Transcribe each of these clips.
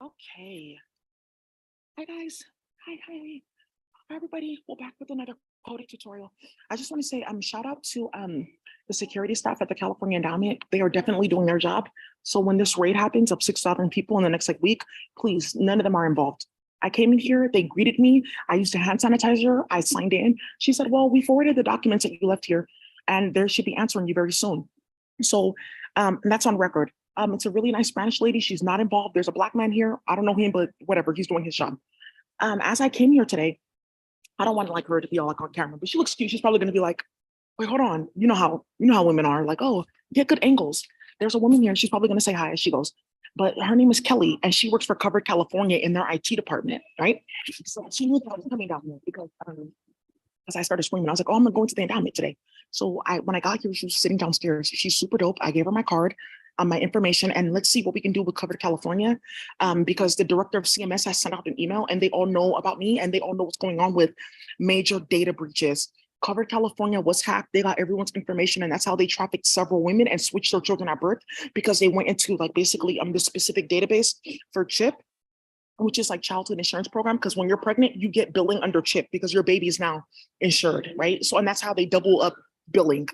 Okay. Hi guys. Hi. Hi everybody. We're back with another coding tutorial. I just want to say shout out to the security staff at the California Endowment. They are definitely doing their job. So when this raid happens of 6,000 people in the next week, please, none of them are involved. I came in here, they greeted me. I used a hand sanitizer. I signed in. She said, well, we forwarded the documents that you left here and there should be answering you very soon. So and that's on record. It's a really nice Spanish lady. She's not involved. There's a black man here. I don't know him, but whatever. He's doing his job. As I came here today, I don't want like her to be all like on camera, but she looks cute. She's probably going to be like, wait, hold on. You know how women are like, oh, get good angles. There's a woman here and she's probably going to say hi as she goes. But her name is Kelly and she works for Covered California in their IT department, right? So she knew that I was coming down here because I started screaming. I was like, oh, I'm going to the endowment today. So when I got here, she was sitting downstairs. She's super dope. I gave her my card, my information, and let's see what we can do with Covered California. Because the director of CMS has sent out an email and they all know about me and they all know what's going on with major data breaches. Covered California was hacked. They got everyone's information, and that's how they trafficked several women and switched their children at birth because they went into like basically this specific database for CHIP, which is like childhood insurance program. Because when you're pregnant, you get billing under CHIP because your baby is now insured, right? So, and that's how they double up billing.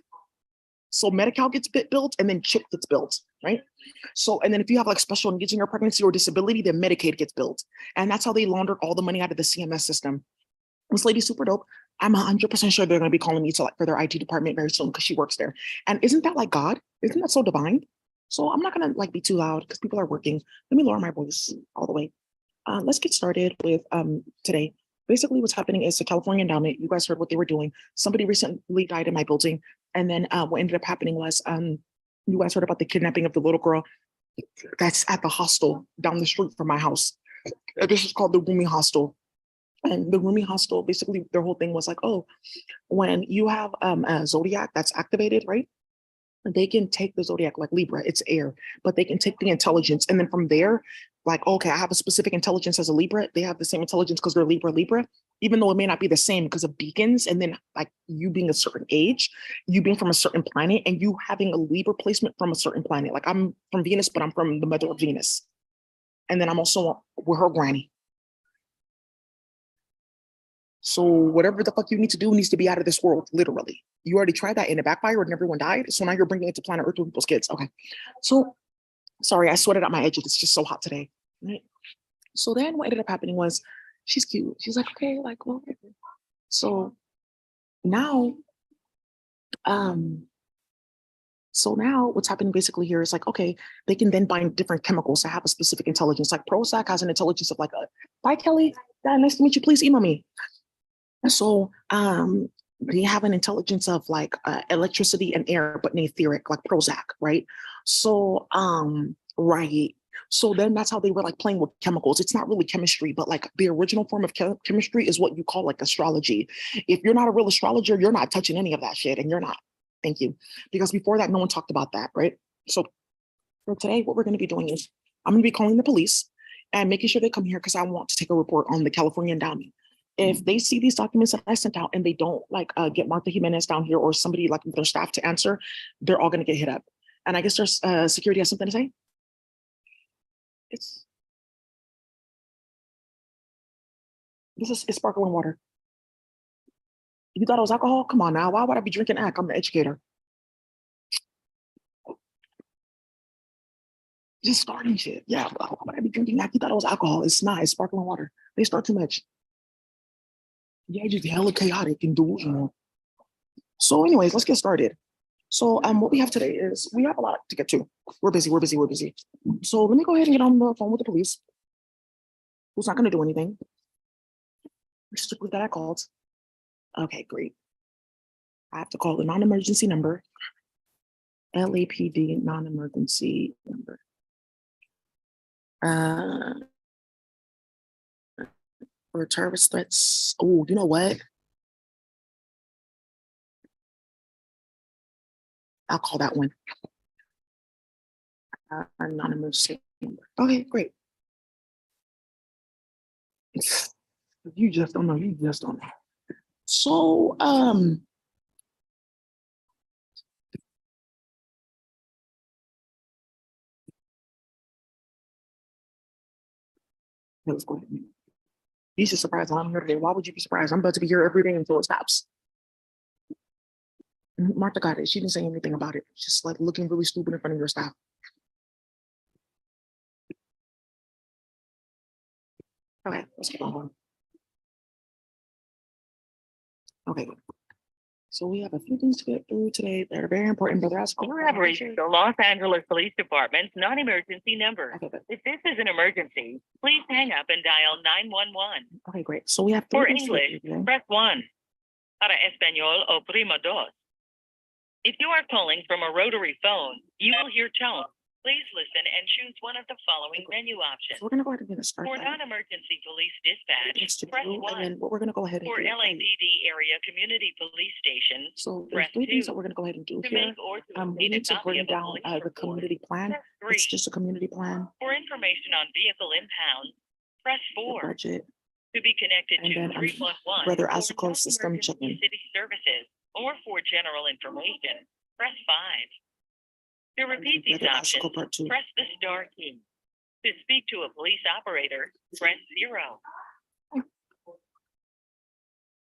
So Medi-Cal gets billed and then CHIP gets billed, right? So, and then if you have like special needs in your pregnancy or disability, then Medicaid gets billed. And that's how they laundered all the money out of the CMS system. This lady's super dope. I'm 100% sure they're going to be calling me to like for their IT department very soon because she works there. And isn't that like God? Isn't that so divine? So I'm not going to like be too loud because people are working. Let me lower my voice all the way. Let's get started with today. Basically, what's happening is the California Endowment. You guys heard what they were doing. Somebody recently died in my building, and then what ended up happening was you guys heard about the kidnapping of the little girl that's at the hostel down the street from my house. This is called the Rumi Hostel. And the Rumi Hostel, basically, their whole thing was like, oh, when you have a zodiac that's activated, right? They can take the zodiac like Libra, it's air, but they can take the intelligence. And then from there, like, okay, I have a specific intelligence as a Libra. They have the same intelligence because they're Libra, even though it may not be the same because of beacons. And then like you being a certain age, you being from a certain planet and you having a Libra placement from a certain planet. Like I'm from Venus, but I'm from the mother of Venus. And then I'm also with her granny. So whatever the fuck you need to do needs to be out of this world, literally. You already tried that and it backfired and everyone died. So now you're bringing it to planet Earth with people's kids. Okay. So sorry, I sweated out my edges. It's just so hot today. Right? So then what ended up happening was she's cute. She's like, okay, like, well, so now, um, so now what's happening basically here is like, okay, they can then bind different chemicals to have a specific intelligence. Like Prozac has an intelligence of like a, bye Kelly, nice to meet you. Please email me. So they have an intelligence of like electricity and air, but an etheric, like Prozac, right? So right. So then that's how they were like playing with chemicals. It's not really chemistry, but like the original form of chemistry is what you call like astrology. If you're not a real astrologer, you're not touching any of that shit, and you're not. Thank you. Because before that, no one talked about that, right? So for today, what we're going to be doing is I'm going to be calling the police and making sure they come here because I want to take a report on the California Endowment. If they see these documents that I sent out and they don't like get Martha Jimenez down here or somebody like their staff to answer, they're all going to get hit up. And I guess there's security has something to say. It's it's sparkling water. You thought it was alcohol? Come on now. Why would I be drinking alk? I'm the educator. Just starting shit. Yeah, why would I be drinking alk? You thought it was alcohol? It's not. It's sparkling water. They start too much. Yeah, just hella chaotic and delusional. So, anyways, let's get started. So, what we have today is we have a lot to get to. We're busy. So, let me go ahead and get on the phone with the police, who's not going to do anything. Strictly that I called. Okay, great. I have to call the non-emergency number, LAPD non-emergency number. For terrorist threats. Oh, you know what? I'll call that one. Non-emergency number. Okay, great. You just don't know. You just don't know. So, Let's go ahead. He's just surprised I'm here today. Why would you be surprised? I'm about to be here every day until it stops. Martha got it. She didn't say anything about it. Just like looking really stupid in front of your staff. Okay, let's keep on going. Okay, good. So we have a few things to get through today that are very important, but that's You have reached the Los Angeles Police Department's non-emergency number. okay, but If this is an emergency, please hang up and dial 911. okay, great. So we have For three things to get English, through today. press 1. Para español, oprima dos. If you are calling from a rotary phone, you will hear tone. Please listen and choose one of the following menu options. So we're gonna go ahead and get it For started. non-emergency police dispatch, Things to press do, 1. and then what we're gonna go ahead and For do. LAPD area community police station, So press there's three things 2. that we're gonna go ahead and do To here. make or to We obtain a need to copy bring of a down police the report, community plan. press 3. It's just a community plan, For information on vehicle impound, press the 4. budget, To be connected and to then 311 Brother for Asuko system non-emergency check-in. city services or for general information, press 5. To repeat these Brother options, Asuko part 2. press the star key. To speak to a police operator, press 0.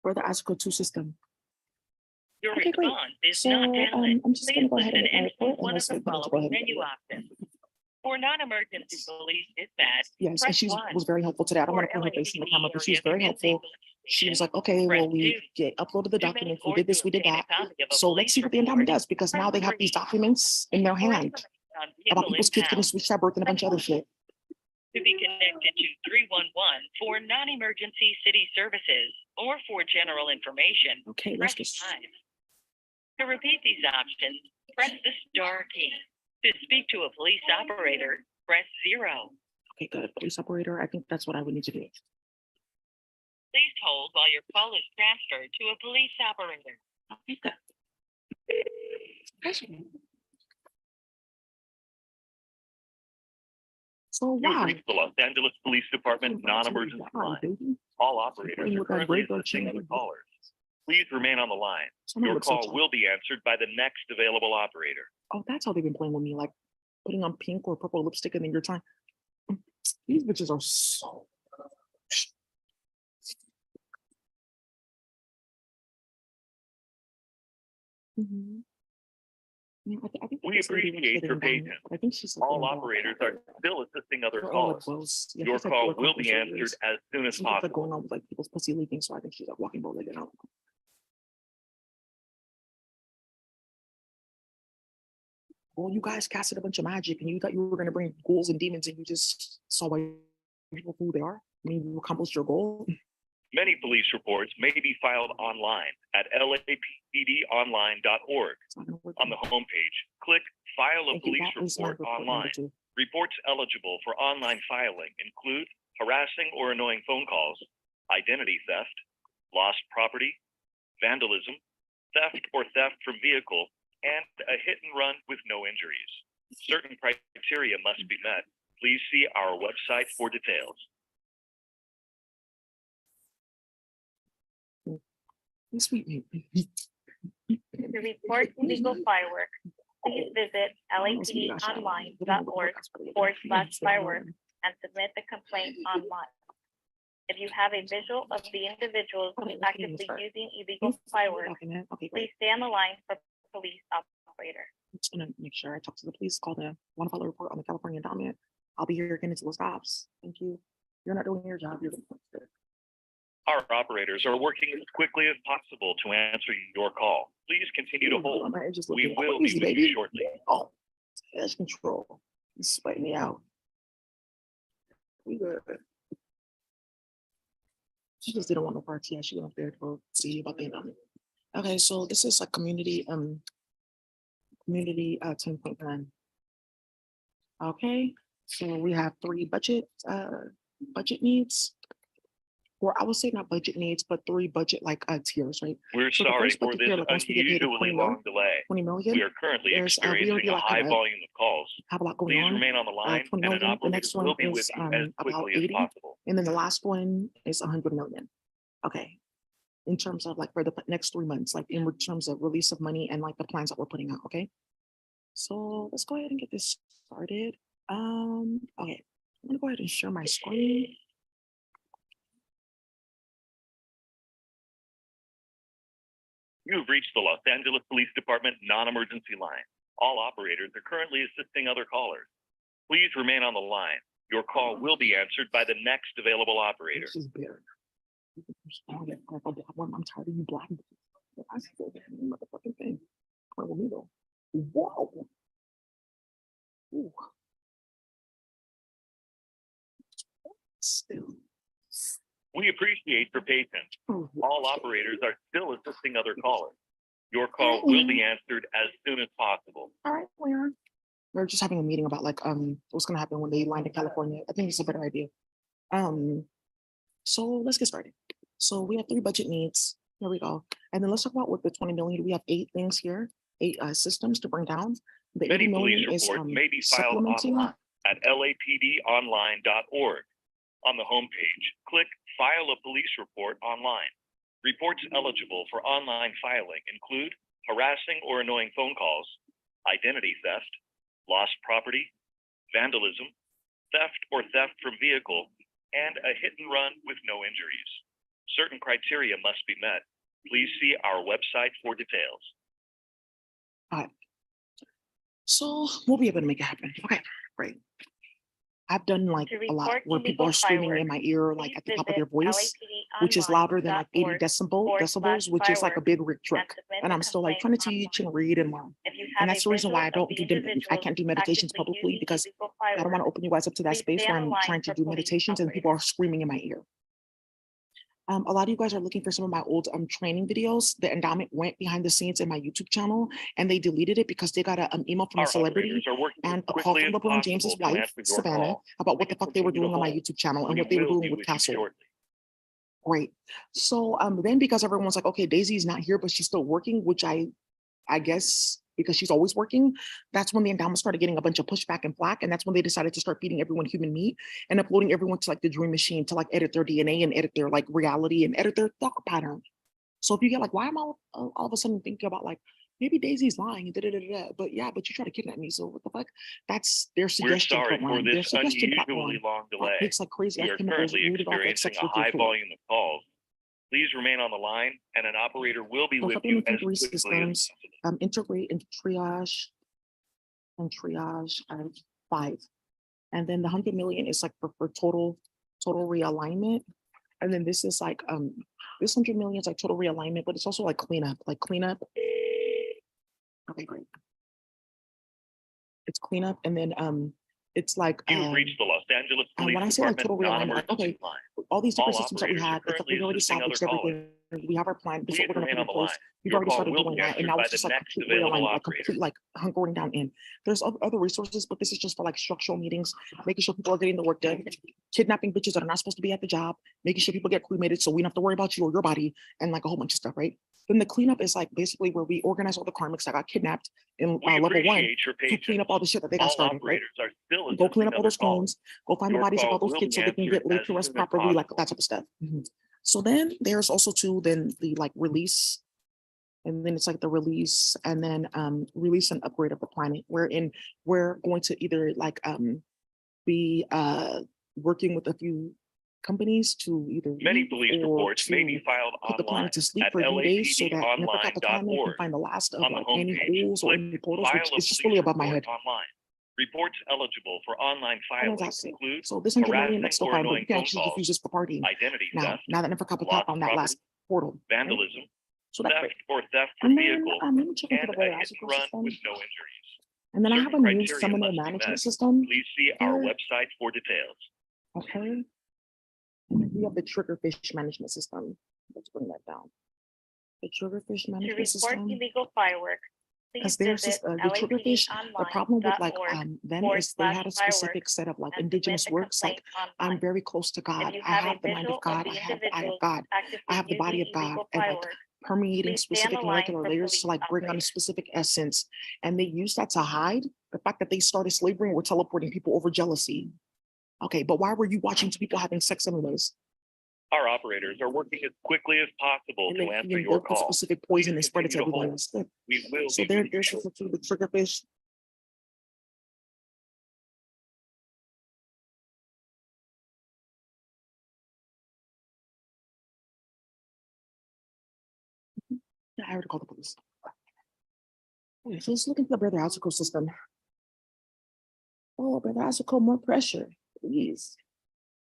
Brother Asuko 2 system. Your Okay, great. response is So not valid. I'm just gonna Please go ahead listen and and make my choose report and one of let's the wait for them to go following ahead and menu do it. options. For non-emergency police dispatch, Yes, and press she 1. was very helpful today. I don't For want to put her face in the LAPD camera, but she was area very community helpful. police She was station, like, okay, press well, we 2. get uploaded the To make documents. We or did to this, we did obtain a that. copy of a So let's police see what the report, endowment does, because now press they have 3. these documents in their For hand information on about vehicle people's kids getting impound, switched at birth and a bunch of other shit. to be connected to 311 for non-emergency city services or for general information, Okay, let's press just. 5. To repeat these options, press the star key. To speak to a police operator, press 0. Okay, good. Police operator. I think that's what I would need to do. Please hold while your call is transferred to a police operator. Okay, good. So You've wow. reached the Los Angeles Police Department non-emergency line. All operators are currently assisting other callers. Please remain on the line. Your call will be answered by the next available operator. Oh, that's how they've been playing with me, like putting on pink or purple lipstick, and then you're trying. These bitches are so. I think We this lady was appreciate your getting done. patience. I think she's like, All getting done. operators are still assisting other They're all, like, callers. close. Yeah, Your she's, like, call like, will be composure answered is- as soon as She's like possible. going on with like people's pussy leaking, so I think she's like walking bow-legged out. Well, you guys casted a bunch of magic, and you thought you were going to bring ghouls and demons, and you just saw white people for who they are. I mean, you accomplished your goal. Many police reports may be filed online at lapdonline.org. It's not gonna work. On the homepage, click File a Thank you. Police That is my Report report number online. 2. Reports eligible for online filing include harassing or annoying phone calls, identity theft, lost property, vandalism, theft or theft from vehicle, and a hit and run with no injuries. Certain criteria must be met. Please see our website for details. Sweet me. To report illegal fireworks, please visit lapdonline.org/fireworks and submit the complaint online. If you have a visual of the individuals actively using illegal fireworks, Okay, please great. stay on the line for police operator. I'm just gonna make sure I talk to the police, call them, want to file a report on the California endowment. I'll be here again until it stops. Thank you. You're not doing your job. You're doing it. Our operators are working as quickly as possible to answer your call. Please continue to hold. My edge is We looking will be easy, with baby. you shortly. Oh, edge control. He's sweating me out. We good. She just didn't want no party. Yeah, she went up there to see about the endowment. Okay, so this is a community 10-point plan. Okay, so we have 3 budget needs. Or I would say not budget needs, but 3 budget like tiers, right? We're So the sorry first for budget this tier, like once we get paid unusually 20 mil, long delay. 20 million. We are currently There's, we already experiencing a like high kinda volume of calls. have a lot going Please on. remain on the line 20 and an million. The operator next one will be is with you as about quickly as 80. possible. And then the last one is 100 million. Okay. In terms of like for the next 3 months, like in terms of release of money and like the plans that we're putting out. Okay. So let's go ahead and get this started. Okay. I'm gonna go ahead and share my screen. You have reached the Los Angeles Police Department non-emergency line. All operators are currently assisting other callers. Please remain on the line. Your call will be answered by the next available operator. This is bitter. I'm tired of you black. I still can't remember the fucking thing. Where will we go? Whoa. Ooh. Still. We appreciate your patience. All operators are still assisting other callers. Your call will be answered as soon as possible. All right, we're just having a meeting about like what's gonna happen when they land in California. I think it's a better idea. So let's get started. So we have 3 budget needs. Here we go. And then let's talk about what the 20 million. We have 8 things here, 8 systems to bring down. The Many 80 police million is reports may be filed supplementing. online at lapdonline.org. On the homepage, click File a Police Report online. Reports eligible for online filing include harassing or annoying phone calls, identity theft, lost property, vandalism, theft or theft from vehicle, and a hit and run with no injuries. Certain criteria must be met. Please see our website for details. So we'll be able to make it happen. Okay, great. I've done like To a lot report where people illegal are screaming in fireworks, my ear, like please at the top of their visit voice, which is louder than like 80 lapdonline.org decibels, which is like a big rig and truck. submit And the I'm still like trying to complaint teach and read and learn. If you And have that's a the reason why I visual of don't the do I individuals can't do meditations actively publicly using because illegal I don't want to fireworks, open you guys up to that please space stay where on the I'm line trying to for do police meditations and people are screaming in my ear. A lot of you guys are looking for some of my old training videos. The endowment went behind the scenes in my YouTube channel and they deleted it because they got an email from a Our celebrity operators are working and as a call quickly from as LeBron James's possible to wife, answer your Savannah, call. about what the Please fuck they were continue to doing on my hold. YouTube channel and We what they were will doing be with with you Castle. shortly. Great. So then because everyone's like, okay, Daisy's not here, but she's still working, which I guess because she's always working, that's when the endowment started getting a bunch of pushback and flack. And that's when they decided to start feeding everyone human meat and uploading everyone to like the dream machine to like edit their DNA and edit their like reality and edit their thought pattern. So if you get like, why am I all of a sudden thinking about like, maybe Daisy's lying, but yeah, but you try to kidnap me. So what the fuck? That's their We're suggestion sorry for program. Their this suggestion unusually platform long delay. takes like crazy We like are chemicals currently rooted off like experiencing a sexual high fluid. volume of calls. Please remain on the line and an operator will be So with you as supplementing 3 quickly as systems, possible. integrate and triage 5. And then the 100 million is like for total realignment. And then this is like this 100 million is like total realignment, but it's also like cleanup. Okay, great. It's cleanup and then it's like You've reached the Los Angeles and Police when I say like Department total realignment, like non-emergency okay, line. all these different All systems that we operators are had, it's like currently we've already assisting other salvaged everything. We have our plan. This is Please what we're gonna remain put on in the place. line. We've Your already call started will doing be that, and answered now by it's the just like next complete available realignment, like operator. complete like hunkering down in. There's other resources, but this is just for like structural meetings, making sure people are getting the work done, kidnapping bitches that are not supposed to be at the job, making sure people get cremated so we don't have to worry about you or your body, and like a whole bunch of stuff, right? Then the cleanup is like basically where we organize all the karmics that got kidnapped in We level 1 appreciate your to patience. clean up all the shit that they got All started, right? operators are still Go clean assisting up all other those calls. phones, go find the Your bodies of all call those will kids be so they can answered get laid as to rest soon as properly, like possible. that type of stuff. So then there's also too then the like release, and then it's like the release and then release and upgrade of the planet, wherein we're going to either like be working with a few companies to either Many leave police or reports may be to filed put the online planet to sleep at for a few days so that Neferkata Planet can lapdonline.org. find the last of On the like any homepage, holes or click any portals, File which a is just Police really above my Report head. online. Reports eligible for online filing Exactly. include So this 100 million, harassing that's still or fine, but annoying you can phone actually just calls, use this for partying. identity Now theft, that Neferkata lost found that last property, portal, right? vandalism, So that's great. theft or theft from And then vehicle, let me check into and the a hit biological and run system. with no injuries. And then I have Certain a new criteria seminal must be management met. system. Please see our Here. website for details. Okay. And then we have the triggerfish management system. Let's bring that down. The triggerfish To management report system. illegal fireworks, Because please there's visit just the triggerfish, the problem with like them is they had a specific lapdonline.org set of like and indigenous submit the works. Like complaint I'm online. very close to If God. you I have a have the mind of visual of God. the I have the eye of individuals God. I actively have the body using of God, illegal and like fireworks, permeating please stay on specific the line molecular for layers police to like bring on a operators. specific essence. And they use that to hide the fact that they started slavery and were teleporting people over jealousy. Okay, but why were you watching two people having sex anyways? Our operators are working as quickly as possible And to then answer you your know, the call. specific poison Please and spread it to continue to everyone hold. else. Good. We will So be there, with you there's shortly. the triggerfish. I already called the police. Okay, so let's look into the brother obstacle system. Oh, brother obstacle, more pressure, please.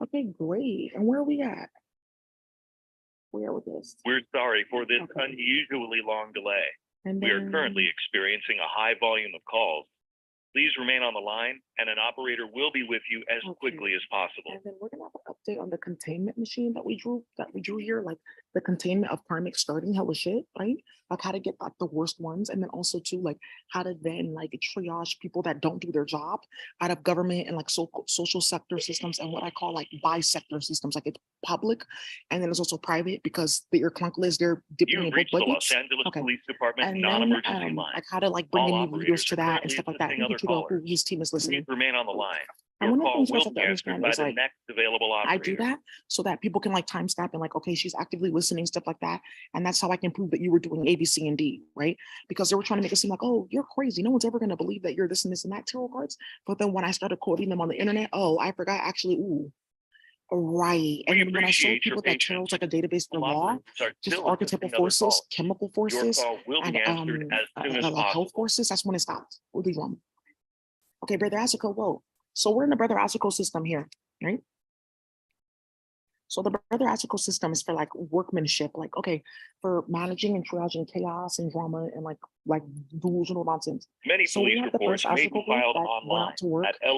Okay, great. And where are we at? Where with this? We're sorry for this Okay. unusually long delay. And We are then- currently experiencing a high volume of calls. Please remain on the line and an operator will be with you as Okay. quickly as possible. And then we're gonna have an update on the containment machine that we drew here, like the containment of crime starting hella shit, right? Like how to get like the worst ones, and then also too like how to then like triage people that don't do their job out of government and like social sector systems and what I call like bisector systems, like it's public and then it's also private because the ear clunkless, they're dipping You've in both reached the Los buckets. Angeles Okay. Police Department And then non-emergency line. like how to like bring All in new operators leaders to are that and currently stuff like that. assisting other Who callers. his team is listening. Please remain on the line. And Your one of the call things you will guys have be to answered understand by is the like next available I operator. do that so that people can like timestamp and like, okay, she's actively listening, stuff like that. And that's how I can prove that you were doing A, B, C, and D, right? Because they were trying to make it seem like, oh, you're crazy. No one's ever going to believe that you're this and this and that tarot cards. But then when I started quoting them on the internet, oh, I forgot actually, ooh, right. And We then when I showed appreciate your people that tarot's like a database for All law, operators are just still archetypal assisting other forces, calls. chemical Your forces, call will and be answered as soon as like health possible. forces, that's when it stops. What do you want? Okay, brother Asico, whoa. So we're in the brother Asico system here, right? So the brother Asico system is for like workmanship, like, okay, for managing and triaging chaos and drama and like delusional nonsense. Many So we police have the reports first may Asico be group filed that went online out to work. at They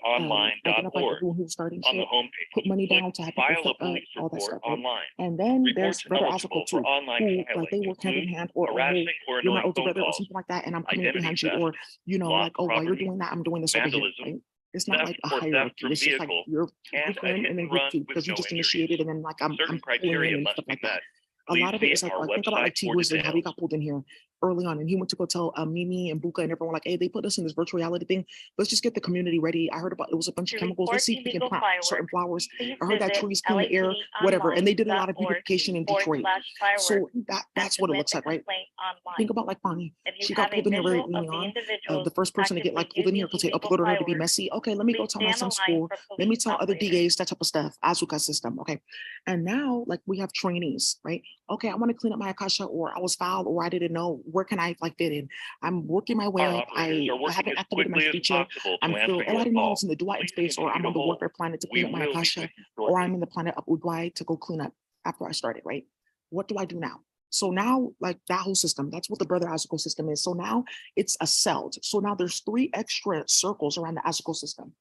identified lapdonline.org everyone who's starting on the shit, homepage. put money Click down to have File people a set up, police all that report stuff, right? online. And then there's Reports brother eligible Asico too, for online who filing like they work hand in include hand, or oh, harassing or you're my annoying older phone brother or calls, something like that, and I'm coming up identity behind you, theft, or you know, lost like, oh, while you're property, doing that, I'm doing this over here, vandalism, right? It's not theft like a or theft hierarchy. from It's just like vehicle, you're and group a one hit and then and group run two with because you no just injuries. initiated, and then like I'm Certain pulling criteria in and must stuff be like that. met. A Please lot of it see is like, our think about like website T for Grizzly, how he details. got pulled in here early on, and he went to go tell Mimi and Buka and everyone like, hey, they put us in this virtual reality thing. Let's just get the community ready. I heard about it was a bunch To of chemicals. Let's report see if we can illegal plant certain fireworks, flowers. please I heard that visit trees clean the air, whatever. And they did a lot of beautification in Detroit. lapdonline.org/fireworks So and that's what it submit looks the like, right? complaint online. Think about like Bonnie. If you She have got a pulled in here very visual early of the on. individuals The first person to get actively like pulled in here using because they illegal uploaded her to be fireworks, messy. Okay, let me go please tell my stay on son's the line school. for Let me police tell other operators. DAs that type of stuff. Azuka system. Okay. And now like we have trainees, right? Okay, I want to clean up my Akasha, or I was fouled, or I didn't know. Where can I like fit in? I'm working my way Our up. operators are I working haven't as activated my quickly as speech yet. possible I'm to answer still, oh, I your didn't know I call. was in the Dwight Please space, or continue I'm to on the hold. warfare planet to We clean up my will be Akasha, with you or shortly. I'm in the planet of Udwai to go clean up after I started, right? What do I do now? So now, like that whole system, that's what the brother Azuko system is. So now it's a cell. So now there's 3 extra circles around the Azuko system,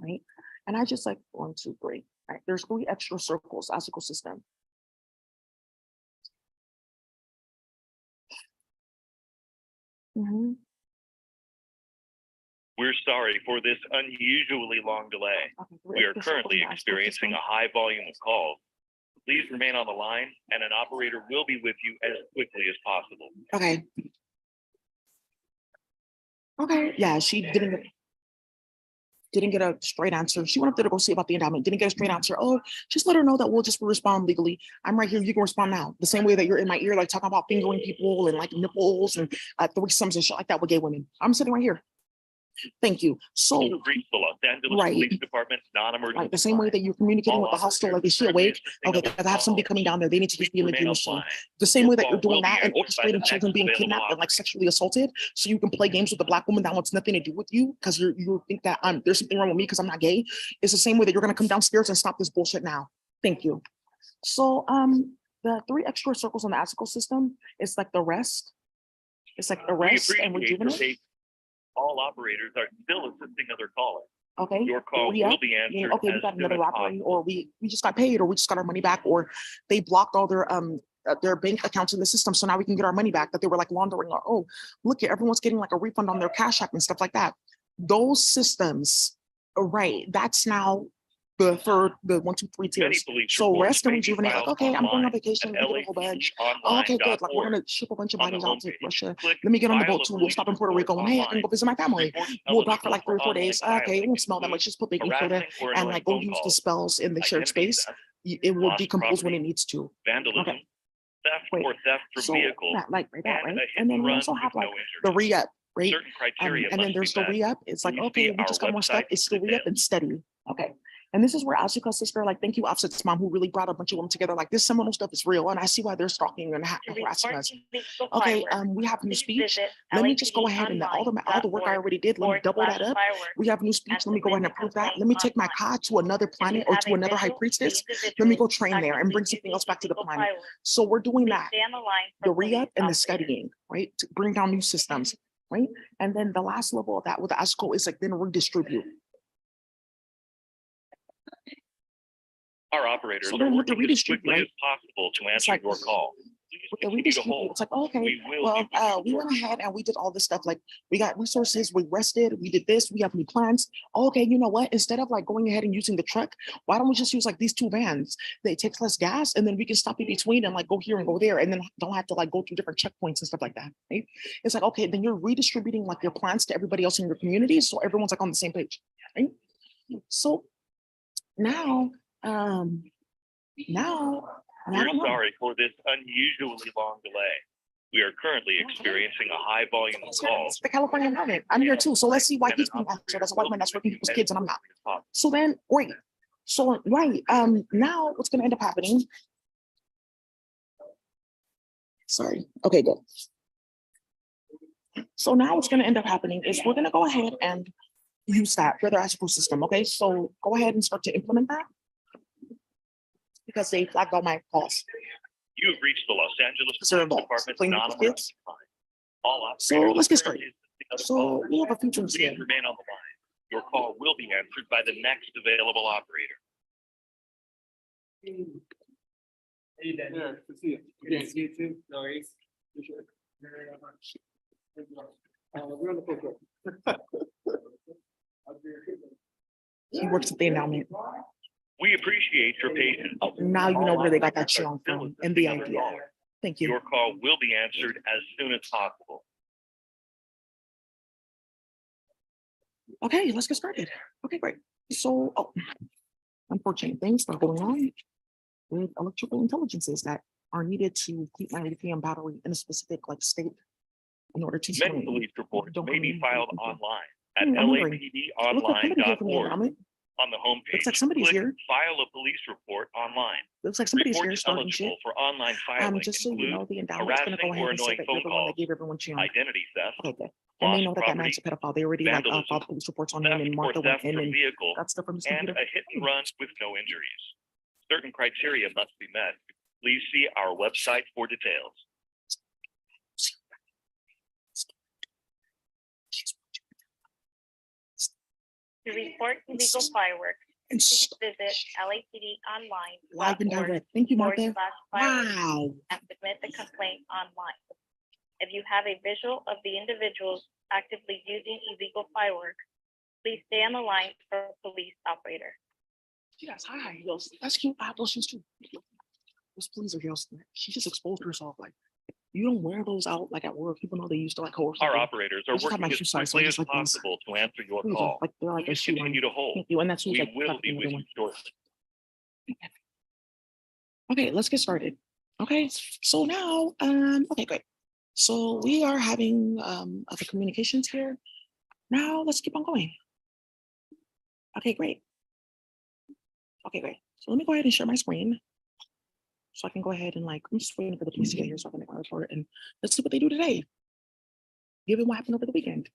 right? And I just like 1, 2, 3, right? There's 3 extra circles, Azuko system. Mhm. We're sorry for this unusually long delay. Okay, 3 We are extra circles currently in the Azuko experiencing system. a high volume of calls. Please remain on the line and an operator will be with you as quickly as possible. Okay. Okay, yeah, she didn't get a straight answer. She went up there to go see about the endowment, didn't get a straight answer. Oh, just let her know that we'll just respond legally. I'm right here, you can respond now. The same way that you're in my ear, like talking about fingering people and like nipples and threesomes and shit like that with gay women. I'm sitting right here. Thank you. So, You've reached the Los Angeles right. Police Department non-emergency like the same way line. that you're communicating All with the hostel, like, operators is she are currently awake? assisting Okay, other because I have somebody callers. coming down there. They need to just be in the Please dream remain machine. online. The same Your way that call you're doing will be that and answered by the orchestrating children next being available kidnapped and like operator. sexually assaulted, so you can play games with the black woman that wants nothing to do with you because you think that there's something wrong with me because I'm not gay. It's the same way that you're gonna come downstairs and stop this bullshit now. Thank you. So the 3 extra circles on the Axial system is like the rest. It's like the We rest and appreciate your rejuvenate. patience. All operators are still assisting other callers. Okay. Your call Yeah. will be answered Okay, we as got soon another as robbery, possible. or we just got paid, or we just got our money back, or they blocked all their bank accounts in the system, so now we can get our money back that they were like laundering. Or oh, look at everyone's getting like a refund on their Cash App and stuff like that. Those systems, right? That's now the 1, 2, 3 Many tiers. police So reports rest and may be rejuvenate. Like, filed okay, I'm going on online vacation. at Let me get a whole bag. LAPDonline.org. Okay, good. Like we're gonna ship a bunch of On the bodies out to homepage, Russia. click Let me get on the File boat a too. We'll police stop in Puerto report Rico. And hey, I can online. go visit my family. Reports We'll dock for eligible like 3 or 4 online days. Okay, it filing won't smell that include much. Just put baking soda harassing or and annoying like go phone use the calls, spells in the shared identity space. theft, It will lost decompose when property, it needs to. vandalism, Okay. theft Wait, or theft from So vehicle, that right, that and right. a hit And then and we run also have with like no the injuries. re-up, right? Certain criteria And then must there's be the met. re-up. It's like, Please okay, see we our just got more stuff. website It's for still re-up details. and steady. Okay. And this is where Ashika's sister, like, thank you, Offset's mom, who really brought a bunch of them together. Like, this Seminole stuff is real, and I see why they're stalking and To harassing report us. illegal Okay, fireworks, we have new please speech. visit Let me just go ahead and all the work I already did, let me double that up. We have new speech. Let me go ahead and approve that. Let me take my car to another planet or to another high priestess. Let me go train there and bring something else back to the planet. So we're doing that. The re-up and the studying, right? To bring down new systems, right? And then the last level of that with the ASCO is like then redistribute. Our operators So are then with the working as redistribute, quickly as right? possible to answer like- your call. Please With the continue to redistribute, hold. it's like, okay, We will well, be with we you went ahead and we did all this stuff. Like we got resources, we rested, we did this, we have new plans. Okay, you know what? Instead of like going ahead and using the truck, why don't we just use like these two vans? They take less gas and then we can stop in between and like go here and go there and then don't have to like go through different checkpoints and stuff like that. Right? It's like, okay, then you're redistributing like your plans to everybody else in your community. So everyone's like on the same page. Right? So now, now I We're don't know. sorry for this unusually long delay. We are currently experiencing a high volume of It's calls. the California environment. I'm here too. So let's see why he's being answered as a white man that's working with kids and I'm not. So then, wait. So right, now what's gonna end up happening? Sorry. Okay, good. So now what's gonna end up happening is we're gonna go ahead and use that for the ASCO system. Okay, so go ahead and start to implement that because they flagged all my calls. You have reached the Los Angeles So they're Police involved. Department's Playing with the non-emergency line. All So operators let's get are started. currently assisting other So callers. we have a few things Please here. remain on the line. Your call will be answered by the next available operator. Hey, Danny. Yeah, to see you. Okay, see you too. No worries. For sure. We're on the phone. He works at the endowment. We appreciate your patience. Oh, now you know where they got that Operators are song still from and the assisting other idea. callers. Thank you. Your call will be answered as soon as possible. Okay, let's get started. Okay, great. So, unfortunate things are going on with electrical intelligences that are needed to keep my lithium battery in a specific like state in order to Many swing. police reports Don't may be believe filed people. online at I'm wondering. Look like somebody here from the lapdonline.org. endowment. On the homepage, Looks like somebody's click here. File a police report online. Looks like somebody's here Reports starting shit. eligible for online filing Just so you include know, the endowment's gonna go harassing ahead or and say annoying that you're phone the one that calls, gave everyone Chiang. identity theft, Okay, good. And they lost know that that man's a property, pedophile. They already like vandalism, filed police reports on him theft and or Martha went theft in from and vehicle, got stuff from his and computer. a hit and run with no injuries. Certain criteria must be met. Please see our website for details. To report illegal fireworks, And please visit LAPD online. live and direct. Thank you, Martha. Fireworks Wow. and submit the complaint online. If you have a visual of the individuals actively using illegal fireworks, please stay on the line for a police operator. Yes, hi. Those, that's cute. I have those shoes too. Those please are heels. She just exposed herself. Like, you don't wear those out like at work, even though they used to like coerce. Our people. operators are They just have working my as shoe size, so I quickly as just like these. possible to answer your Please, call. like they're like a Please shoe line. continue to hold. Thank you. And that's We like will be another with one. you shortly. Okay, let's get started. Okay, so now, okay, great. So we are having other communications here. Now let's keep on going. Okay, great. Okay, great. So let me go ahead and share my screen. So I can go ahead and like, I'm just waiting for the police to get here so I can make my report and let's see what they do today. Given what happened over the weekend.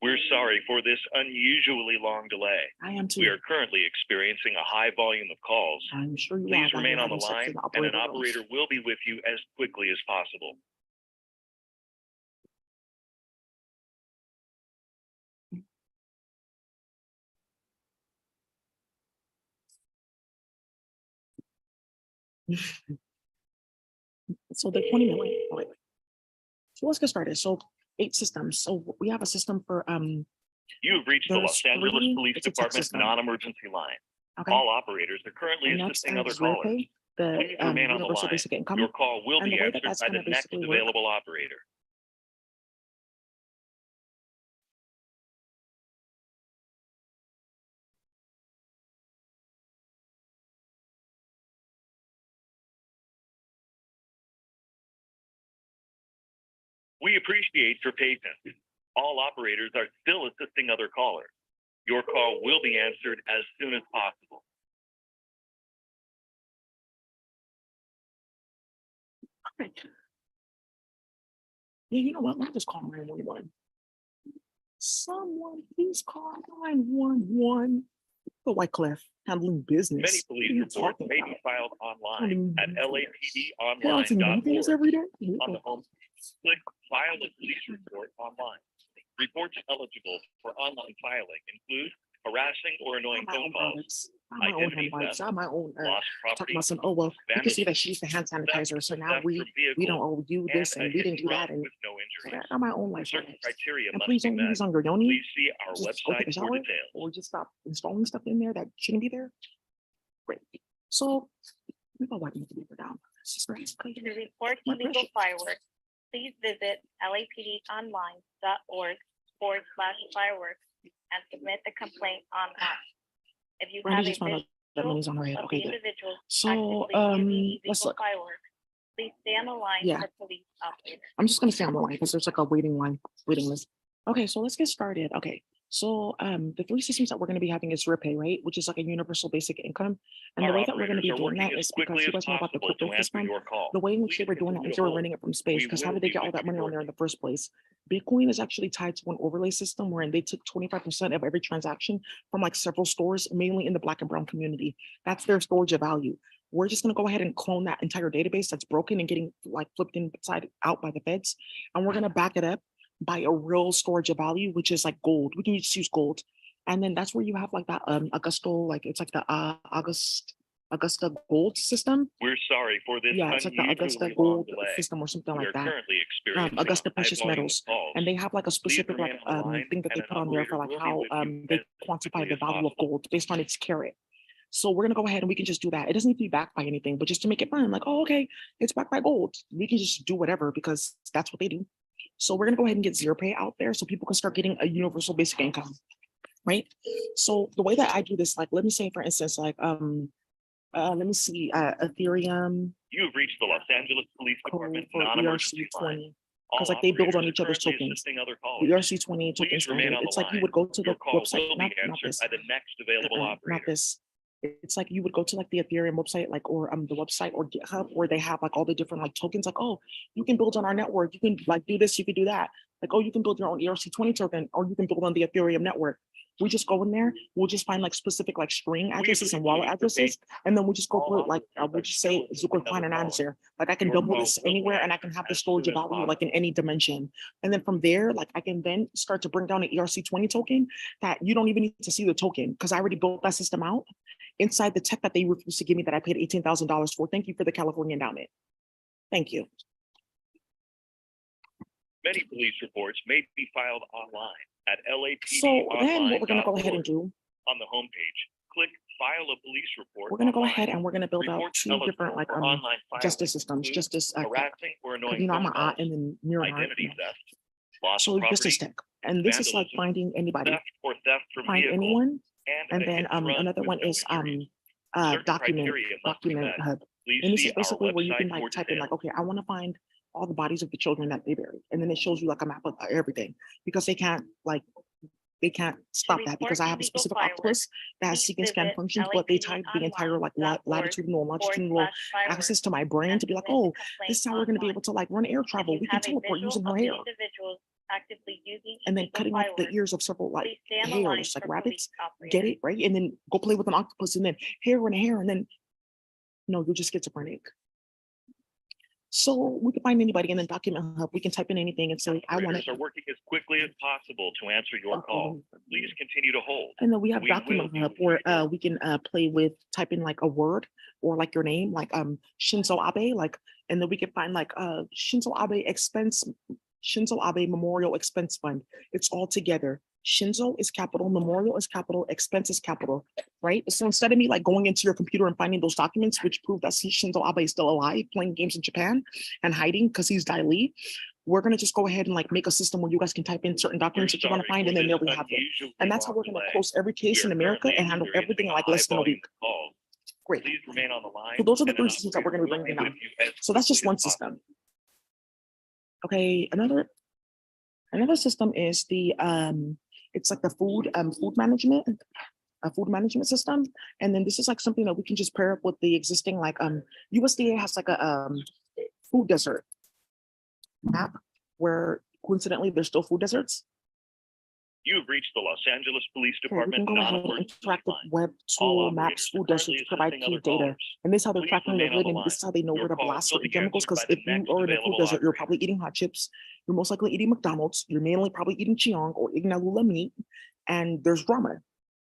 We're sorry for this unusually long delay. I am too. We are currently experiencing a high volume of calls. I'm sure you Please are. remain on the line and an operator will be with you as quickly as possible. So the 20 minute, wait. So let's get started. So 8 systems. So we have a system for You have reached the There's Los Angeles 3, Police it's a text Department system. non-emergency line. okay. All operators are currently And next assisting other is rare callers. pay, the Please remain on the universal line. basic income. Your call will And be the way that answered that's by the gonna next basically work- available operator. We appreciate your patience. All operators are still assisting other callers. Your call will be answered as soon as possible. Right. Yeah, you know what? Let me just call 911. Someone please call 911. The White Cliff handling business. Many What police are you reports talking may about? be filed online Handling at business. Balancing meetings lapdonline.org. every day. On the home, click File a Police Report online. Reports eligible for online filing include harassing or annoying I have my phone own calls, products. I have my own identity hand wipes. theft, I have my own. lost Talking property, about some. Oh well, you can see that she used the hand sanitizer. So or now theft we from we don't vehicle, owe you and this a and we hit didn't and do run that and with no I injuries. got my own life. Certain criteria And must please be don't use met. these on your yoni. Please see our Just go take a website for shower details. or just stop installing stuff in there that shouldn't be there. Great. So we go wipe the paper down. Sister, To report My illegal precious. fireworks, please visit lapdonline.org/fireworks and submit the complaint online. If you have Randy a just found out that visual money's on her head. of Okay, the good. individual So actively using let's illegal look. fireworks, please stay on the line Yeah. for police operator. I'm just gonna stay on the line because there's like a waiting list. Okay, so let's get started. Okay, so the three systems that we're gonna be having is RIPAY, right? Which is like a universal basic income. And the Our way that we're gonna be operators are doing that working as is because quickly you as guys know about the possible crypto to answer system. your call. The way in which Please they were doing that continue is to they were hold. running it from space. We Because how will did they be get all with that you money on there in shortly. the first place? Bitcoin is actually tied to an overlay system wherein they took 25% of every transaction from like several stores, mainly in the Black and brown community. That's their storage of value. We're just gonna go ahead and clone that entire database that's broken and getting like flipped inside out by the feds. And we're gonna back it up by a real storage of value, which is like gold. We can just use gold. And then that's where you have like that Augusto, like it's like the Augusta gold system. We're sorry for this Yeah, it's like the Augusta unusually long gold delay. system or something We like are that. currently experiencing Augusta a high precious volume of metals. calls. And they have like a specific like remain on the line thing that they and an put on there for operator like will be how with you they as quantify quickly the as value of possible. gold based on its carat. So we're gonna go ahead and we can just do that. It doesn't need to be backed by anything, but just to make it fun, like, oh, okay, it's backed by gold. We can just do whatever because that's what they do. So we're gonna go ahead and get zero pay out there so people can start getting a universal basic income, right? So the way that I do this, like, let me say, for instance, like, let me see, Ethereum You have reached the Los Angeles Police code Department for non-emergency line. ERC20, All because like they build on operators each are other's currently tokens. assisting other The callers. ERC20 token Please remain standard. on It's the like you line. would go to the Your call website, will be not answered this. by the next available Not operator. this. It's like you would go to like the Ethereum website, like or the website or GitHub where they have like all the different like tokens, like, oh, you can build on our network, you can like do this, you can do that. Like, oh, you can build your own ERC20 token, or you can build on the Ethereum network. We just go in there, we'll just find like specific like string addresses and wallet addresses, and then we just go put like we'll just say Zucker Klein and answer. Like I can Your double call this will be anywhere and I answered can have the as storage soon of as value like in possible. any dimension. And then from there, like I can then start to bring down an ERC20 token that you don't even need to see the token because I already built that system out inside the tech that they refused to give me that I paid $18,000 for. Thank you for the California endowment. Thank you. Many police reports may be filed online at So then what we're gonna go ahead and lapdonline.org. do, On the homepage, click File a Police Report. we're gonna go online. ahead and we're gonna build out Reports two different eligible like for online filing justice systems, include justice harassing or annoying you know I'm phone an aunt calls, and then mirror aunt, identity you know. theft, loss So of justice property, tech. And this is like vandalism, finding anybody, theft or theft from find vehicle, anyone. and And a then hit and run another with one no is injuries. Certain document criteria must be met. hub. Please And this see is our basically where you can website for like type in like, details. okay, I want to find all the bodies of the children that they buried. And then it shows you like a map of everything because they can't stop that because I have a illegal specific fireworks, octopus that has please seek and scan visit functions, but they LAPD tied the entire like latitudinal and longitudinal online.org/fireworks access to my brain and to be like, submit the oh, complaint this is how we're going to be online. able to like run air If travel. you We can have a teleport visual using her of the hair. individuals actively using And then illegal cutting off the fireworks, ears of several like please stay on the line hairs, like for rabbits. police Get operator. it right, and then go play with an octopus, and then hair and hair, and then no, you're just schizophrenic. So we can find anybody and then document hub. We can type in anything and say, I want Operators it. are working as quickly as possible to answer your call. Please continue to hold. And then we have We will document be hub with you where shortly. we can play with type in like a word or like your name, like Shinzo Abe, like, and then we can find like Shinzo Abe Memorial Expense Fund. It's all together. Shinzo is capital, memorial is capital, expense is capital, right? So instead of me like going into your computer and finding those documents, which prove that Shinzo Abe is still alive, playing games in Japan and hiding because he's Dai Li, we're gonna just go ahead and like make a system where you guys can type in certain documents that you want to find, and then there we have it. And that's how we're gonna close every case in America and handle everything in like less than a week. Great. Please remain on the line. So those are the and an three systems that we're gonna be operator bringing will down. be with you as So that's just quickly one as possible. system. Okay, another system is the it's like the food management system. And then this is like something that we can just pair up with the existing like USDA has like a food desert map where coincidentally there's still food deserts. You have reached the Los Angeles Police Okay, we can Department go ahead and non-emergency interact with line. web All tool maps operators food are currently deserts to provide assisting key other data. callers. And this is how they're Please tracking your remain on good the and this is how they know Your where to call blast will certain be chemicals. answered Because by the if you next are in a food available desert, you're operator. probably eating hot chips. You're most likely eating McDonald's. You're mainly probably eating Chiang or Ignalula meat, and there's ramen.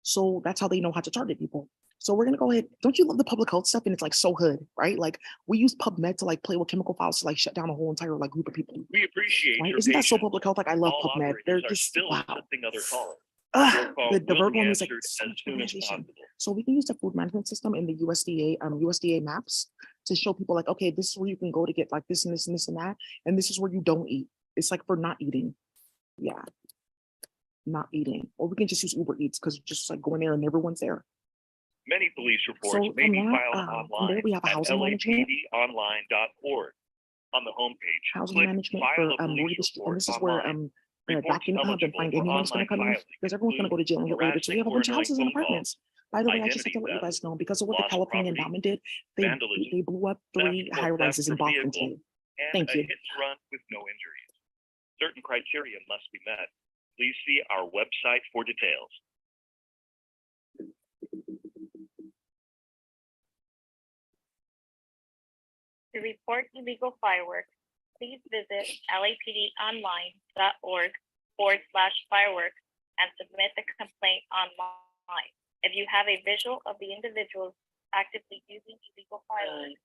So that's how they know how to target people. So we're gonna go ahead. Don't you love the public health stuff? And it's like so hood, right? Like we use PubMed to like play with chemical files to like shut down a whole entire like group of people. We appreciate Right? your Isn't that so patience. public health? Like I love All PubMed. They're operators are just still wow. assisting other callers. Ugh, Your call the will verb be one was like answered so as much soon as organization. possible. So we can use the food management system in the USDA maps to show people like, okay, this is where you can go to get like this and this and this and that, and this is where you don't eat. It's like for not eating. Yeah, not eating. Or we can just use Uber Eats because just like going there and everyone's there. Many police reports So may from be that, filed from online there we have a at housing management. lapdonline.org. On the homepage, Housing click management File for a Police and Report this is where online. the Reports vacuum hub and eligible find for anyone's gonna online come in filing because everyone's gonna go to jail and get raided. So we have a bunch of houses and apartments. By the way, I just have to let you guys know because of what the lost California property, endowment did, they vandalism, blew up theft 3 or high theft rises in from Boston vehicle, today. and Thank a you. hit and run with no injuries. Certain criteria must be met. Please see our website for details. To report illegal fireworks, please visit lapdonline.org/fireworks and submit the complaint online. If you have a visual of the individuals actively using illegal fireworks,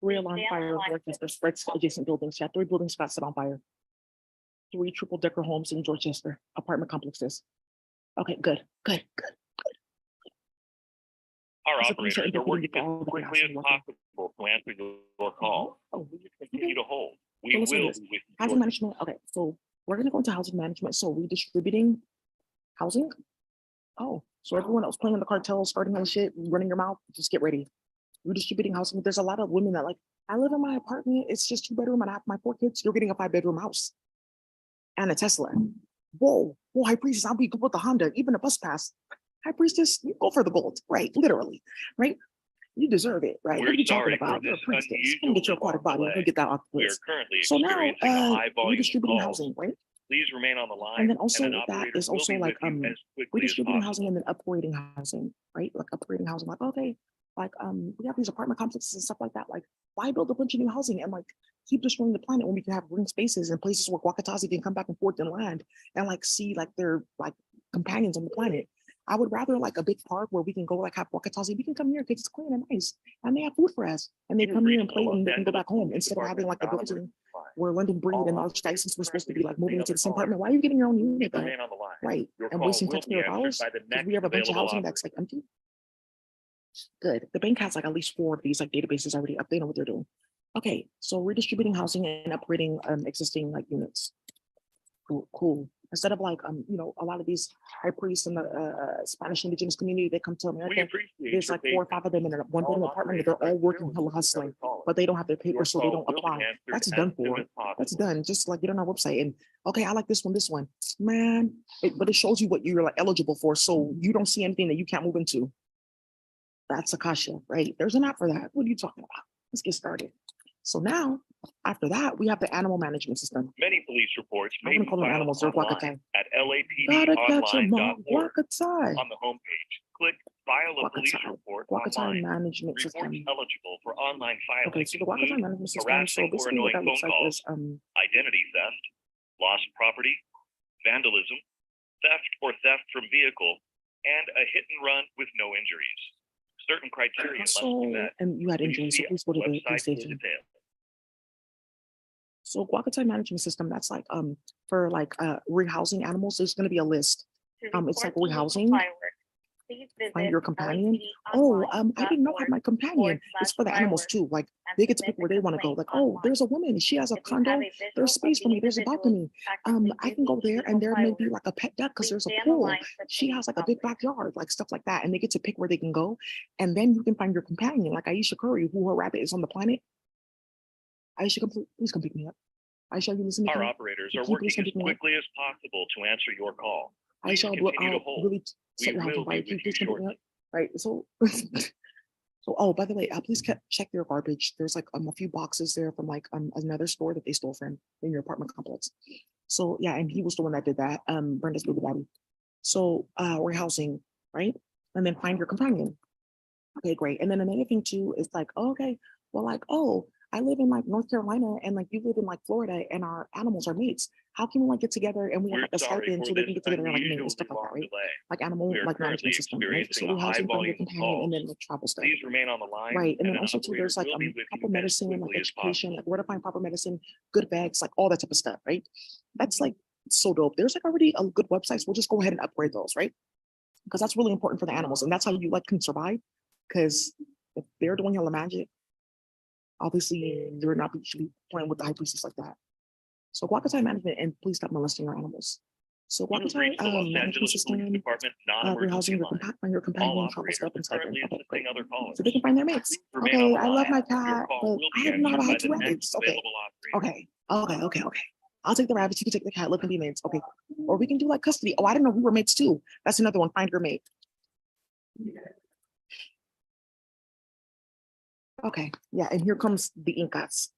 Three alarm stay on the fire line. Dorchester spreads to adjacent buildings. Yeah, 3 buildings got set on fire. 3 triple decker homes in Dorchester apartment complexes. Okay, good. Our As a police operators are are working indicating as for all the quickly as chaos and possible to answer your call. Oh, Please continue to hold. We So let's do will this. be with you. housing management. Okay, so we're gonna go into housing management. So redistributing housing. Oh, so everyone else playing in the cartel, starting on shit, running your mouth, just get ready. Redistributing housing. There's a lot of women that like, I live in my apartment. It's just 2 bedroom and I have my 4 kids. You're getting a 5 bedroom house and a Tesla. Whoa, high priestess, I'll be good with the Honda, even a bus pass. High priestess, you go for the gold, right? Literally, right? You deserve it, right? What We're are you talking sorry for about? You're a this priestess. unusually Come get your aquatic long body. We'll delay. get that off the We are list. currently So now, experiencing a high volume of redistributing calls. housing, right? Please remain on the line. And then also an with that operator is will also be like with you as quickly as redistributing housing possible. and then upgrading housing, right? Like upgrading housing, like okay, like we have these apartment complexes and stuff like that. Like, why build a bunch of new housing and like keep destroying the planet when we can have green spaces and places where Guacatazi can come back and forth and land and like see like their like companions on the planet. I would rather like a big park where we can go like have Guacatazi. We can come here because it's clean and nice and they have food for us and they You come here and reached play the and they Los can go back Angeles home Police instead of having like the Department building non-emergency line. where London Breed All and operators Archdiocese were supposed to be like currently moving into assisting the same other apartment. Why are you getting your own unit? Please remain on the line. Right. Your And call wasting will be taxpayer answered dollars by the because next we have a bunch of available housing that's like empty. Good. The bank has like at least 4 of these like databases already up. They know what they're doing. Okay, so redistributing housing and upgrading existing like units. Cool. Instead of like a lot of these high priests in the Spanish indigenous community, they come to We America. appreciate There's your like 4 or 5 of them in a 1 bedroom apartment. And they're all working hella hustling, but they don't have their papers, so they don't apply. That's done for. That's done. Just like get on our website and okay, I like this one, man. But it shows you what you're like eligible for, so you don't see anything that you can't move into. That's Akasha, right? There's an app for that. What are you talking about? Let's get started. So now, after that, we have the animal management system. Many police reports I'm may gonna be call them filed animals. They're online Guacatai. at Gotta catch them all. lapdonline.org. Guacatai. On the homepage, click File a Police Guacatai. Report Guacatai online. management Reports system. eligible for online filing Okay, so the Guacatai include management system. So harassing or basically what annoying that looks phone like is calls, identity theft, lost property, vandalism, theft or theft from vehicle, and a hit and run with no injuries. Certain criteria must be so met. and you had Please injuries, so see please go to the website police for station. details. So Guacatai management system, that's like for like rehousing animals, there's gonna be a list. To It's like report illegal rehousing. fireworks, please Find your visit companion. Oh, I didn't know I had my companion. It's for the animals lapdonline.org/fireworks too. Like and they get to submit pick where the they want to go. complaint Like, oh, online. there's a woman. She has a If you have condo. a visual There's of space the for me. There's a individuals balcony. actively I can go using there and there illegal may be fireworks, like a pet duck because please there's a stay on the pool. line for She police has like a big operators. backyard, like stuff like that. And they get to pick where they can go. And then you can find your companion, like Aisha Curry, who her rabbit is on the planet. Aisha, please come pick me up. Aisha, you listen to Our me? operators Can are you working please come as pick me up? quickly as possible to answer your call. Please Aisha, continue to I'll hold. really We set your house will on fire. be Can you with you please come pick me shortly. up? Right, so So, oh, by the way, please check your garbage. There's like a few boxes there from like another store that they stole from in your apartment complex. So yeah, and he was the one that did that, Brenda's baby daddy. So warehousing, right? And then find your companion. Okay, great. And then another thing too is like, oh, okay, well, like, oh, I live in like North Carolina and like you live in like Florida and our animals are mates. How can we like get together and we have We're like a sorry stipend for so they this can get together and like mate and unusually stuff like that, long right? delay. Like animal We are like currently management system, right? experiencing So a we high housing, find your volume of companion, and then calls. like travel stuff. Please remain on the line. Right. And then an also too, operator there's like will be with you proper as medicine, like quickly as education, possible. like where to find proper medicine, good bags, like all that type of stuff, right? That's like so dope. There's like already a good websites. We'll just go ahead and upgrade those, right? Because that's really important for the animals, and that's how you like can survive. Because if they're doing all the magic, obviously you're not should be playing with the high priestess like that. So walk time management, and please stop molesting your animals. So walk You have time reached the Los management Angeles Police system, Department we're housing non-emergency your line. your All companion, travel operators stuff, and are stipend. currently Okay, great. assisting other callers. So they can find their mates. Remain on Okay, the I love line. my Your cat, call but will be I didn't know I answered by had the two next rabbits. Okay, available operator. okay. I'll take the rabbits. You can take the cat. Let them be mates. Okay, or we can do like custody. Oh, I didn't know we were mates too. That's another one. Find your mate. Okay, yeah, and here comes the Incas.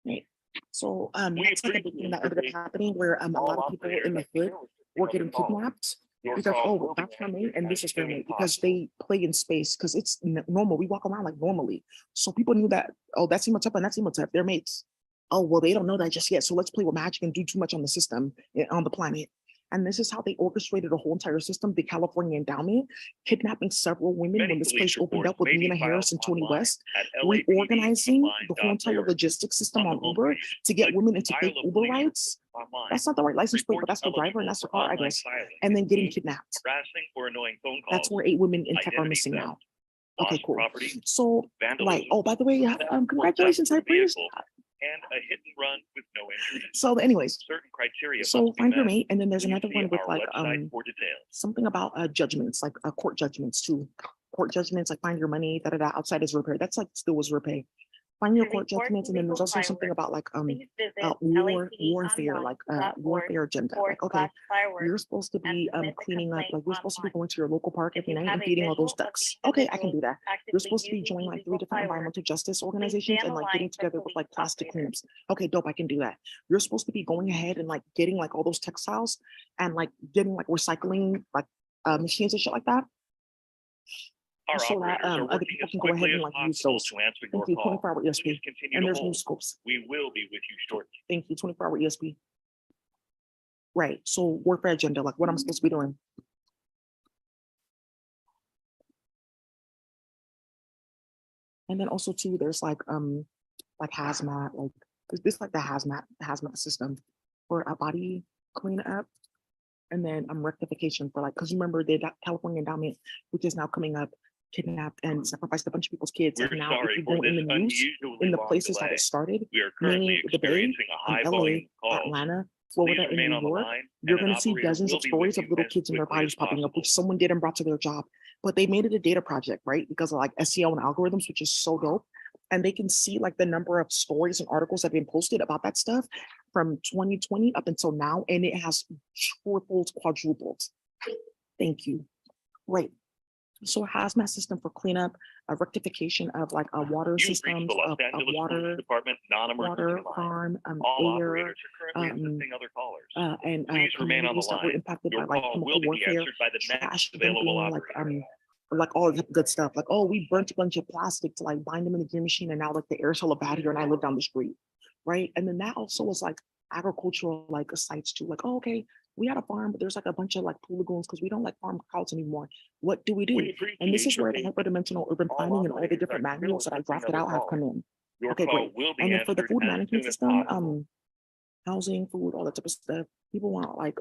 Right. So We that's like a big thing that ended up happening where a lot of people in the hood were getting kidnapped because oh that's for me and this is for me because they play in space because it's normal. We walk around like normally. So people knew that oh that's Imhotep and that's Imhotep, they're mates. Oh well they don't know that just yet. So let's play with magic and do too much on the system on the planet. And this is how they orchestrated the whole entire system, the California endowment, kidnapping several women Many when this police place opened reports up with may be Nina Harris and filed Tony online West, at reorganizing the whole entire lapdpd.org. logistics system On on the Uber homepage, to get click women into File fake a Uber police rides. online. That's not the right license plate, but Reports that's the driver and eligible that's the for car, I online guess. filing And then getting include kidnapped. harassing or annoying phone calls, That's where 8 women in tech are identity missing theft, now. lost Okay, cool. property, So, right. vandalism, Oh, by the way, theft or congratulations, theft high of priest. vehicle, and a hit and run with no injuries. So, anyways, Certain criteria so must be find your met. mate, and then there's Please another see one with our like website for details. something about judgments, like court judgments too. Court judgments, like find your money, outside is repair. That's like still was repair. Find your To court report judgments, and then there's illegal also something fireworks, about like please visit warfare, like warfare agenda. Like okay, you're supposed to be submit the cleaning up, complaint like you're supposed to be online. going to your local park If every you night have and a feeding all those visual of ducks. the Okay, I can do individuals that. You're actively supposed to be using joining like 3 illegal different fireworks, environmental justice stay organizations on and the like line getting for together with police like plastic operators. cleans. Okay, dope, I can do that. You're supposed to be going ahead and like getting like all those textiles and like getting like recycling like machines and shit like that. Our So that operators are other working people as can go ahead quickly and as like use possible those. to answer your Thank you, call. 24-hour Please ESP. continue And to there's new hold. scopes. We will be with you shortly. Thank you, 24-hour ESP. Right, so warfare agenda, like what I'm supposed to be doing. And then also too, there's like hazmat, like this like the hazmat system for a body cleanup. And then rectification for like, because you remember the California endowment, which is now coming up, kidnapped and sacrificed a bunch of people's kids. We're And now if sorry you for go in this the news, unusually in the long places that delay. it started, We are currently meaning the Bay, experiencing a high LA, volume of calls. Atlanta, Please Florida, and remain New on the York, line, you're and an going to see operator dozens will of be stories with of you little as kids and their quickly bodies as popping up, possible. which someone did and brought to their job. But they made it a data project, right? Because of like SEO and algorithms, which is so dope. And they can see like the number of stories and articles that have been posted about that stuff from 2020 up until now. And it has tripled, quadrupled. Thank you. Right. So a hazmat system for cleanup, a rectification of like a water You've reached systems the Los of Angeles Police water, Department non-emergency water, line. farm, All air, operators are currently assisting other callers. and Please remain on the communities that were line. impacted by Your like call chemical will be warfare, answered by the trash next dumping, available like operator. like all the good stuff. Like, oh, we burnt a bunch of plastic to like bind them in the gear machine, and now like the air's hella bad here, and I live down the street, right? And then that also was like agricultural like sites too. Like, oh, okay, we had a farm, but there's like a bunch of like pool lagoons because we don't like farm cows anymore. What do we do? We And this appreciate is your where the patience. hyperdimensional urban All planning and all the operators different are still manuals that I assisting drafted other out have come callers. in. Your Okay, call great. will be And then for the answered food as management soon as system, possible. housing, food, all that type of stuff. People want like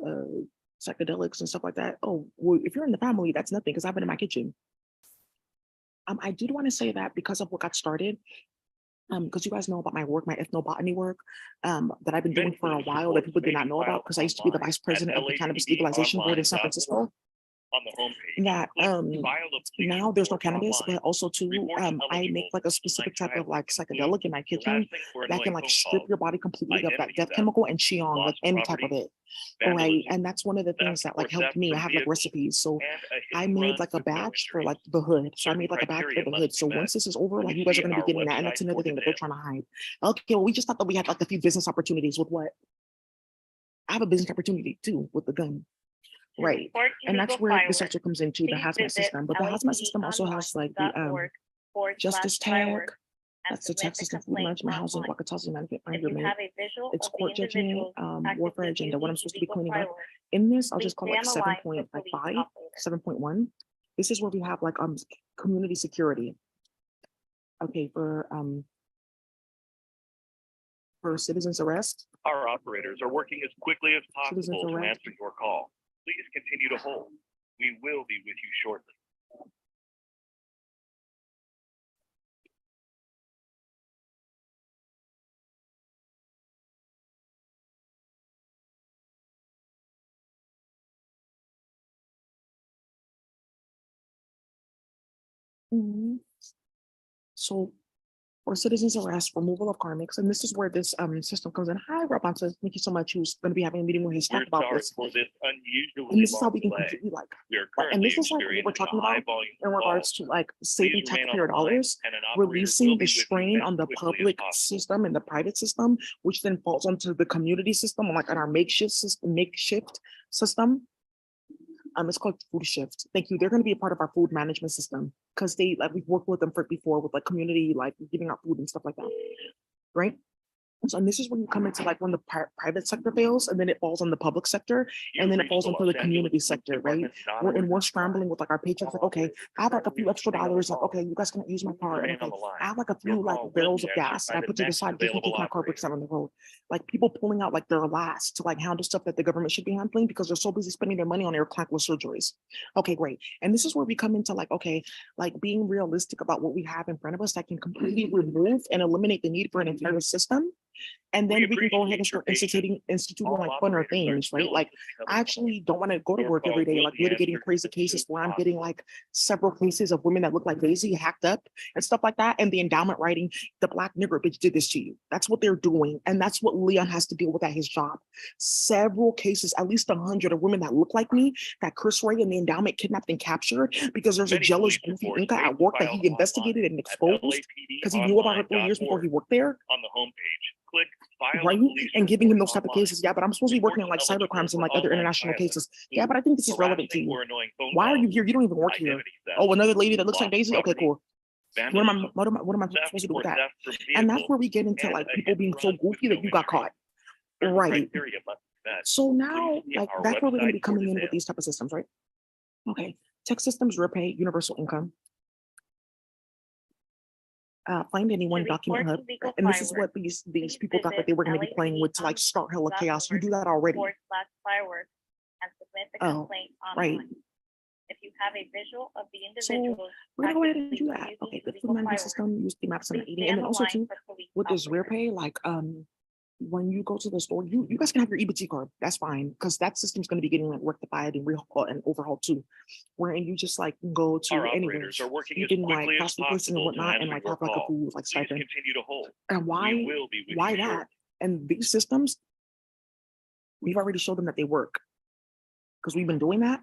psychedelics and stuff like that. Oh, well, if you're in the family, that's nothing because I've been in my kitchen. I did want to say that because of what got started, because you guys know about my work, my ethnobotany work, that I've been doing for a while that people did not know about because I used to be the vice president of the Cannabis Legalization Board in San Francisco. On the homepage, that, click File a police now there's no report cannabis, online. but also too, Reports I eligible make like a for specific online type of filing like include psychedelic in my kitchen harassing or that can annoying like phone strip calls, your body completely of that identity death theft, chemical and Xiong, like lost any type of property, it. Right, vandalism, and that's one of the things theft that like or helped theft me. I from have like vehicles, recipes, so and a hit I and made run like a with no batch for injuries. like the hood. So I Certain made like a batch for criteria the must hood. be So met. once this is over, like Please you guys are see gonna be our getting that, and website that's another for thing that they're details. trying to hide. Okay, well, we just thought that we had like a few business opportunities with what? I have a business opportunity too with the gun. To Right. report And that's illegal where the fireworks, sector comes into the please hazmat visit system. But the hazmat system also has like the justice tag. lapdpd.org/fireworks and That's the submit tax the system, food complaint management, housing, online. Wakatazi management, If your you mate. have a visual It's of the court judgment, individuals warfare actively agenda, what I'm using supposed to be illegal cleaning up. fireworks, In this, I'll please just call stay like on the line for 7.5, police 5, operator. 7.1. This is where we have like community security. Okay, for citizens arrest. Our operators are working as quickly as Citizens possible to arrest. answer your call. Please continue to hold. We will be with you shortly. Mhm. So for citizens arrest, removal of karmics, and this is where this system comes in. Hi, Rapunzel, thank you so much. Who's going to be having a meeting with his staff We're about sorry this. for this And unusually this is how long we can delay. completely like, We are and currently this is like what we're experiencing talking a high about volume in of regards calls. to like saving Please remain on taxpayer the line, dollars, and an operator will releasing be the with you strain as on the quickly as public possible. system and the private system, which then falls onto the community system, like on our makeshift system. It's called Food Shift. Thank you. They're going to be a part of our food management system because they like we've worked with them for before with like community, like giving out food and stuff like that. Right. So, and this is when you come into like when the private sector fails, and then it falls on the public sector, You've and then it reached falls the into Los the community Angeles Police sector, right? Department's And we're non-emergency scrambling line. with like our paychecks, like, okay, I have like a few extra dollars, like, okay, you guys can use my car. And Remain on okay, the line. I have like a Your few like call will barrels be of answered gas, by and I the put to the next side just in available case my car breaks operator. down on the road. Like people pulling out like their last to like handle stuff that the government should be handling because they're so busy spending their money on their clankless surgeries. Okay, great. And this is where we come into like, okay, like being realistic about what we have in front of us that can completely remove and eliminate the need for an entire system. And then we can go ahead and start instituting like funner things, right? Like I actually don't want to go to work every day, like litigating crazy cases where I'm getting like several cases of women that look like Daisy hacked up and stuff like that. And the endowment writing, the black nigger bitch did this to you. That's what they're doing. And that's what Leon has to deal with at his job. Several cases, at least 100 of women that look like me, that Chris Ray and the endowment kidnapped and captured because there's a Many jealous police goofy reports Inca may at be work that filed he investigated and online exposed at because he knew about her 3 years before he worked there. On the homepage, click File a Right? Police And giving him Report those type of online. cases. Yeah, but I'm supposed to be working on like Reports cyber eligible crimes and for like other online international filing cases. Yeah, but I think this is relevant to harassing you. or annoying phone Why are you calls, here? You don't even work here. identity theft, Oh, another lady that looks like lost Daisy? Okay, property, cool. vandalism, What am I theft supposed to do or with that? theft from And that's vehicle, where we get into and like a people hit being and so run with goofy that no you got injuries. caught. Certain Right. criteria must be met. So now, Please see like our that's where we're gonna website be for coming in with details. these type of systems, right? Okay. Tech systems, repay, universal income. Find anyone, document report hub. illegal And this is what fireworks, these please people thought that they were gonna be playing with to like start hella chaos. You do that already. lapdpd.org/fireworks and submit the Oh, complaint right. online. If you have a visual of the So individuals we're gonna go ahead and actively do that. using Okay, the food illegal management fireworks, system, use the maps and please eating. stay And on then the also line too, for police with this operator. repay, like when you go to the store, you guys can have your EBT card. That's fine, because that system's gonna be getting like rectified and and overhauled too. Wherein you just like go to Our anywhere, operators are working you as can like quickly as fast food places and possible to whatnot, and answer like your have like a call. food like Please stipend. continue to hold. And We why will be with why you that? shortly. And these systems, we've already showed them that they work because we've been doing that.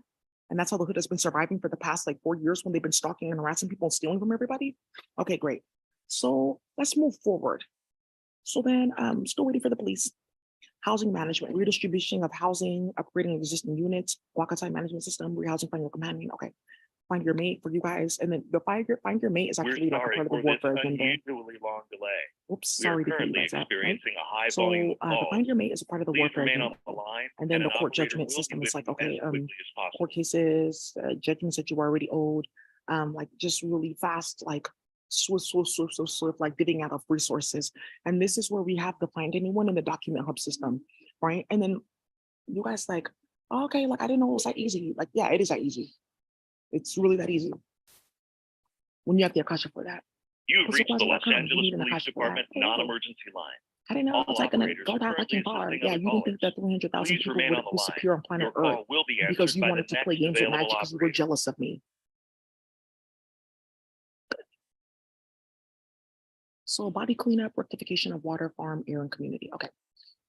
And that's how the hood has been surviving for the past like 4 years when they've been stalking and harassing people and stealing from everybody. Okay, great. So let's move forward. So then, still waiting for the police. Housing management, redistribution of housing, upgrading existing units, Wakata management system, rehousing, find your companion. Okay, find your mate for you guys. And then the find your mate is We're actually like a sorry part of the for this warfare agenda. unusually long delay. Oops, We are sorry to hear you currently guys that, right? experiencing a high So volume of the calls. find your mate is a part of the Please warfare remain agenda. on the line, And then and the an court operator judgment will be system with is like, you okay, as quickly as possible. court cases, judgments that you already owed, like just really fast, like swift, like getting out of resources. And this is where we have to find anyone in the document hub system, right? And then you guys like, oh, okay, like I didn't know it was that easy. Like, yeah, it is that easy. It's really that easy. When you have the Akasha for that. You have What's reached the Los you Angeles need an Police Akasha for that. Department Oh, non-emergency line. I didn't know All it was like gonna operators go are that currently fucking far. assisting Yeah, other you didn't think callers. that 300,000 Please people remain would on the disappear on line. planet Your Earth call will be because answered you by the wanted to next play games with available magic because you were operator. jealous of me. So body cleanup, rectification of water, farm, air, and community. Okay.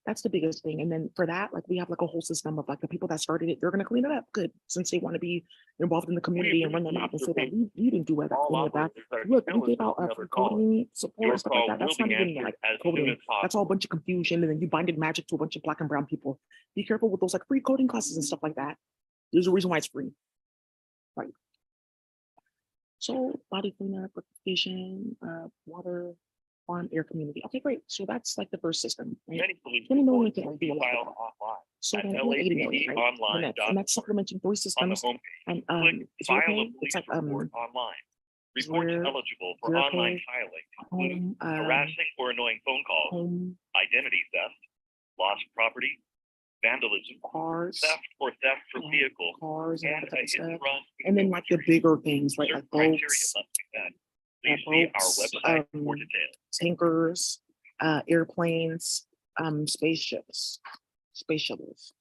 That's the biggest thing. And then for that, like we have like a whole system of like the people that started it, they're gonna clean it up. Good. Since they want to be involved in the community and run their mouth and say that we didn't do All any of that. operators are Look, still we gave out assisting other free callers. coding support Your and stuff like call that. will That's be not even answered like as soon coding. as possible. That's all a bunch of confusion. And then you binded magic to a bunch of black and brown people. Be careful with those like free coding classes and stuff like that. There's a reason why it's free. Right. So body cleanup, rectification, water, farm, air, community. Okay, great. So that's like the first system. Right? Many police 20 million reports can will do be a lot. filed online So at then we have 80 million, right? And that's laponline.org. supplementing 3 On the systems. homepage, And click is your File a pay? Police It's like Report online. Reports where eligible for your online pay, filing include home, harassing or annoying phone calls, home, identity theft, lost property, vandalism, cars, theft or theft from Yeah. vehicle, cars, and all and that a type of hit and stuff. run. with And then no like the injury. bigger things, right? Certain Like criteria boats, must be met. Please see our boats, website for details. tankers, airplanes, spaceships, space shuttles.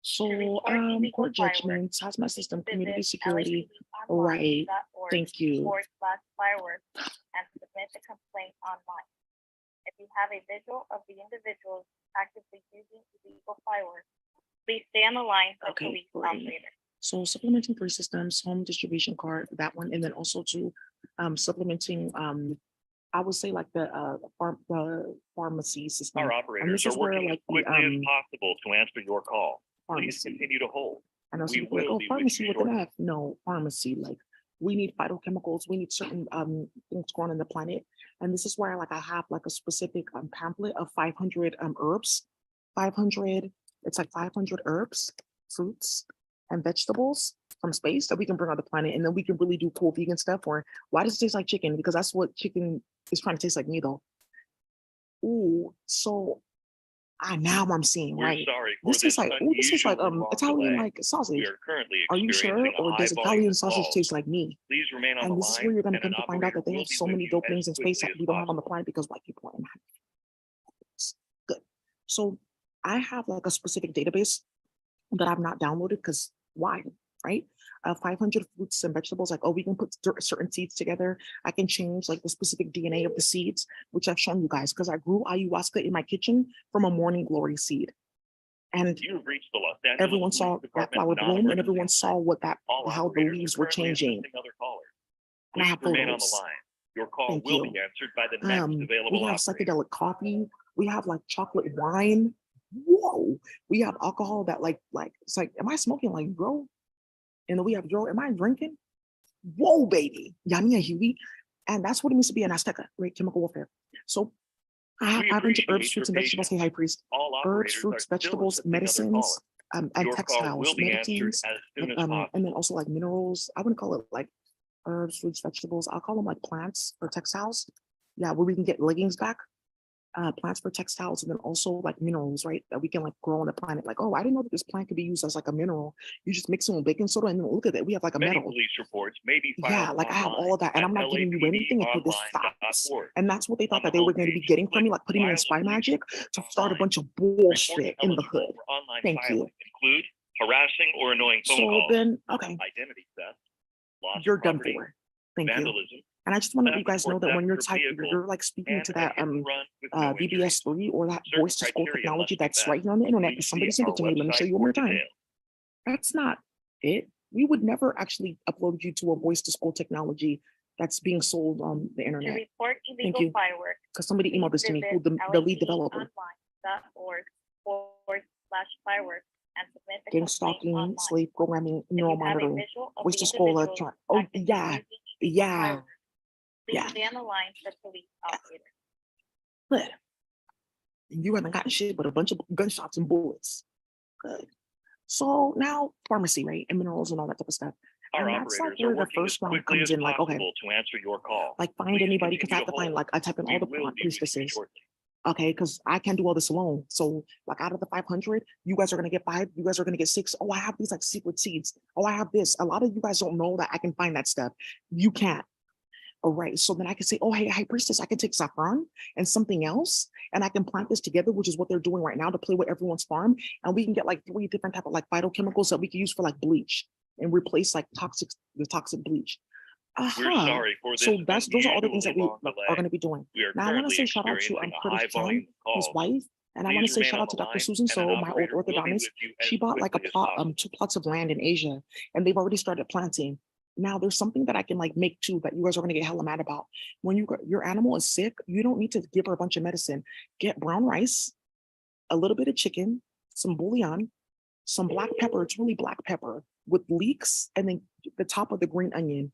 So, report illegal court fireworks, judgments, hazmat system, community visit security, right? LAPDonline.org Thank you. /fireworks and submit the complaint online. If you have a visual of the individuals actively using illegal fireworks, please stay on the line for Okay, police great. operator. So supplementing 3 systems, home distribution card, that one, and then also to supplementing I would say like the pharmacy system. Our And operators this are is where working as like the quickly as possible to answer your call. Please pharmacy. continue to hold. I know We some people are like, will oh, be with pharmacy you with an shortly. F. No, pharmacy. Like we need phytochemicals. We need certain things growing on the planet. And this is where like I have like a specific pamphlet of 500 herbs, 500. It's like 500 herbs, fruits, and vegetables from space that we can bring on the planet, and then we can really do cool vegan stuff. Or why does it taste like chicken? Because that's what chicken is trying to taste like me, though. Ooh, so now I'm seeing We're right. sorry for This is like, oh, this is like unusually long Italian delay. like sausage. We are currently Are you sure? experiencing a Or high does volume Italian of sausage calls. taste like me? Please remain on And the this is line, where you're gonna and an come to find out operator that they will have be so with many you dope as things in space quickly that as we don't have on the possible. planet because white people are in. Good. So I have like a specific database that I've not downloaded because why? Right? 500 fruits and vegetables. Like, oh, we can put certain seeds together. I can change like the specific DNA of the seeds, which I've shown you guys because I grew ayahuasca in my kitchen from a morning glory seed. And You've reached the Los Angeles everyone Police saw that Department flower bloom and non-emergency everyone saw what that, All how the operators leaves are were currently changing. assisting other callers. And I Please have remain on the photos. line. Your call Thank will you. be answered by the next available We have operator. psychedelic coffee. We have like chocolate wine. Whoa. We have alcohol that like it's like, am I smoking like bro? And then we have bro, am I drinking? Whoa, baby. Yummy and Huey. And that's what it means to be an Azteca, right? Chemical warfare. So I have We 500 appreciate herbs, fruits, your and vegetables. Hey, patience. high priest. All Herbs, operators are fruits, still vegetables, assisting other medicines, callers. and Your call textiles, will be answered medicines, as soon as and then possible. also like minerals. I wouldn't call it like herbs, fruits, vegetables. I'll call them like plants or textiles. Yeah, where we can get leggings back. Plants for textiles, and then also like minerals, right? That we can like grow on the planet. Like, oh, I didn't know that this plant could be used as like a mineral. You just mix it with baking soda, and then look at that, we have like a Many metal. police reports may be filed Yeah, like I have online all of that, and at I'm not giving you anything until this stops. lapdonline.org. And that's what they thought On the that they were going to be homepage, getting from me, click like putting me in File a spy Police magic Report to start a online. bunch of Reports bullshit in the eligible hood. for online Thank you. filing include harassing or annoying phone So calls, then, okay, identity theft, lost you're done property, for. Thank you. vandalism, And I just want to let you theft guys or know that when theft you're from typing, vehicle, you're like speaking and to a that hit and run with no injuries. VBS3 or that Certain voice to scroll criteria technology must be that's met. right here on the internet. Please Because somebody see sent our it to me. Let me show website you one for more time. details. That's not it. We would never actually upload you to a voice to school technology that's being sold on the To internet. report Thank illegal you. fireworks, Because somebody please emailed this to me, who visit the lead developer. LAPDonline.org/fireworks and submit the Gang complaint stalking, online. slave programming, If neural you have a monitoring, visual of voice the to school individuals electron. Oh actively yeah, using illegal yeah, fireworks, please yeah. stay on the line for police operator. Good. And you haven't gotten shit but a bunch of gunshots and bullets. Good. So now pharmacy, right? And minerals and all that type of stuff. Our And that's like operators are where the working as first round quickly comes as in, like, okay, possible to answer your call. like find Please anybody, because I have continue to find, hold. like, I type in We all the will be with you priestesses. shortly. Okay, because I can't do all this alone. So like out of the 500, you guys are gonna get 5, you guys are gonna get 6. Oh, I have these like secret seeds. Oh, I have this. A lot of you guys don't know that I can find that stuff. You can't. All right, so then I can say, oh, hey, high priestess, I can take saffron and something else, and I can plant this together, which is what they're doing right now to play with everyone's farm. And we can get like 3 different type of like phytochemicals that we can use for like bleach and replace like the toxic bleach. We're Aha. sorry for this So those are all the things that we unusually long are going delay. to be doing. We are Now I want to currently say shout out to experiencing a Curtis high Chan, volume of his calls. wife, and I want to Please say remain shout on out to the Dr. line, Susan and an So, my old operator will be orthodontist. with you as She bought like a quickly as plot, possible. 2 plots of land in Asia, and they've already started planting. Now there's something that I can like make too that you guys are gonna get hella mad about. When your animal is sick, you don't need to give her a bunch of medicine. Get brown rice, a little bit of chicken, some bouillon, some black pepper. It's really black pepper with leeks, and then the top of the green onion,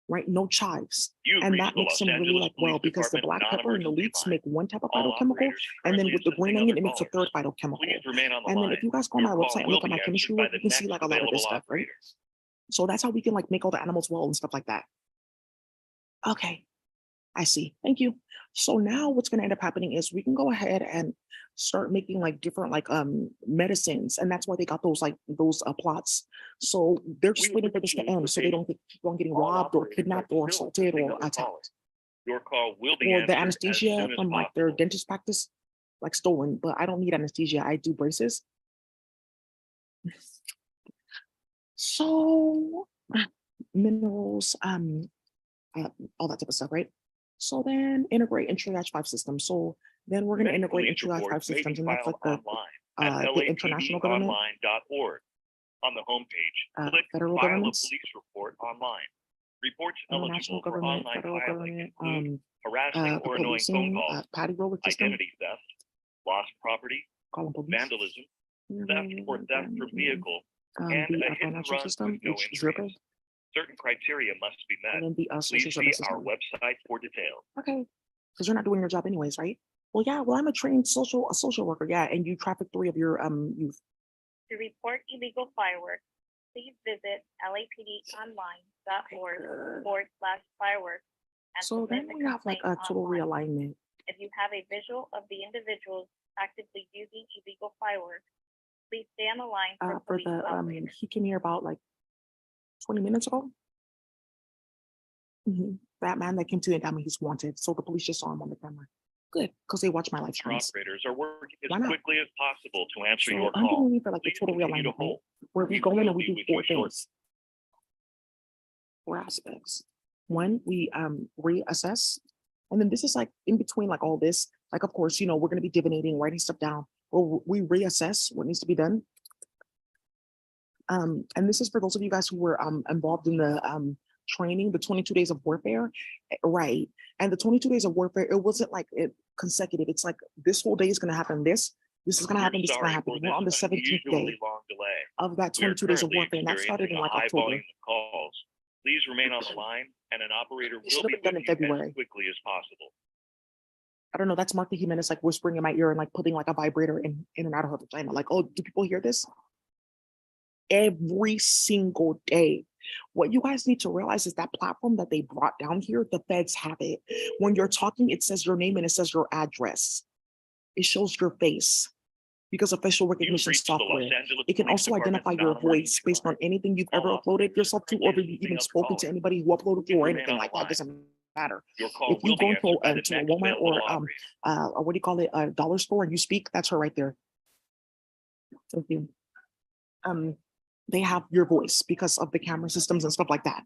right? No chives. You've And reached that the makes Los them really Angeles like Police well because the Department black pepper and the non-emergency leeks line. make one type of All phytochemical, operators are and then currently with the green assisting onion, other it makes a callers. third phytochemical. Please remain on the And then line. if you guys go on Your my call website and will look at be my answered chemistry by work, the you can see next like a lot of this available stuff, right? operator. So that's how we can like make all the animals well and stuff like that. Okay, I see. Thank you. So now what's going to end up happening is we can go ahead and start making like different like medicines, and that's why they got those like those plots. So they're just We waiting for this to appreciate end your so they don't keep on getting All robbed or operators are kidnapped or still assaulted assisting or other attacked. callers. Your call will be Or the answered as anesthesia soon as from like their possible. dentist practice, like stolen, but I don't need anesthesia. I do braces. So minerals, all that type of stuff, right? So then integrate and triage 5 systems. So then we're going to Many integrate and police triage 5 reports may be systems, and that's filed like online at the international government, lapdonline.org. On the homepage, click federal File a governments, Police Report Online. Reports international eligible for government, online federal filing government, include harassing the or annoying phone policing, calls, patty roller system, identity theft, lost property, call them police, vandalism, theft or theft from vehicle, and the a hit and financial run system, with no which is Zerko, injuries. Certain criteria must be and met. then the Please social see service our system. website for details. Okay, because you're not doing your job anyways, right? Well, yeah. Well, I'm a trained a social worker. Yeah, and you traffic 3 of your youth. To report illegal fireworks, please visit lapdonline.org/fireworks and So submit then the we have like complaint a total online. realignment. If you have a visual of the individuals actively using illegal fireworks, please stay on the line for For police the operators. he came here about like 20 minutes ago. That man that came to the endowment, he's wanted. So the police just saw him on the camera. Good, because they watch my live Our streams. operators are working as Why not? quickly as possible to answer So your I'm call. getting for like the Please total continue to realignment, right? hold. Where we We go in will and we be do with you 4 shortly. things. 4 aspects. One, we reassess. And then this is like in between like all this, like of course, we're gonna be divinating, writing stuff down, or we reassess what needs to be done. And this is for those of you guys who were involved in the training, the 22 days of warfare, right? And the 22 days of warfare, it wasn't like it consecutive. It's like this whole day is gonna happen. This is gonna We're happen. This is gonna sorry happen. for We're on the this 17th day unusually long delay. of that We are 22 days of currently warfare, and that started experiencing in a like high October. volume of calls. Please remain on the line, and an operator It will should have be been done with in you February. as quickly as possible. I don't know. That's Martha Jimenez like whispering in my ear and like putting like a vibrator in and out of her vagina. Like, oh, do people hear this? Every single day. What you guys need to realize is that platform that they brought down here, the feds have it. When you're talking, it says your name and it says your address. It shows your face because of facial You've recognition reached the Los software. Angeles It can Police also Department identify your non-emergency voice based line. on anything you've All ever uploaded operators yourself to, are or if currently you've even assisting other spoken to callers. anybody who uploaded to Please or remain anything on like the that. line. Doesn't matter. Your call If you will go be into answered by the to a next Walmart available or operator. what do you call it, a dollar store, and you speak, that's her right there. Thank you. They have your voice because of the camera systems and stuff like that.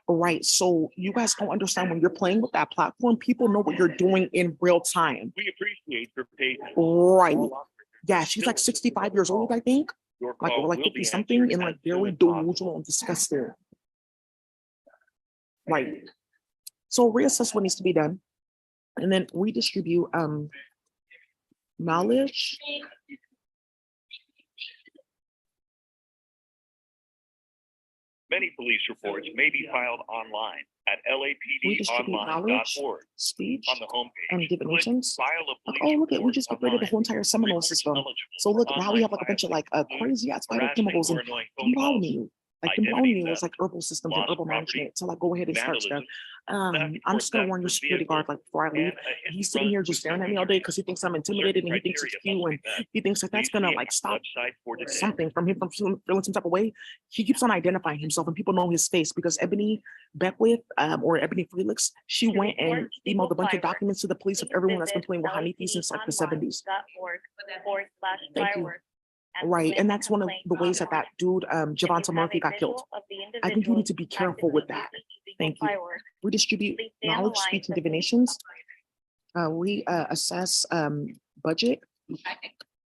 Right. So you guys don't understand when you're playing with that platform, people know what you're doing in real time. We appreciate your patience. Right. All operators Yeah, are she's still like 65 years old, I think. Your Like, call or like will 50 be something, answered and as like soon very as possible. delusional and disgusting. Right. So reassess what needs to be done. And then redistribute knowledge. Many police reports may be filed online at Redistribute knowledge, lapdonline.org. speech, On the homepage, and click divinations. File a Like, police oh, look at, we report just upgraded the online. whole entire Seminole Reports system. eligible So for look, now we online have like a bunch of filing like include crazy ass harassing phytochemicals or and annoying phone I'm telling calls, you, Like the identity only was theft, like herbal systems and lost herbal property, management. So like go ahead and start stuff. vandalism, theft I'm or just gonna theft warn your from security guard vehicle, like before I leave. and a hit He's and sitting run here with just staring no at me all day injuries. because he thinks I'm Certain intimidated and he thinks it's criteria cute must and be met. he thinks that that's Please gonna see like stop website for details. something from him from feeling some type of way. He keeps on identifying himself and people know his face because Ebony Beckwith or Ebony Felix, she To went and report emailed a legal bunch of fireworks, documents to the police of please everyone that's been visit playing with Hanifis since like the 70s. LAPDonline.org/fireworks. Thank you. and Right. submit And the that's one of complaint the ways that online. that dude, If you Javonta have Murphy a got killed. visual of the I think you need to individuals be careful with that. actively using illegal Thank you. fireworks, We distribute please stay on the knowledge, line speech, and for divinations. We assess budget,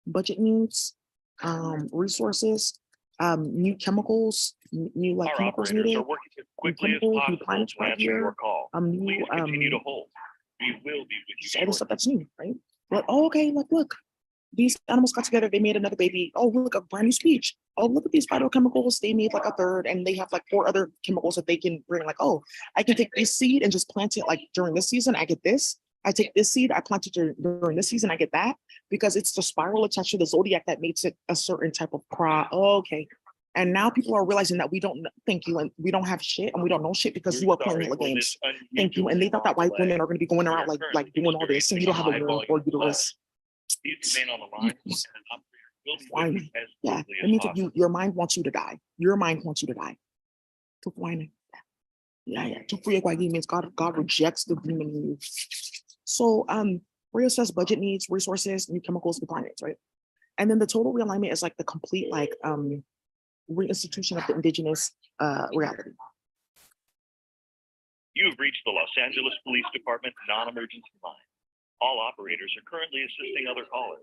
budget needs, resources, new chemicals, new like Our chemicals operators needed. are working as quickly as chemicals, new possible planets to right answer here, your call. new Please continue to hold. We will be with just you all the shortly. stuff that's new, right? Like, oh, okay, look, these animals got together, they made another baby. Oh, look, a brand new speech. Oh, look at these phytochemicals. They made like a third, and they have like 4 other chemicals that they can bring. Like, oh, I can take this seed and just plant it like during this season. I get this. I take this seed, I plant it during this season, I get that because it's the spiral attached to the zodiac that makes it a certain type of crop. Oh, okay. And now people are realizing that we don't thank you, and we don't have shit, and we don't know shit because you We're are playing sorry hella for games. this Thank you. And they thought that white unusual women are going to be going We around are like currently doing all this, and you don't have a experiencing womb or high volume uterus. Please remain on the line, and an operator will be with Whining. you as Yeah, quickly it as means that possible. your mind wants you to die. Your mind wants you to die. To whining. Yeah. To free means God rejects the demon in you. So reassess budget needs, resources, new chemicals, compliance, right? And then the total realignment is like the complete like reinstitution of the indigenous reality. You have reached the Los Angeles Police Department non-emergency line. All operators are currently assisting other callers.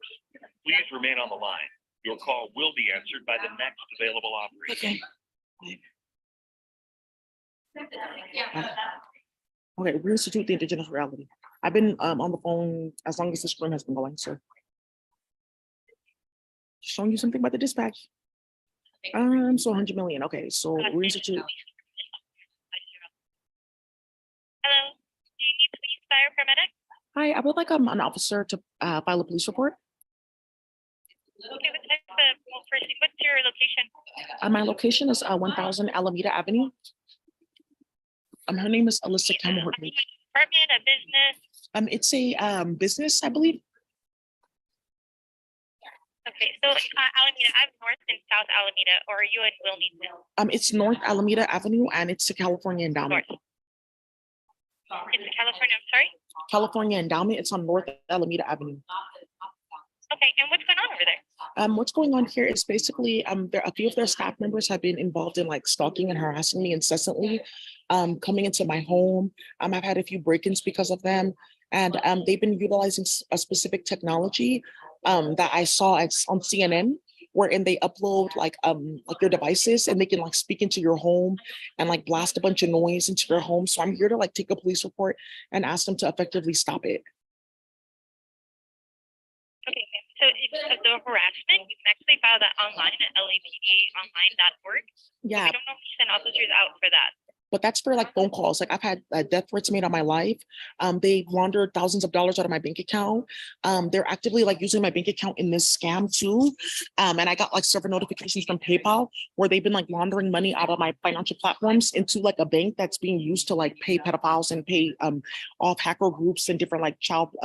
Please remain on the line. Your call will be answered by the next available operator. Okay, reinstitute the indigenous reality. I've been on the phone as long as this room has been going, so. Showing you something about the dispatch. So 100 million, okay, so reinstitute. Hello, do you need police, fire, paramedic? Hi, I would like an officer to file a police report. Okay, what type of, well, first, what's your location? My location is 1000 Alameda Avenue. Her name is Alyssa Campbell. Apartment, a business? It's a business, I believe. Okay, so Alameda, I'm North and South Alameda, or are you in Wilmington? It's North Alameda Avenue and it's a California endowment. It's California, I'm sorry? California endowment, it's on North Alameda Avenue. Okay, and what's going on over there? What's going on here is basically there a few of their staff members have been involved in like stalking and harassing me incessantly, coming into my home. I've had a few break-ins because of them, and they've been utilizing a specific technology that I saw on CNN, wherein they upload like your devices and they can like speak into your home and like blast a bunch of noise into your home. So I'm here to like take a police report and ask them to effectively stop it. Okay, so it's the harassment, you can actually file that online at lapdonline.org. Yeah. I don't know if you send officers out for that. But that's for like phone calls. Like I've had death threats made on my life. They laundered thousands of dollars out of my bank account. They're actively like using my bank account in this scam too. And I got like several notifications from PayPal where they've been like laundering money out of my financial platforms into like a bank that's being used to like pay pedophiles and pay off hacker groups and different like child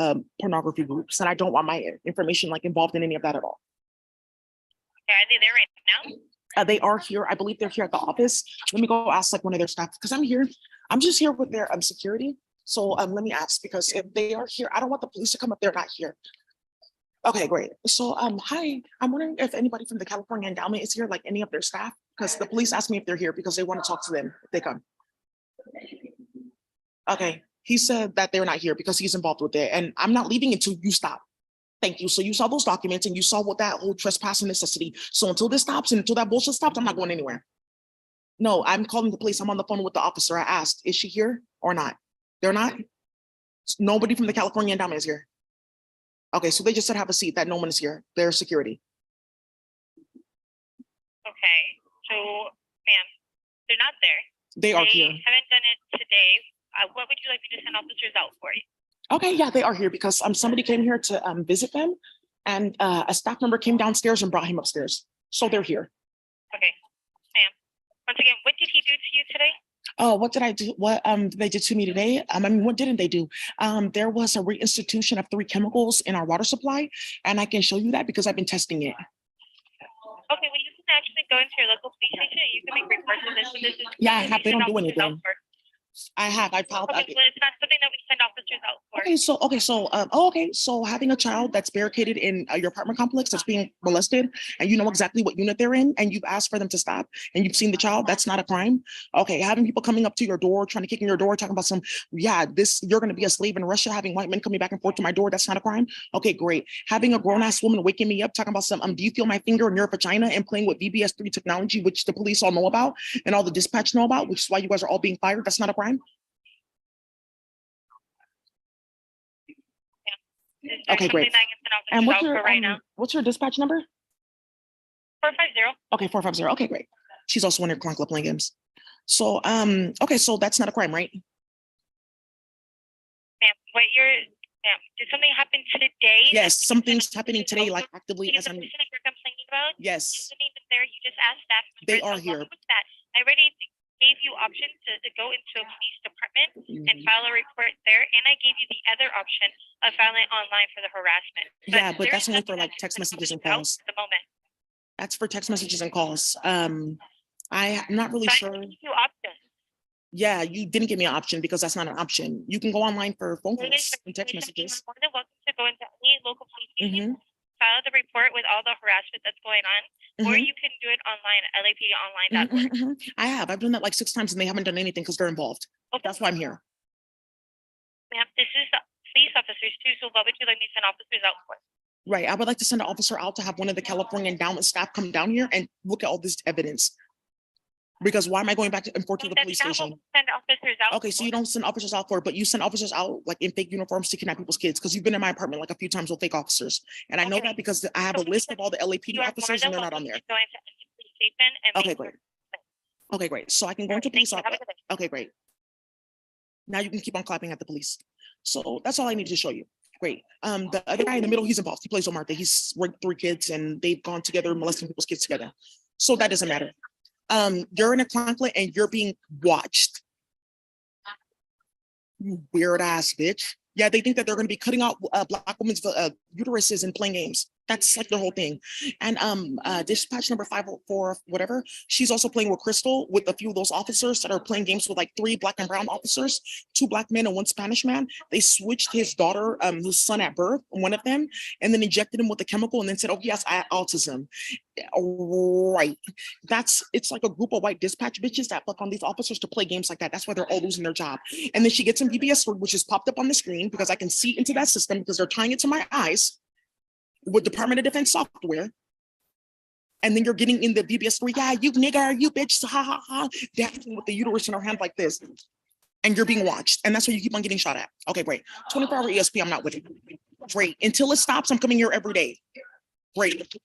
pornography groups. And I don't want my information like involved in any of that at all. Okay, are they there right now? They are here. I believe they're here at the office. Let me go ask like one of their staff because I'm here. I'm just here with their security. So let me ask because if they are here, I don't want the police to come up. They're not here. Okay, great. So hi, I'm wondering if anybody from the California Endowment is here, like any of their staff, because the police asked me if they're here because they want to talk to them if they come. Okay, he said that they're not here because he's involved with it, and I'm not leaving until you stop. Thank you. So you saw those documents and you saw what that whole trespass and necessity. So until this stops and until that bullshit stops, I'm not going anywhere. No, I'm calling the police. I'm on the phone with the officer. I asked, is she here or not? They're not? Nobody from the California Endowment is here. Okay, so they just said have a seat that no one is here. They're security. Okay, so ma'am, they're not there. They are here. Haven't done it today. What would you like me to send officers out for you? Okay, yeah, they are here because somebody came here to visit them and a staff member came downstairs and brought him upstairs. So they're here. Okay, ma'am, Once again, what did he do to you today? Oh, what did I do? What they did to me today? I mean, what didn't they do? There was a reinstitution of 3 chemicals in our water supply, and I can show you that because I've been testing it. Okay, well, you can actually go into your local police station and you can make reports of this. So this is Yeah, I something have. we They send don't do officers out anything. for. I filed. Okay, well, it's not something that we send officers out for. Okay, so having a child that's barricaded in your apartment complex that's being molested, and you know exactly what unit they're in, and you've asked for them to stop, and you've seen the child, that's not a crime. Okay, having people coming up to your door, trying to kick in your door, talking about you're going to be a slave in Russia, having white men coming back and forth to my door, that's not a crime. Okay, great. Having a grown ass woman waking me up, talking about do you feel my finger in your vagina, and playing with VBS3 technology, which the police all know about, and all the dispatch know about, which is why you guys are all being fired. That's not a crime. Is there Okay, something great. that I can send And officers out for right now? what's your dispatch number? 450. Okay, 450. Okay, great. She's also in her club playing games. So, okay, so that's not a crime, right? Ma'am, did something happen today? Yes, something's happening today, like actively The as I'm. person that you're complaining about Yes, isn't even there. You just asked staff They members are here. along with that. I already gave you options to go into a police department and file a report there, and I gave you the other option of filing online for the harassment. Yeah, but there's that's only for nothing like that text can messages and help calls. at the moment. That's for text messages and calls. I'm not really So I sure. gave you options. Yeah, you didn't give me an option because that's not an option. You can go online for phone It is calls and text verification. messages. You're more than welcome to go into any local police station, Mhm, file the report with all the harassment that's going on, or mhm, you can do it online at mhm, lapdonline.org. mhm. I have. I've done that like 6 times and they haven't done anything because they're involved. Okay, That's why I'm here. ma'am, this is the police officers too, so what would you like me to send officers out for? Right. I would like to send an officer out to have one of the California endowment staff come down here and look at all this evidence. Because why am I going back and forth to the That's police not what station? we send officers out Okay, so for. you don't send officers out for it, but you send officers out like in fake uniforms to kidnap people's kids, because you've been in my apartment like a few times with fake officers. And I know Okay. that because I have a list of all the You LAPD are more officers than and they're not on welcome there. to go into any police station and Okay, make great. your- Okay, great. So I can go All into right, thank police. you. Have a good day. Okay, great. Now you can keep on clapping at the police. So that's all I need to show you. Great. The other guy in the middle, he's involved. He plays Omartha. He's worked 3 kids and they've gone together molesting people's kids together. So that doesn't matter. You're in a conflict and you're being watched. You weird ass bitch. Yeah, they think that they're going to be cutting out black women's uteruses and playing games. That's like the whole thing. And dispatch number 504, whatever, she's also playing with Crystal with a few of those officers that are playing games with like 3 black and brown officers, 2 black men and 1 Spanish man. They switched his daughter, his son at birth, one of them, and then injected him with a chemical and then said, oh, he has autism. Right. It's like a group of white dispatch bitches that fuck on these officers to play games like that. That's why they're all losing their job. And then she gets in VBS, which is popped up on the screen because I can see into that system because they're tying it to my eyes with Department of Defense software. And then you're getting in the VBS3, yeah, you nigger, you bitch, ha ha ha, dancing with the uterus in her hand like this. And you're being watched. And that's why you keep on getting shot at. Okay, great. 24-hour ESP, I'm not with it. Great. Until it stops, I'm coming here every day. Great.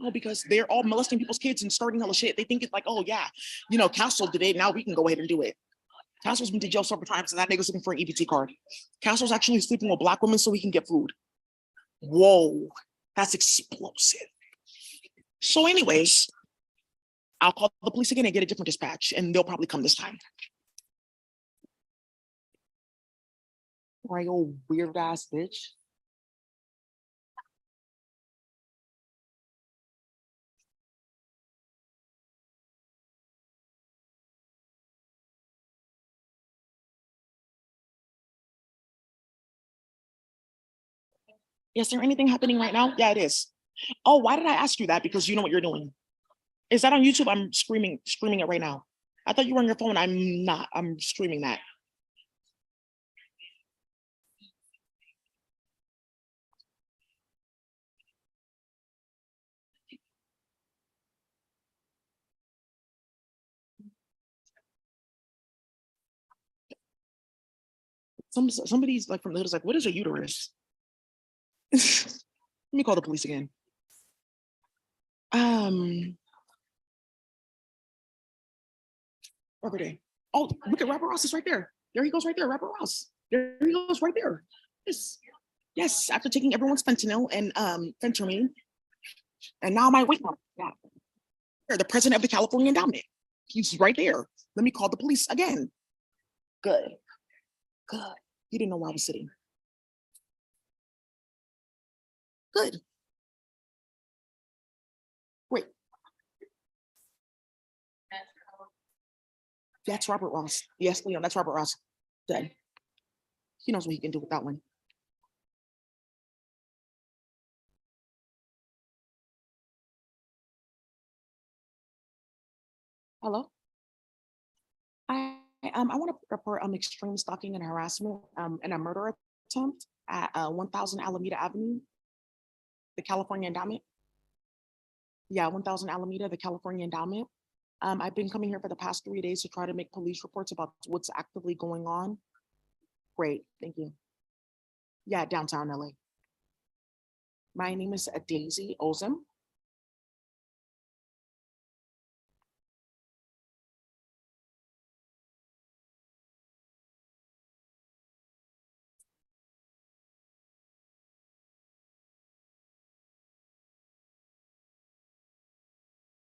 Oh, because they're all molesting people's kids and starting hella shit. They think it's like, oh yeah, Castle did it. Now we can go ahead and do it. Castle's been to jail several times and that nigga's looking for an EBT card. Castle's actually sleeping with black women so he can get food. Whoa, that's explosive. So anyways, I'll call the police again and get a different dispatch and they'll probably come this time. Right, old weird ass bitch. Is there anything happening right now? Yeah, it is. Oh, why did I ask you that? Because you know what you're doing. Is that on YouTube? I'm screaming it right now. I thought you were on your phone. I'm not. I'm streaming that. Somebody's like from the hood is like, what is a uterus? Let me call the police again. Robert Day. Oh, look at Robert Ross is right there. There he goes right there, Robert Ross. There he goes right there. Yes. Yes, after taking everyone's fentanyl and phentermine. And now my weight loss. Yeah. the president of the California Endowment. He's right there. Let me call the police again. Good. Good. He didn't know where I was sitting. Good. Great. That's Robert Ross. Yes, Leon, that's Robert Ross. Good. He knows what he can do with that one. Hello? I want to report extreme stalking and harassment and a murder attempt at 1000 Alameda Avenue, the California Endowment. Yeah, 1000 Alameda, the California Endowment. I've been coming here for the past 3 days to try to make police reports about what's actively going on. Great, thank you. Yeah, downtown LA. My name is Daisy Ozem.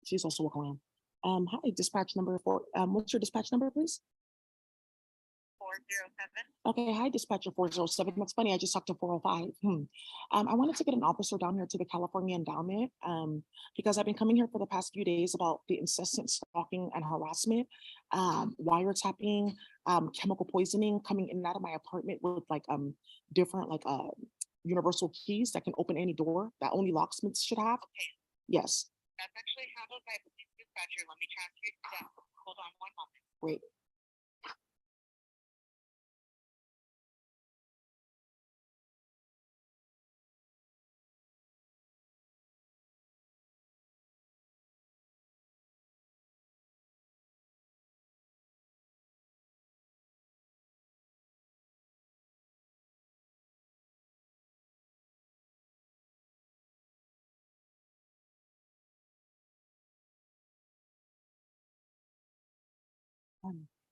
She's also walking around. Hi, dispatch number 4. What's your dispatch number, please? 407. Okay, hi, dispatcher 407. That's funny, I just talked to 405. I wanted to get an officer down here to the California Endowment because I've been coming here for the past few days about the incessant stalking and harassment, wiretapping, chemical poisoning, coming in and out of my apartment with like different like universal keys that can open any door that only locksmiths should have. Yes. That's actually handled by police dispatcher. Let me transfer you to them. Hold on one moment. Great.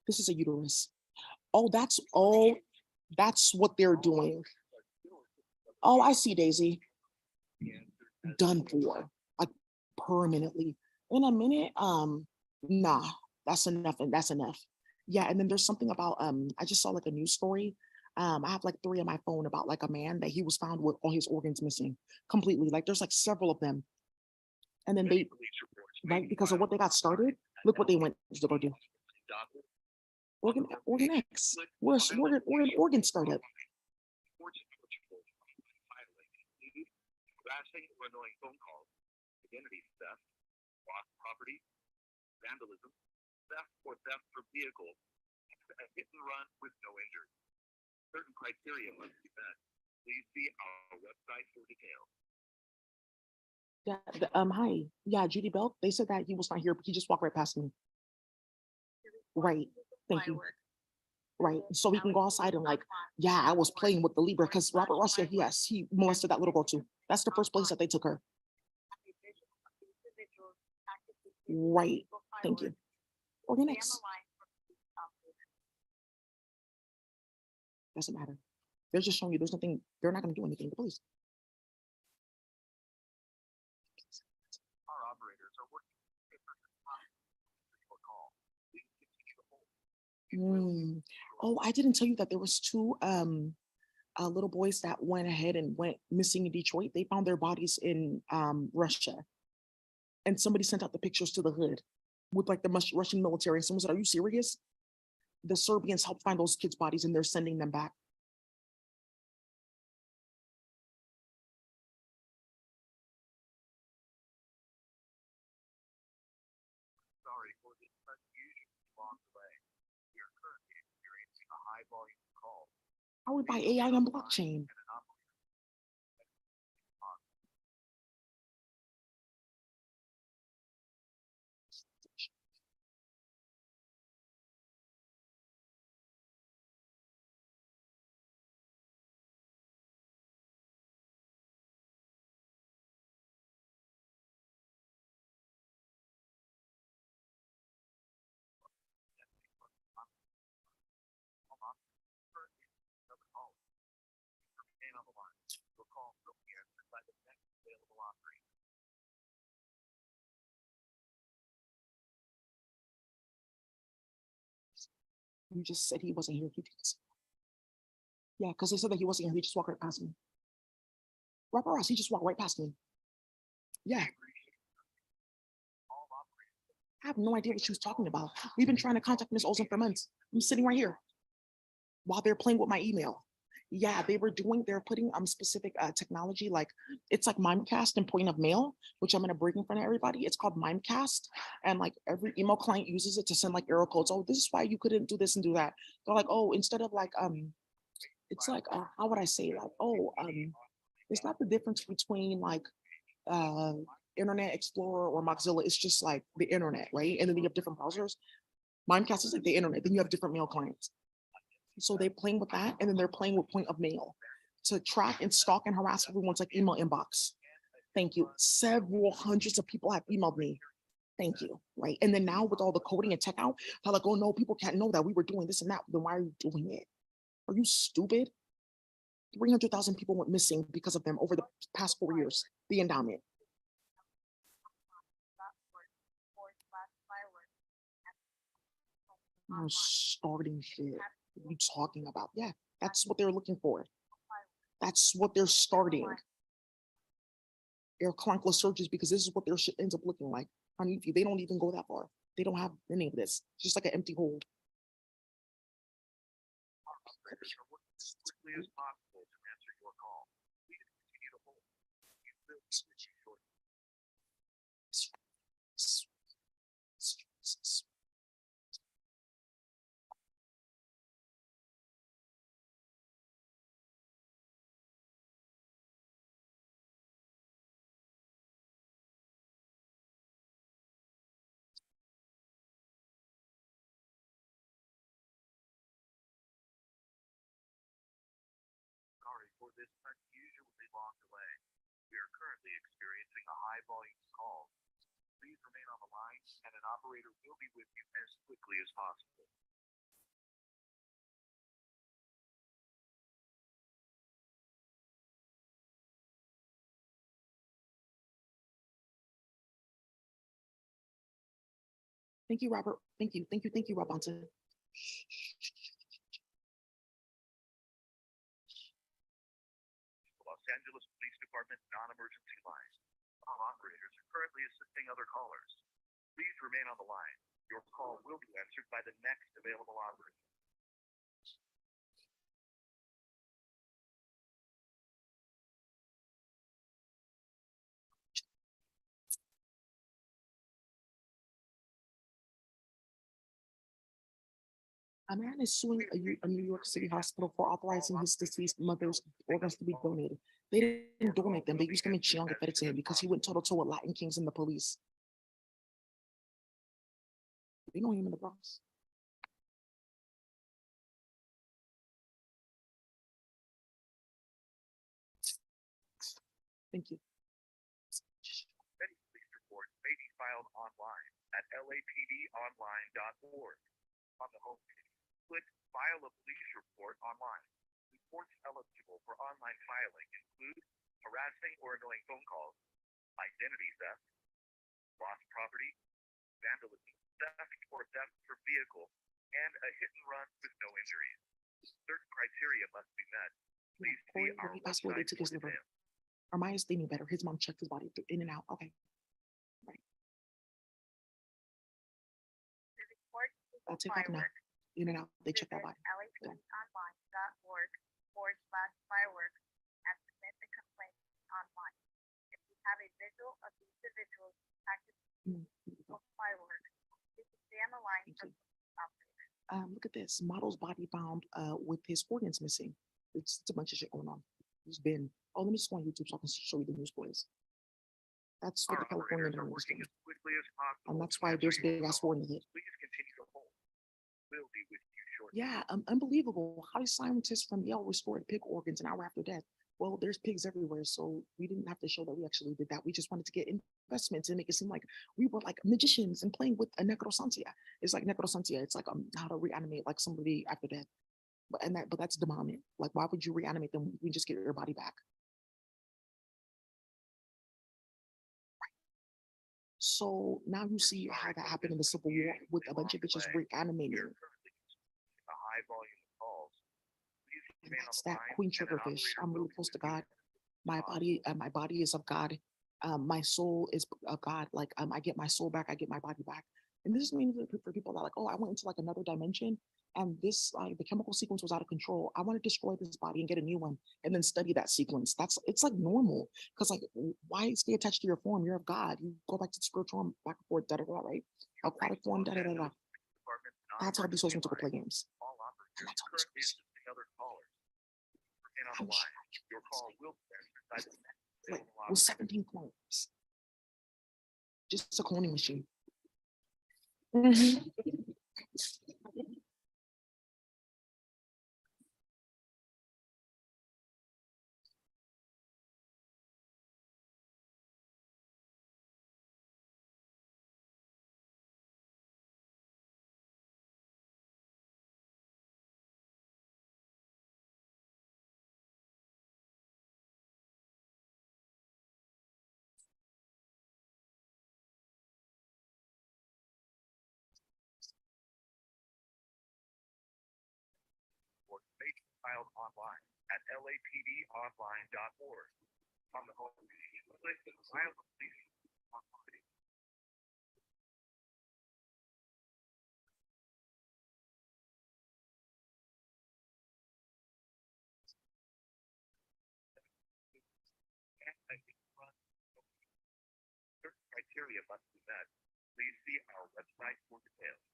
This is a uterus. Oh, that's what they're doing. Oh, I see, Daisy. Done for, like permanently. In a minute, nah, that's enough, and that's enough. Yeah, and then there's something about I just saw like a news story. I have like 3 on my phone about like a man that he was found with all his organs missing completely. Like there's like several of them. And then they, right, because of what they got started, look what they went to go do. Organ X. We're an organ startup. Harassing or annoying phone calls, identity theft, lost property, vandalism, theft or theft from vehicle, a hit and run with no injuries. Certain criteria must be met. Please see our website for details. Yeah, hi. Yeah, Judy Bell. They said that he was not here, but he just walked right past me. Right. Thank you. Right. So he can go outside and like, yeah, I was playing with the Libra because Robert Ross said yes, he molested that little girl too. That's the first place that they took her. Right. Thank you. Organ X. Doesn't matter. They're just showing you there's nothing, they're not going to do anything. The police. Our operators are working for call. Please continue to hold. Oh, I didn't tell you that there was 2 little boys that went ahead and went missing in Detroit. They found their bodies in Russia. And somebody sent out the pictures to the hood with like the Russian military. And someone said, are you serious? The Serbians helped find those kids' bodies and they're sending them back. Sorry for this unusually long delay. We are currently experiencing a high volume of calls. Powered by AI and blockchain. You just said he wasn't here. Yeah, because they said that he wasn't here. He just walked right past me. Robert Ross, he just walked right past me. Yeah. I have no idea what she was talking about. We've been trying to contact Miss Olsen for months. I'm sitting right here while they're playing with my email. Yeah, they're putting specific technology, like it's like Mimecast and point of mail, which I'm gonna bring in front of everybody. It's called Mimecast. And like every email client uses it to send like error codes. Oh, this is why you couldn't do this and do that. They're like, oh, instead of like it's like how would I say, like, oh, it's not the difference between like uh Internet Explorer or Mozilla. It's just like the internet, right? And then you have different browsers. Mimecast is like the internet. Then you have different mail clients. So they're playing with that, and then they're playing with point of mail to track and stalk and harass everyone's like email inbox. Thank you. Several hundreds of people have emailed me. Thank you. Right. And then now with all the coding and tech out, they're like, oh no, people can't know that we were doing this and that. Then why are you doing it? Are you stupid? 300,000 people went missing because of them over the past 4 years. The endowment. I'm starting shit. What are you talking about? Yeah, that's what they're looking for. That's what they're starting. They're clunkless searches because this is what their shit ends up looking like. I mean, they don't even go that far. They don't have any of this. It's just like an empty hole. As quickly as possible to answer your call. Please continue to hold. You will be switching shortly. Sorry for this unusually long delay. We are currently experiencing a high volume of calls. Please remain on the line, and an operator will be with you as quickly as possible. Thank you, Robert. Thank you. Thank you. Thank you, Robinson. Los Angeles Police Department non-emergency line. All operators are currently assisting other callers. Please remain on the line. Your call will be answered by the next available operator. A man is suing a New York City hospital for authorizing his deceased mother's organs to be donated. They didn't donate them. They used them in Chiang and fed it to him because he went toe to toe with Latin kings and the police. They know him in the Bronx. Thank you. Many police reports may be filed online at lapdonline.org. On the homepage, click File a Police Report online. Reports eligible for online filing include harassing or annoying phone calls, identity theft, lost property, vandalism, theft or theft from vehicle, and a hit and run with no injuries. Certain criteria must be met. Please see Corey, our when he passed away, they website took for his liver. details. Armaya's they knew better. His mom checked his body in and out. Okay. To report I'll take off now. fireworks, In and out. They checked that visit body. lapdonline.org/fireworks and submit the complaint online. If you have a visual of the individuals actively using fireworks, you can stay on the line Thank for you. operator. Look at this. Model's body found with his organs missing. It's a bunch of shit going on. He's been. Oh, let me just go on YouTube so I can show you the news stories. That's what Our the California operators are Independent is working doing. as quickly as possible. And that's to why answer there's your big ass call. warning hit. Please continue to hold. We'll be with you shortly. Yeah, unbelievable. How do scientists from Yale restored pig organs an hour after death? Well, there's pigs everywhere, so we didn't have to show that we actually did that. We just wanted to get investments and make it seem like we were like magicians and playing with a necrosantia. It's like necrosantia. It's like how to reanimate like somebody after death. But that's demonic. Like, why would you reanimate them? We just get your body back. So now you see how that happened in the Civil War with a bunch of bitches reanimating. high volume of calls, please And remain on that's the that line queen and an sugarfish. operator I'm will really be close to with you God. as soon as My body is of God. My soul is of God. Like I get my soul back. I get my body back. And this is mainly for people that are like, oh, I went into like another dimension, and this like the chemical sequence was out of control. I want to destroy this body and get a new one, and then study that sequence. It's like normal because like why stay attached to your form? You're of God. You go back to the spiritual form, back and forth, da da da, right? Aquatic form, da da da da. department. That's how these souls want to go play games. All And operators that's how are these currently souls. assisting other callers. Remain on I'm the sure line. Your call will be answered by the next like available with operator. 17 points. Just a cloning machine. May be filed online at lapdonline.org. On the home page, click the File a Police online. Certain criteria must be met. Please see our website for details.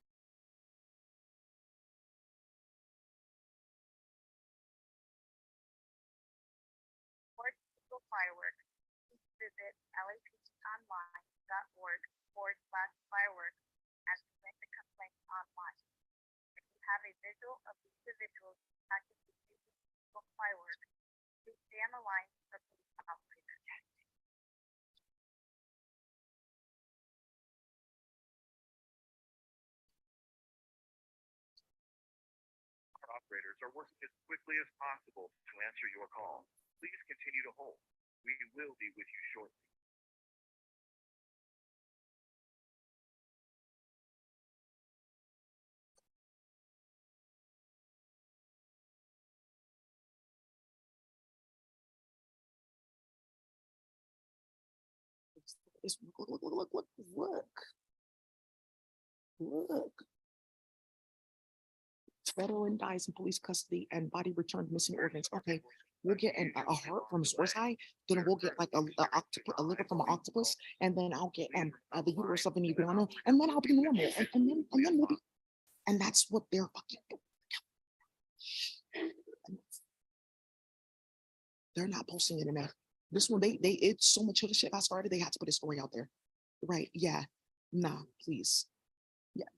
For illegal fireworks, please visit lapdonline.org/fireworks and submit the complaint online. If you have a visual of the individuals actively using illegal fireworks, please stay on the line for police operator. Our operators are working as quickly as possible to answer your call. Please continue to hold. We will be with you shortly. Look. Veteran dies in police custody and body returned missing organs. Okay, we'll get a heart from source high, then we'll get like a liver from an octopus, and then I'll get the uterus of an iguana, and then I'll be normal, and then we'll be, and that's what they're fucking doing. They're not posting it enough. This one, it's so much of the shit I started, they had to put a story out there. Right, yeah, nah, please. Yeah.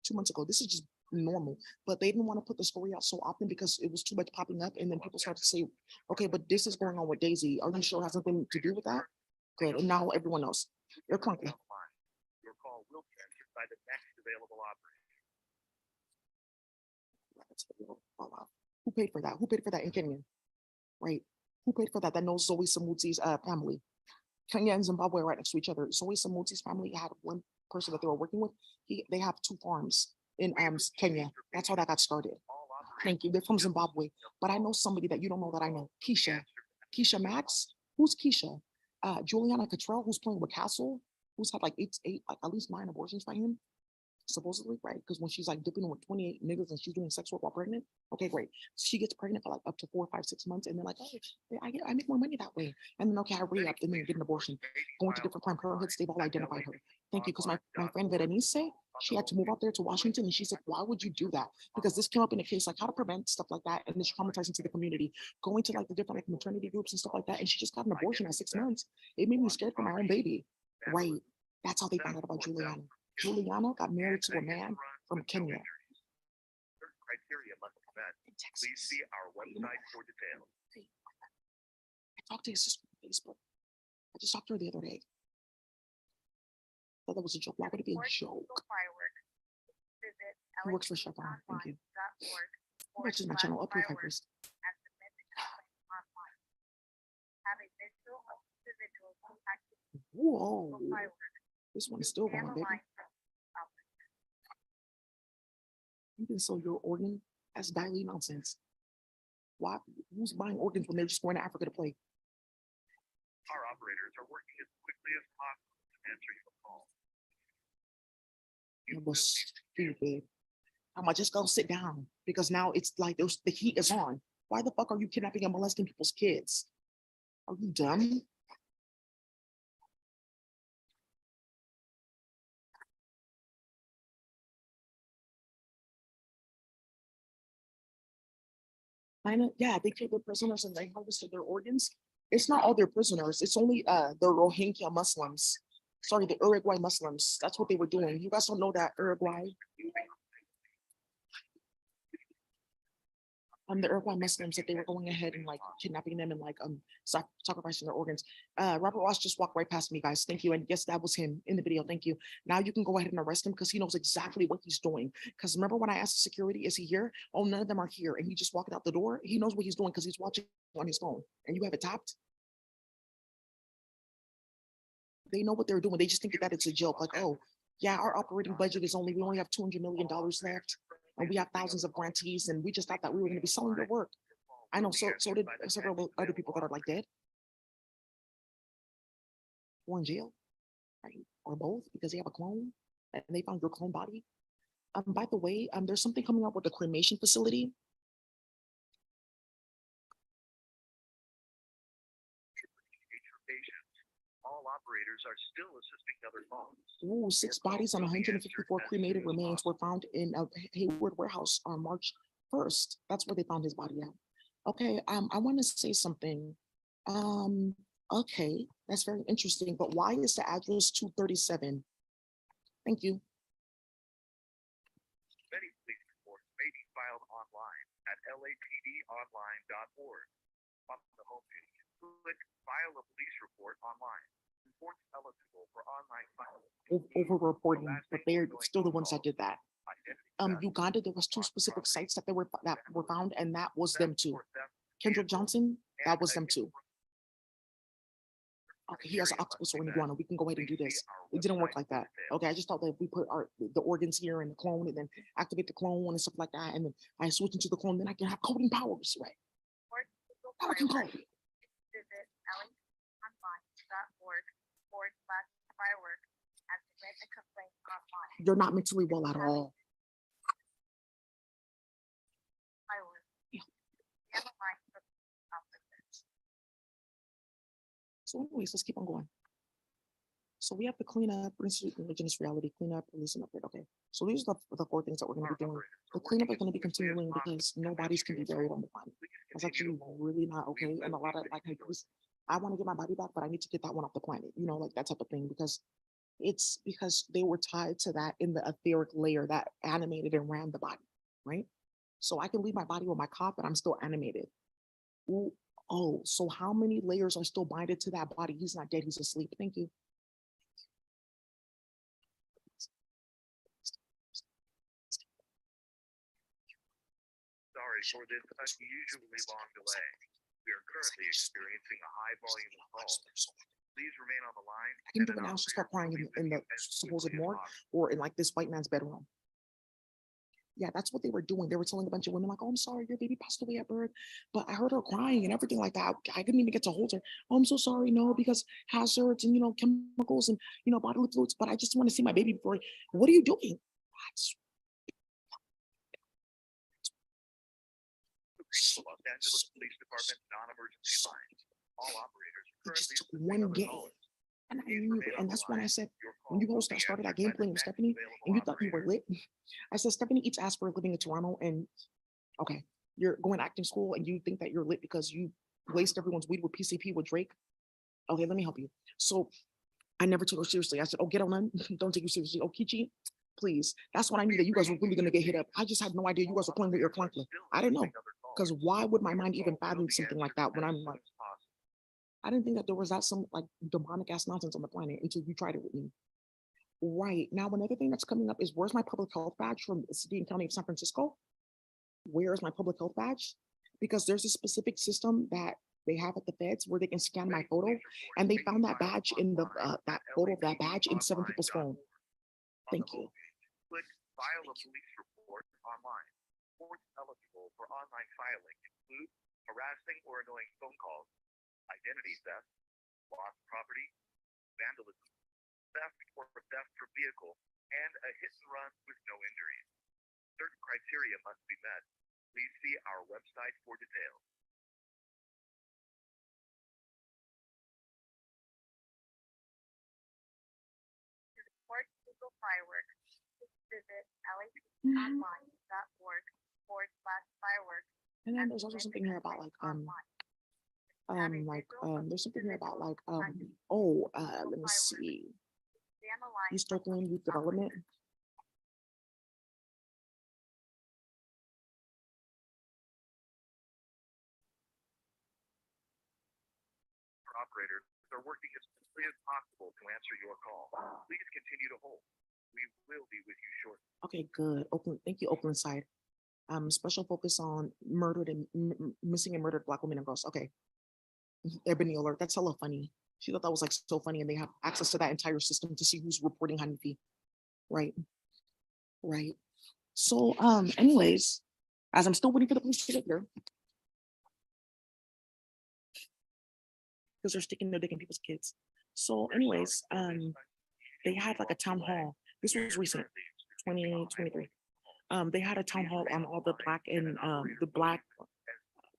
2 months ago. This is just normal, but they didn't want to put the story out so often because it was too much popping up. And then people started to say, okay, but this is going on with Daisy. Are you sure it has something to do with that? Good. And now everyone knows. They're clunky. Your call will be answered by the next available operator. Oh, wow. Who paid for that? Who paid for that in Kenya? Right. Who paid for that? That knows Zoe Samuti's family. Kenya and Zimbabwe are right next to each other. Zoe Samuti's family had one person that they were working with. They have 2 farms in Kenya. That's how that got started. Thank you. They're from Zimbabwe. But I know somebody that you don't know that I know. Keisha Max. Who's Keisha? Juliana Cottrell, who's playing with Castle, who's had like like at least 9 abortions by him. Supposedly, right? Because when she's like dipping with 28 niggas and she's doing sex work while pregnant, okay, great. She gets pregnant for like up to 4, 5, 6 months, and they're like, oh, yeah, I make more money that way. And then okay, I re-up and then get an abortion. Going to different Planned Parenthoods, they've all identified her. Thank you, because my friend Berenice, she had to move out there to Washington, and she said, why would you do that? Because this came up in a case like how to prevent stuff like that, and it's traumatizing to the community. Going to like the different like maternity groups and stuff like that, and she just got an abortion at 6 months. It made me scared for my own baby. Right? That's how they found out about Juliana. Juliana got married to a man from Kenya. Certain criteria must be met. Please see our website for details. I talked to his sister on Facebook. I just talked to her the other day. Thought that was a joke. Why would it be a joke? He works for Chevron. Thank you. Which is my channel. Up here, Pipers. Whoa. This one's still going, baby. You can sell your organ. That's dilute nonsense. Why? Who's buying organs when they're just going to Africa to play? Our operators are working as quickly as possible to answer your call. It was stupid. I'm like, just go sit down because now it's like the heat is on. Why the fuck are you kidnapping and molesting people's kids? Are you dumb? Yeah, they killed their prisoners and they harvested their organs. It's not all their prisoners. It's only the Rohingya Muslims. Sorry, the Uruguay Muslims. That's what they were doing. You guys don't know that Uruguay. The Uruguay Muslims that they were going ahead and like kidnapping them and like sacrificing their organs. Robert Ross just walked right past me, guys. Thank you. And yes, that was him in the video. Thank you. Now you can go ahead and arrest him because he knows exactly what he's doing. Because remember when I asked security, is he here? Oh, none of them are here. And he just walked out the door. He knows what he's doing because he's watching on his phone. And you have it tapped. They know what they're doing. They just think that it's a joke. Like, oh, yeah, our operating budget is we only have $200 million left. And we have thousands of grantees. And we just thought that we were going to be selling their work. I know. So did several other people that are like dead or in jail, right? Or both because they have a clone and they found your clone body. By the way, there's something coming up with the cremation facility. All operators are still assisting other phones. Ooh, 6 bodies and 154 cremated remains were found in a Hayward warehouse on March 1st. That's where they found his body at. Okay, I want to say something. Okay, that's very interesting, but why is the address 237? Thank you. Many police reports may be filed online at lapdonline.org. On the homepage, click File a Police Report Online. Reports eligible for online filing. Over reporting, but they're still the ones that did that. Uganda, there was 2 specific sites that were found, and that was them too. Kendrick Johnson, that was them too. Okay, he has an octopus or an iguana. We can go ahead and do this. It didn't work like that. Okay, I just thought that if we put the organs here and the clone, and then activate the clone and stuff like that, and then I switch into the clone, then I can have coding powers, right? Now I can code. Visit LAPDonline.org/firework and submit a complaint online. You're not mentally well at all. Firework. Yeah. Be on the line for officers. So anyways, let's keep on going. So we have to clean up, indigenous reality, clean up, release and upgrade. Okay, so these are the 4 things that we're going to be doing. The cleanup is going to be continuing because no bodies can be buried on the planet. That's actually really not okay. And a lot of I want to get my body back, but I need to get that one off the planet. You know, like that type of thing, because it's because they were tied to that in the etheric layer that animated and ran the body, right? So I can leave my body with my cop, but I'm still animated. Ooh, oh, so how many layers are still binded to that body? He's not dead, he's asleep. Thank you. Sorry for this unusually long delay. We are currently experiencing a high volume of calls. Please remain on the line. I can do it now. She'll start crying in the supposed morgue or in like this white man's bedroom. Yeah, that's what they were doing. They were telling a bunch of women like, oh, I'm sorry, your baby passed away at birth, but I heard her crying and everything like that. I didn't even get to hold her. Oh, I'm so sorry. No, because hazards and, chemicals and, bodily fluids, but I just want to see my baby before. What are you doing? Los Angeles Police Department non-emergency lines. All operators It just took one game. And I knew it. And that's when I said, when you guys started that game playing with Stephanie and you thought you were lit, I said, Stephanie eats ass for living in Toronto. And okay, you're going to acting school and you think that you're lit because you laced everyone's weed with PCP with Drake. Okay, let me help you. So I never took her seriously. I said, oh, get on them. Don't take you seriously. Oh, Kichi, please. That's when I knew that you guys were really going to get hit up. I just had no idea you guys were playing with your clunker. I didn't know. Because why would my mind even fathom something like that when I'm like, I didn't think that there was some like demonic ass nonsense on the planet until you tried it with me. Right. Now, another thing that's coming up is where's my public health badge from the city and county of San Francisco? Where is my public health badge? Because there's a specific system that they have at the feds where they can scan my photo, and they found that badge in the that photo of that badge in 7 people's phone. Thank you. Click File a Police Report Online. Courts eligible for online filing include harassing or annoying phone calls, identity theft, lost property, vandalism, theft or theft from vehicle, and a hit and run with no injuries. Certain criteria must be met. Please see our website for details. To support legal fireworks, please visit Mhm. laponline.org/fireworks. And then there's also something here about there's something here about let me see, East Oakland Youth Development. Our operators are working as quickly as possible to answer your call. Please continue to hold. We will be with you shortly. Okay, good. Oakland, thank you, Oakland side. Special focus on murdered and missing and murdered Black women and girls. Okay. Ebony Alert. That's hella funny. She thought that was like so funny, and they have access to that entire system to see who's reporting Hanifi. Right. Right. So, anyways, as I'm still waiting for the police to get there, because they're sticking their dick in people's kids. So, anyways, they had like a town hall. This was recent, 2023. They had a town hall on all the Black and the Black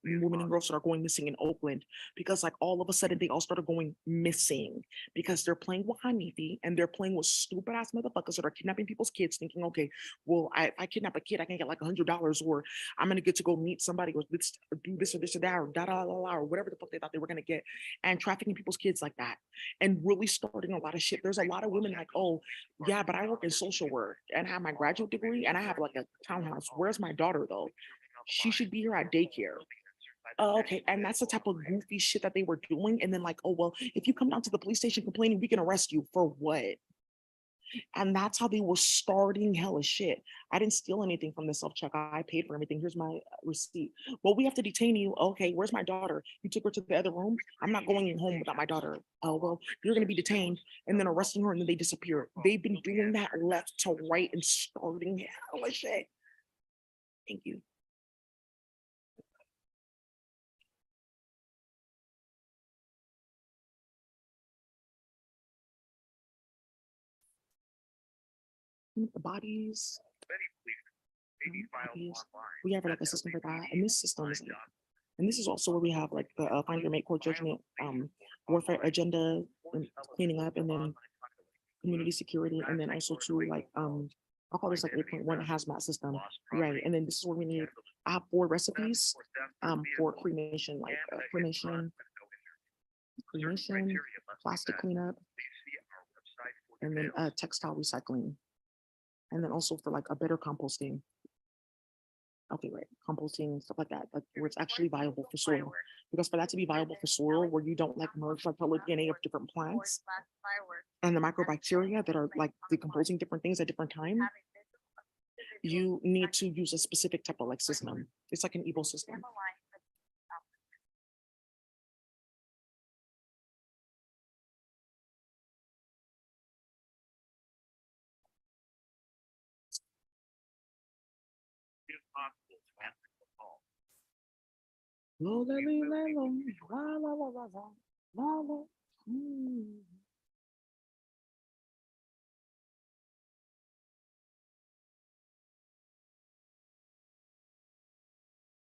women and girls that are going missing in Oakland, because like all of a sudden they all started going missing because they're playing with Hanifi and they're playing with stupid ass motherfuckers that are kidnapping people's kids, thinking, okay, well, if I kidnap a kid, I can get like $100, or I'm gonna get to go meet somebody or do this or this or that or da da da da or whatever the fuck they thought they were gonna get, and trafficking people's kids like that, and really starting a lot of shit. There's a lot of women like, oh yeah, but I work in social work and I have my graduate degree and I have like a townhouse. Where's my daughter though? She should be here at daycare. Oh, okay. And that's the type of goofy shit that they were doing. And then like, oh, well, if you come down to the police station complaining, we can arrest you for what? And that's how they were starting hella shit. I didn't steal anything from the self-check. I paid for everything. Here's my receipt. Well, we have to detain you. Okay, where's my daughter? You took her to the other room. I'm not going home without my daughter. Oh, well, you're going to be detained, and then arresting her, and then they disappear. They've been doing that left to right and starting hella shit. Thank you. The bodies. Bodies. We have like a system for that, and this system is, and this is also where we have like the find your mate court judgment, warfare agenda, and cleaning up, and then community security, and then also to like I'll call this like 8.1 hazmat system, right? And then this is where we need. I have 4 recipes for cremation, like cremation, plastic cleanup, and then textile recycling. And then also for like a better composting. Okay, right. Composting, stuff like that, like where it's actually viable for soil. Because for that to be viable for soil, where you don't like merge like the DNA of different plants and the microbacteria that are like decomposing different things at different times, you need to use a specific type of like system. It's like an evil system.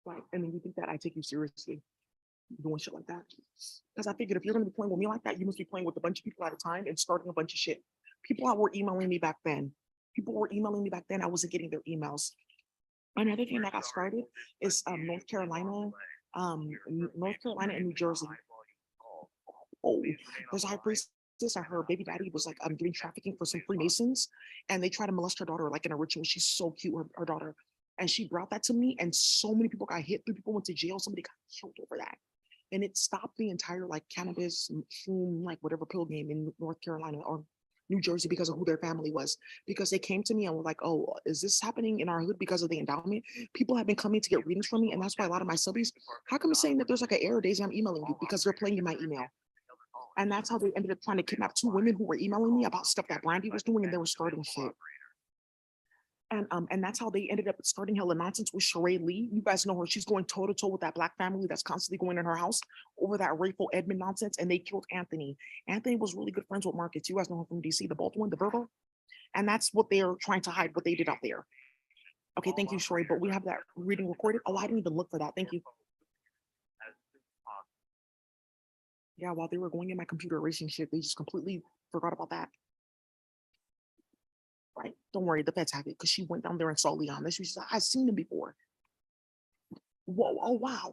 Like, and then you think that I take you seriously doing shit like that? Because I figured if you're gonna be playing with me like that, you must be playing with a bunch of people at a time and starting a bunch of shit. People were emailing me back then. I wasn't getting their emails. Another thing that got started is North Carolina and New Jersey. Oh, there's a high priestess. Her baby daddy was like doing trafficking for some Freemasons, and they tried to molest her daughter like in a ritual. She's so cute, her daughter. And she brought that to me, and so many people got hit. 3 people went to jail. Somebody got killed over that. And it stopped the entire like cannabis, shroom, like whatever pill game in North Carolina or New Jersey because of who their family was. Because they came to me and were like, oh, is this happening in our hood because of the endowment? People have been coming to get readings from me. And that's why a lot of my subbies, how come it's saying that there's like an error, Daisy, I'm emailing you? Because they're playing in my email. And that's how they ended up trying to kidnap 2 women who were emailing me about stuff that Brandy was doing, and they were starting shit. And that's how they ended up starting hella nonsense with Sheree Lee. You guys know her. She's going toe to toe with that black family that's constantly going in her house over that Rayful Edmond nonsense. And they killed Anthony. Anthony was really good friends with Marcus. You guys know him from DC, the Baltimore, the Virgo. And that's what they're trying to hide, what they did out there. Okay, thank you, Sheree. But we have that reading recorded. Oh, I didn't even look for that. Thank you. Yeah, while they were going in my computer erasing shit, they just completely forgot about that. Right? Don't worry, the feds have it because she went down there and saw Leon. This was I've seen him before. Whoa, oh wow.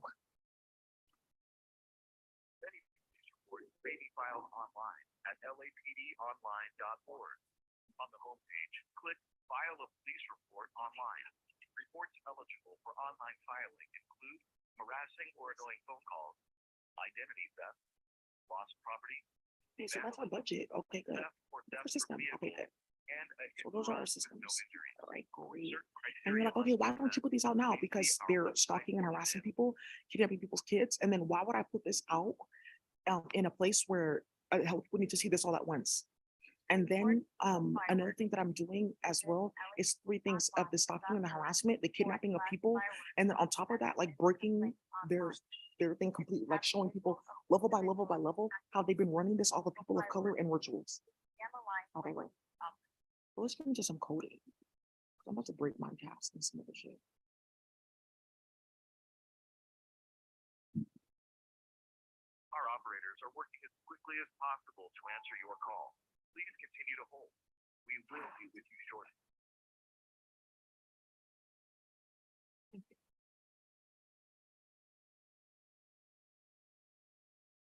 Many police reports may be filed online at lapdonline.org. On the homepage, click File a Police Report Online. Reports eligible for online filing include harassing or annoying phone calls, identity theft, lost property, Okay, so that's our budget. Okay, good. theft or Our theft system. from Okay, vehicle, good. and a So those are our with systems. no injury. All right, great. Certain And you're like, criteria okay, why don't you put these out now? Because they're stalking and harassing people, kidnapping people's kids. And then why would I put this out in a place where we need to see this all at once? And then another thing that I'm doing as well is three things of the stalking and the harassment, the kidnapping of people, and then on top of that, like breaking their thing completely, like showing people level by level by level how they've been running this, all the people of color and rituals. Okay, wait. Well, let's get into some coding. I'm about to break my cast and some other shit. Our operators are working as quickly as possible to answer your call. Please continue to hold. We will be with you shortly.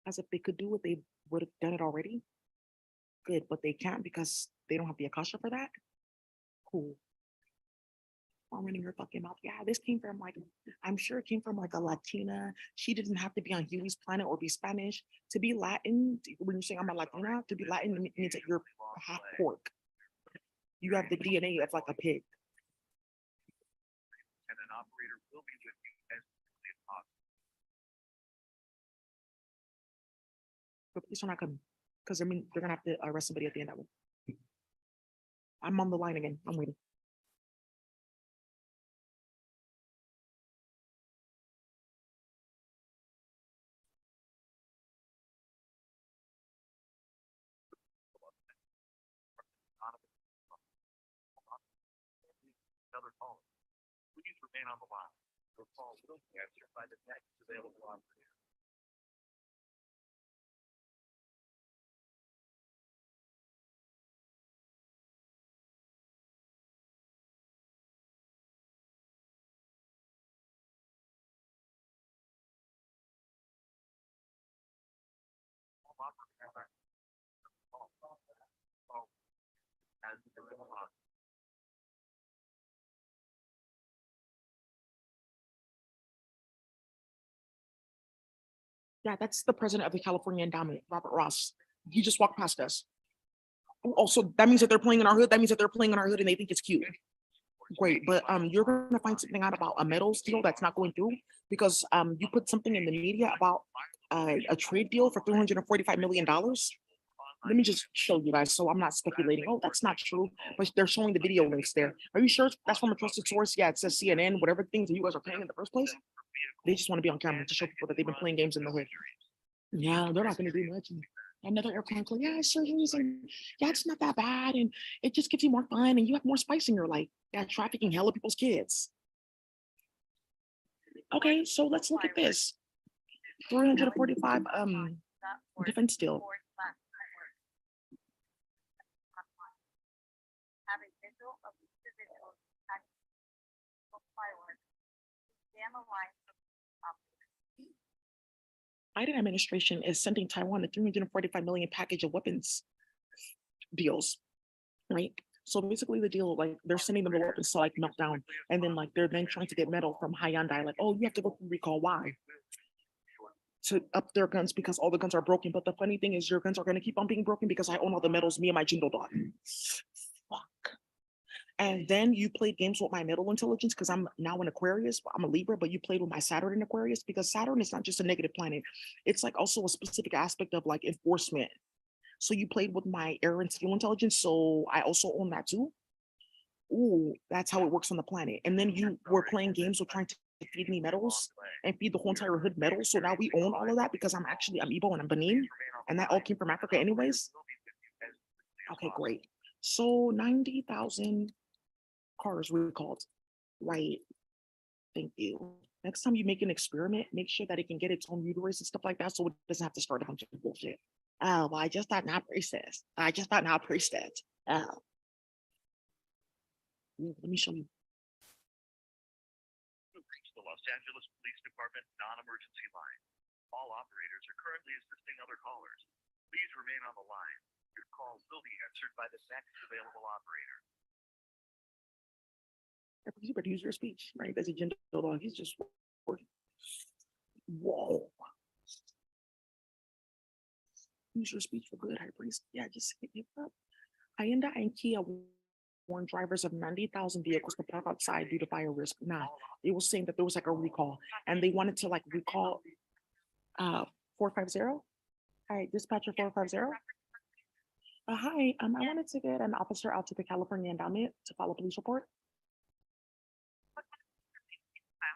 As if they could do what they would have done it already. Good, but they can't because they don't have the Akasha for that. Cool. I'm running her fucking mouth. Yeah, this came from like, I'm sure it came from like a Latina. She didn't have to be on Huey's planet or be Spanish. To be Latin, when you're saying I'm a Latina, to be Latin means that you're half pork. You have the DNA of like a pig. And an operator will be with you as quickly as possible. But please don't not come. Because I mean, they're gonna have to arrest somebody at the end of it. I'm on the line again. I'm waiting. Another call. Please remain on the line. Your call will be answered by the next available operator. As Yeah, that's the president of the California Endowment, Robert Ross. He just walked past us. Also, that means that they're playing in our hood. That means that they're playing in our hood and they think it's cute. Great, but you're gonna find something out about a metals deal that's not going through because you put something in the media about a trade deal for $345 million. Let me just show you guys. So I'm not speculating. Oh, that's not true. But they're showing the video links there. Are you sure that's from a trusted source? Yeah, it says CNN, whatever things that you guys are paying in the first place. They just want to be on camera to show people that they've been playing games in the hood. Yeah, they're not going to do much. And another airplane call. Yeah, surgeries and yeah, it's not that bad, and it just gives you more fun, and you have more spice in your life. Yeah, trafficking hella people's kids. Okay, so let's look at this. 345 defense deal. Have a visual of each individual fireworks. Stand the line. Biden administration is sending Taiwan a 345 million package of weapons deals, right? So basically the deal, like they're sending them the weapons to like melt down, and then like they're then trying to get metal from Hyundai, like, oh, you have to go through recall. Why? To up their guns because all the guns are broken. But the funny thing is your guns are gonna keep on being broken because I own all the metals, me and my Jindo dog. Fuck. And then you played games with my metal intelligence because I'm now an Aquarius, I'm a Libra, but you played with my Saturn in Aquarius because Saturn is not just a negative planet. It's like also a specific aspect of like enforcement. So you played with my air and steel intelligence. So I also own that too. Ooh, that's how it works on the planet. And then you were playing games with trying to feed me metals and feed the whole entire hood metals. So now we own all of that because I'm Igbo and I'm Benin, and that all came from Africa anyways. Okay, great. So 90,000 cars recalled. Right. Thank you. Next time you make an experiment, make sure that it can get its own uterus and stuff like that, so it doesn't have to start a bunch of bullshit. Oh, well, I just thought not priestess. I just thought not priestess. Oh, let me show you. You've reached the Los Angeles Police Department non-emergency line. All operators are currently assisting other callers. Please remain on the line. Your call will be answered by the next available operator. You better use your speech, right? There's a gender law. He's just working. Whoa. Use your speech for good, high priest. Yeah, just hit it up. Hyundai and Kia warned drivers of 90,000 vehicles to park outside due to fire risk. Nah, it was saying that there was like a recall and they wanted to like recall 450. Hi, dispatcher 450. Hi, I wanted to get an officer out to the California Endowment to file a police report.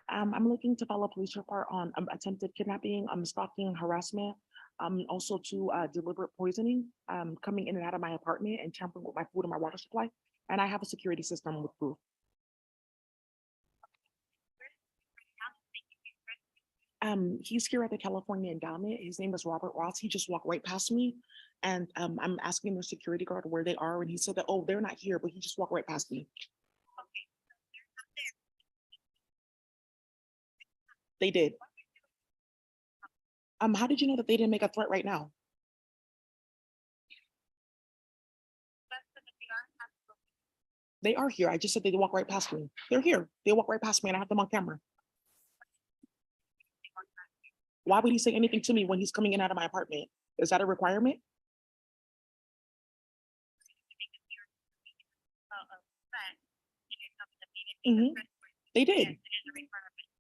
I'm looking to file a police report on attempted kidnapping, stalking, harassment, also to deliberate poisoning, coming in and out of my apartment and tampering with my food and my water supply. And I have a security system with proof. He's here at the California Endowment. His name is Robert Ross. He just walked right past me. And I'm asking the security guard where they are. And he said that, oh, they're not here, but he just walked right past me. They did. How did you know that they didn't make a threat right now? They are here. I just said they walk right past me. They're here. They walk right past me and I have them on camera. Why would he say anything to me when he's coming in out of my apartment? Is that a requirement? Mhm. They did.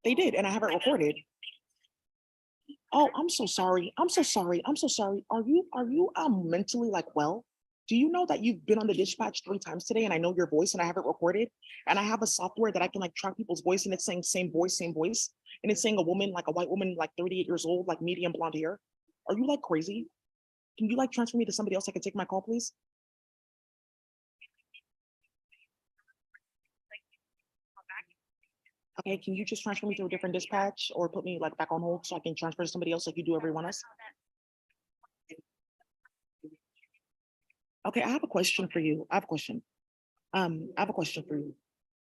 They did, and I have it recorded. Oh, I'm so sorry. I'm so sorry. I'm so sorry. Are you mentally like well? Do you know that you've been on the dispatch 3 times today and I know your voice and I have it recorded? And I have a software that I can like track people's voice and it's saying same voice, same voice. And it's saying a woman, like a white woman, like 38 years old, like medium blonde hair. Are you like crazy? Can you like transfer me to somebody else? I can take my call, please? Okay, can you just transfer me to a different dispatch or put me like back on hold so I can transfer to somebody else like you do everyone else? Okay, I have a question for you. I have a question. I have a question for you.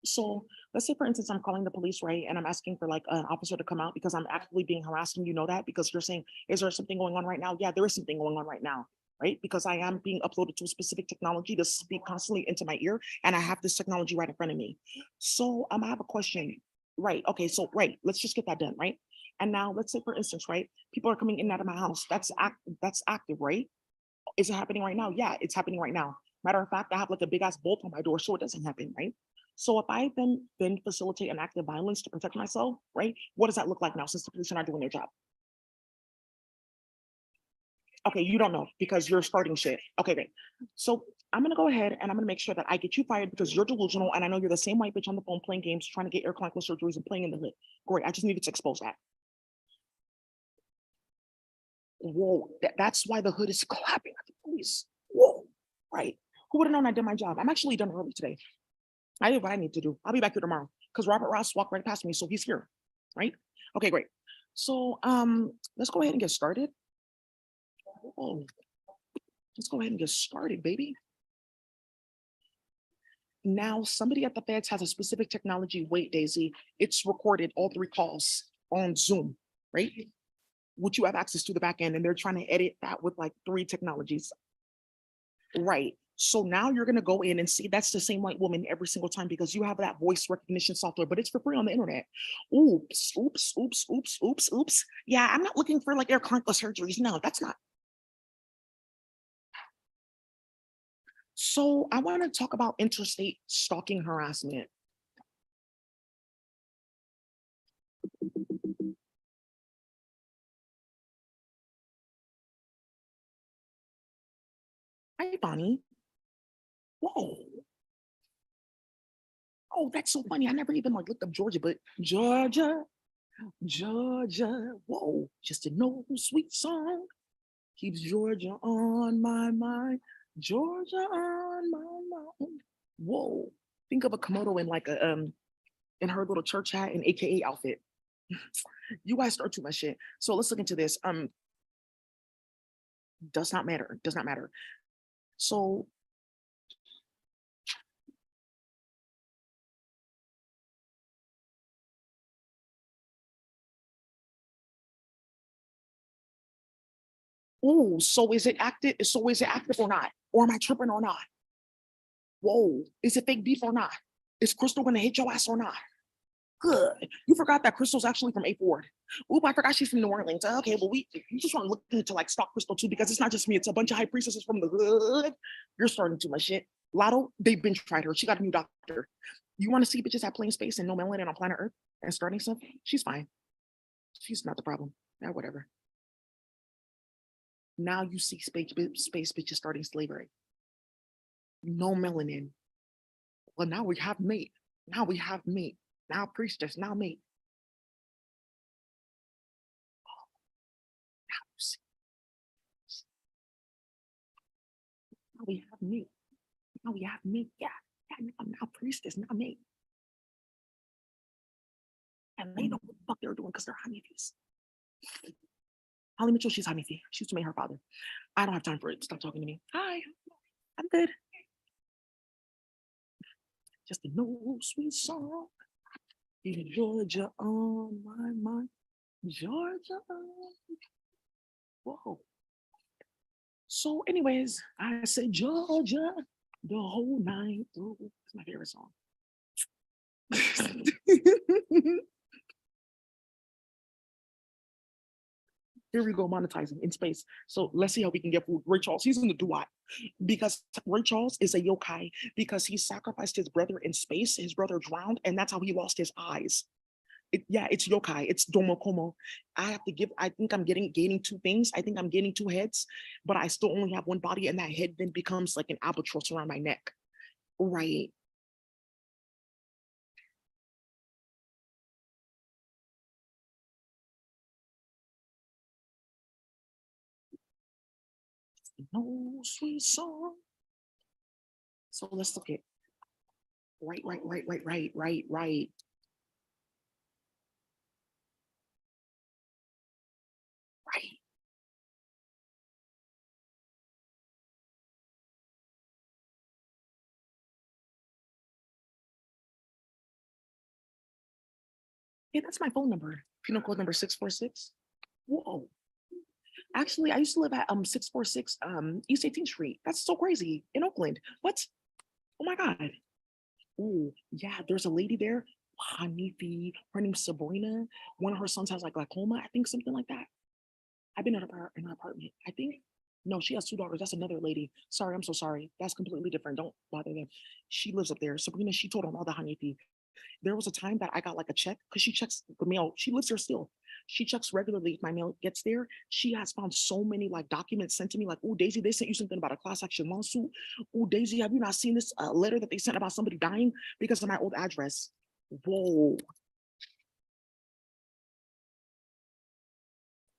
So let's say, for instance, I'm calling the police, right? And I'm asking for like an officer to come out because I'm actively being harassed. And you know that because you're saying, is there something going on right now? Yeah, there is something going on right now, right? Because I am being uploaded to a specific technology to speak constantly into my ear. And I have this technology right in front of me. So I have a question. Right. Okay. So, right. Let's just get that done. Right. And now let's say, for instance, right, people are coming in and out of my house. That's active, right? Is it happening right now? Yeah, it's happening right now. Matter of fact, I have like a big ass bolt on my door so it doesn't happen, right? So if I then facilitate an act of violence to protect myself, right? What does that look like now since the police are not doing their job? Okay, you don't know because you're starting shit. Okay, great. So I'm gonna go ahead and I'm gonna make sure that I get you fired because you're delusional and I know you're the same white bitch on the phone playing games, trying to get ear clinical surgeries and playing in the hood. Great, I just needed to expose that. Whoa, that's why the hood is clapping at the police. Whoa, right. Who would have known I did my job? I'm actually done early today. I did what I need to do. I'll be back here tomorrow because Robert Ross walked right past me, so he's here, right? Okay, great. So let's go ahead and get started. Oh, let's go ahead and get started, baby. Now, somebody at the feds has a specific technology. Wait, Daisy, it's recorded all 3 calls on Zoom, right? Which you have access to the back end, and they're trying to edit that with like 3 technologies. Right. So now you're going to go in and see that's the same white woman every single time because you have that voice recognition software, but it's for free on the internet. Oops, oops, oops, oops, oops, oops. Yeah, I'm not looking for like air clinical surgeries. No, that's not. So I want to talk about interstate stalking harassment. Hi, Bonnie. Whoa. Oh, that's so funny. I never even like looked up Georgia, but Georgia, Georgia. Whoa, just an old sweet song keeps Georgia on my mind. Georgia on my mind. Whoa. Think of a Komodo in like a in her little church hat and AKA outfit. You guys start too much shit. So let's look into this. Does not matter. Does not matter. So oh, so is it active? So is it active or not? Or am I tripping or not? Whoa, is it fake beef or not? Is Crystal gonna hit your ass or not? Good. You forgot that Crystal's actually from A Ford. Oop, I forgot she's from New Orleans. Okay, well, you just want to look into like stock Crystal too, because it's not just me, it's a bunch of high priestesses from the hood. You're starting too much shit. Lotto, they've been tried her. She got a new doctor. You want to see bitches at plain space and no melanin on planet Earth and starting stuff? She's fine. She's not the problem. Yeah, whatever. Now you see space bitches starting slavery. No melanin. Well, now we have meat. Now we have meat. Now priestess, now meat. Now you see. Now we have meat. Now we have meat. Yeah. Yeah, now priestess, now meat. And they know what the fuck they're doing because they're honeybees. Holly Mitchell, she's honeybee. She used to make her father. I don't have time for it. Stop talking to me. Hi, I'm good. Just a no sweet song. In Georgia on my mind. Georgia. Whoa. So, anyways, I said Georgia the whole night through. It's my favorite song. Here we go, monetizing in space. So let's see how we can get food. Ray Charles, he's in the duat because Ray Charles is a yokai because he sacrificed his brother in space. His brother drowned, and that's how he lost his eyes. Yeah, it's yokai. It's domokomo. I have to give. I think I'm gaining two things. I think I'm gaining two heads, but I still only have one body, and that head then becomes like an albatross around my neck. Right. No sweet song. So let's look at right. Right. Hey, that's my phone number. Penal code number 646. Whoa. Actually, I used to live at 646 East 18th Street. That's so crazy in Oakland. What? Oh my God. Oh, yeah, there's a lady there. Hanifi. Her name's Sabrina. One of her sons has like glaucoma, I think, something like that. I've been in her apartment. I think. No, she has two daughters. That's another lady. Sorry, I'm so sorry. That's completely different. Don't bother them. She lives up there. Sabrina, she told on all the Hanifi. There was a time that I got like a check because she checks the mail. She lives here still. She checks regularly if my mail gets there. She has found so many like documents sent to me, like, oh, Daisy, they sent you something about a class action lawsuit. Oh, Daisy, have you not seen this letter that they sent about somebody dying because of my old address? Whoa.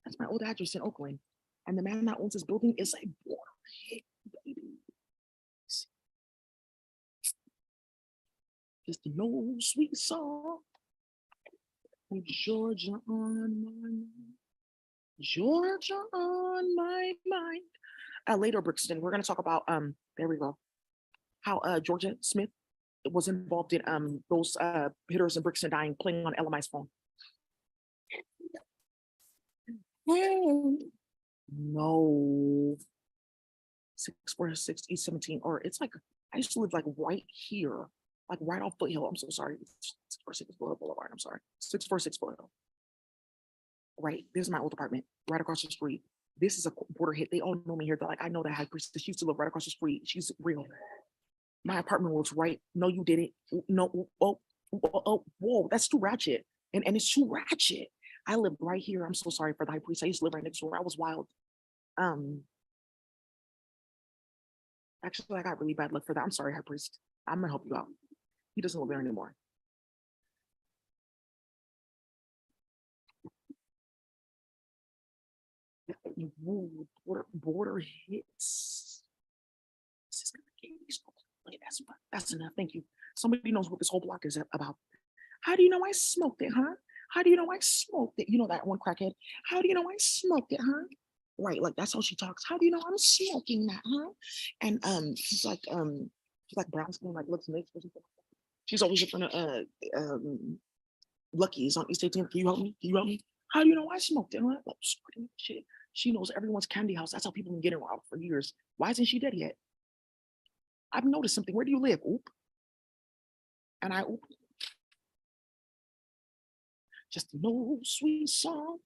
That's my old address in Oakland. And the man that owns this building is a boy, baby. Just no sweet song. With Georgia on my mind. Georgia on my mind. Later, Brixton, we're gonna talk about there we go. How Georgia Smith was involved in those hitters in Brixton dying playing on LMI's phone. No. 646 East 17, or it's like I used to live like right here, like right off Foothill. I'm so sorry. 646 Foothill Boulevard. I'm sorry. 646 Foothill. Right. This is my old apartment right across the street. This is a border hit. They all know me here. They're like, I know that high priestess. She used to live right across the street. She's real. My apartment was right. No, you didn't. No. Oh, whoa, that's too ratchet. And it's too ratchet. I lived right here. I'm so sorry for the high priest. I used to live right next door. I was wild. Um, Actually, I got really bad luck for that. I'm sorry, high priest. I'm gonna help you out. He doesn't live there anymore. Ooh, border hits. This is gonna get me so late. That's enough. Thank you. Somebody knows what this whole block is about. How do you know I smoked it, huh? How do you know I smoked it? You know that one crackhead. How do you know I smoked it, huh? Right, like that's how she talks. How do you know I'm smoking that, huh? And she's like brown skin, like looks mixed or something. She's always in front of Lucky's on East 18th. Can you help me? Can you help me? How do you know I smoked it, huh? Like, shit. She knows everyone's candy house. That's how people been getting robbed for years. Why isn't she dead yet? I've noticed something. Where do you live? Oop. And I oop. Just an old sweet song.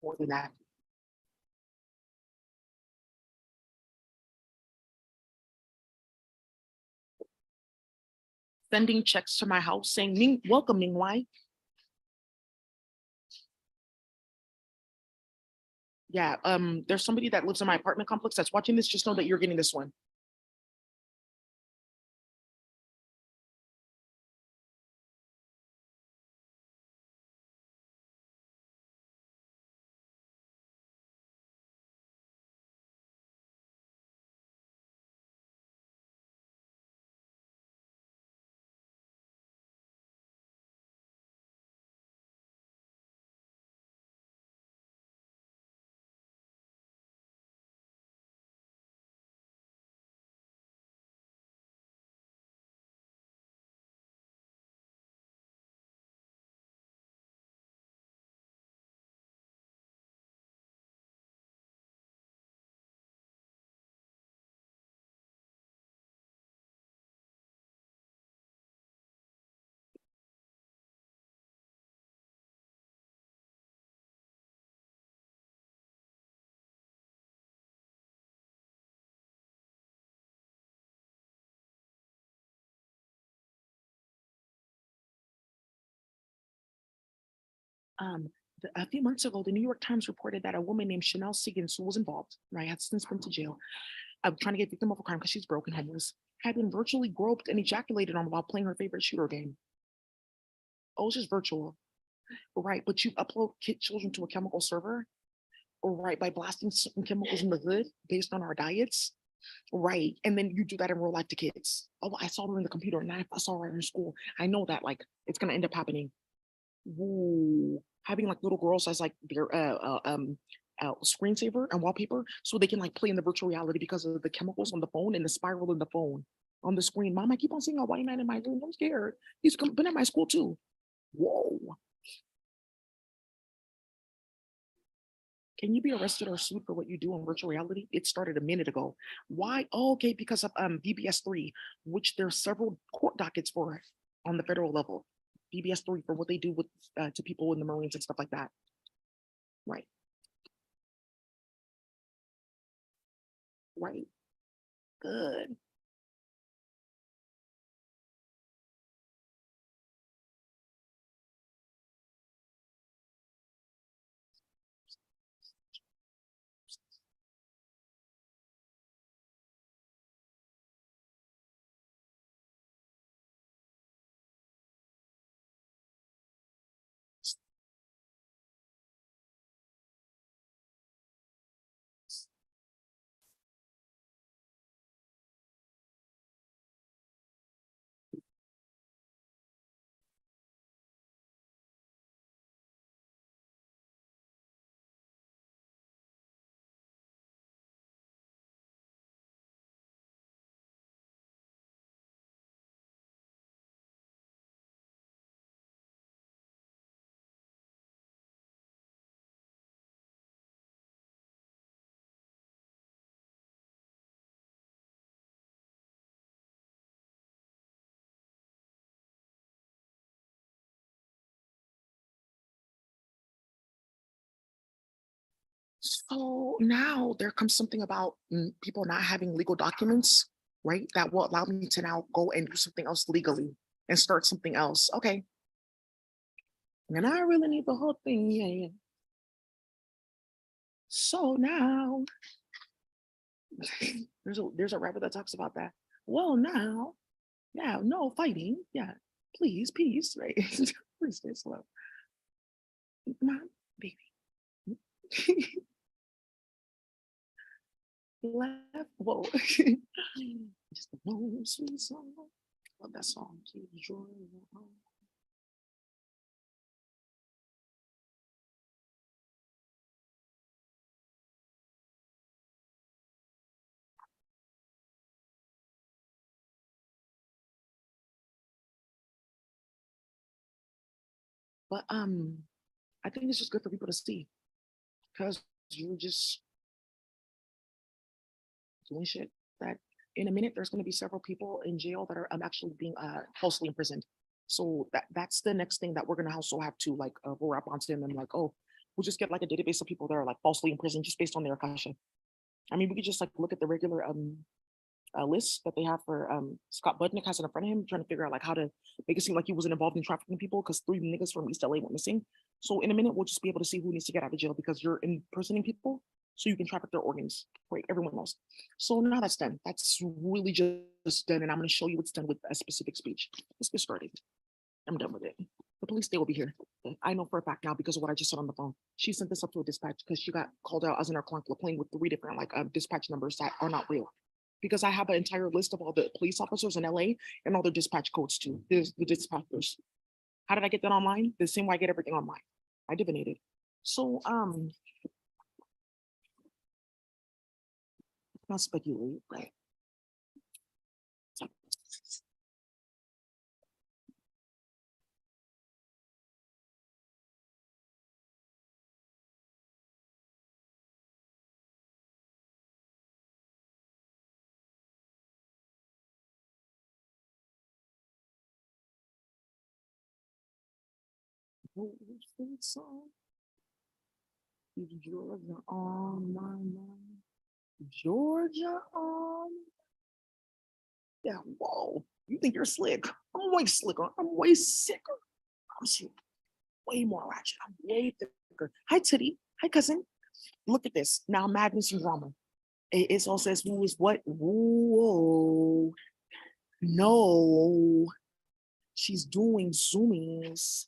More than that. Sending checks to my house saying, Ming, welcome, Ming Wai. Yeah, there's somebody that lives in my apartment complex that's watching this. Just know that you're getting this one. Um, a few months ago, the New York Times reported that a woman named Chanel Sigins, who was involved, right, had since been to jail, trying to get victim of a crime because she's broken, homeless, had been virtually groped and ejaculated on while playing her favorite shooter game. Oh, it's just virtual, right? But you upload children to a chemical server, or right, by blasting certain chemicals in the hood based on our diets, right? And then you do that in real life to kids. Oh, I saw her in the computer, and I saw her in school. I know that, like, it's gonna end up happening. Woo. Having like little girls as like their screensaver and wallpaper, so they can like play in the virtual reality because of the chemicals on the phone and the spiral in the phone on the screen. Mom, I keep on seeing a white man in my room. I'm scared. He's been at my school too. Whoa. Can you be arrested or sued for what you do in virtual reality? It started a minute ago. Why? Oh, okay, because of VBS 3, which there's several court dockets for on the federal level. VBS 3 for what they do with to people in the Marines and stuff like that. Right. Right. Good. So now there comes something about people not having legal documents, right? That will allow me to now go and do something else legally. and start something else. Okay. And I really need the whole thing. Yeah, yeah. So now there's a rapper that talks about that. Well, now, yeah, no fighting. Yeah, please, peace, right? Please stay slow. Mom, baby. Left. Whoa. Just a no sweet song. Love that song. But I think it's just good for people to see because you're just doing shit that in a minute there's going to be several people in jail that are actually being falsely imprisoned. So that's the next thing that we're going to also have to like roll up onto them and like, oh, we'll just get like a database of people that are like falsely imprisoned just based on their accusation. I mean, we could just like look at the regular list that they have for Scott Budnick has it in front of him, trying to figure out like how to make it seem like he wasn't involved in trafficking people because 3 niggas from East LA went missing. So in a minute, we'll just be able to see who needs to get out of jail because you're imprisoning people so you can traffic their organs, right? Everyone knows. So now that's done. That's really just done. And I'm going to show you what's done with a specific speech. Let's get started. I'm done with it. The police, they will be here. I know for a fact now because of what I just said on the phone. She sent this up to a dispatch because she got called out as an clunker playing with 3 different like dispatch numbers that are not real. Because I have an entire list of all the police officers in LA and all their dispatch codes too. There's the dispatchers. How did I get that online? The same way I get everything online. I divinated. So not speculate, right? Georgia on my mind. Georgia on. Yeah, whoa. You think you're slick? I'm way slicker. I'm way sicker. I'm slick. Way more ratchet. I'm way thicker. Hi, Titty. Hi, cousin. Look at this. Now, madness and drama. It all says who is what. Whoa. No. She's doing zoomies.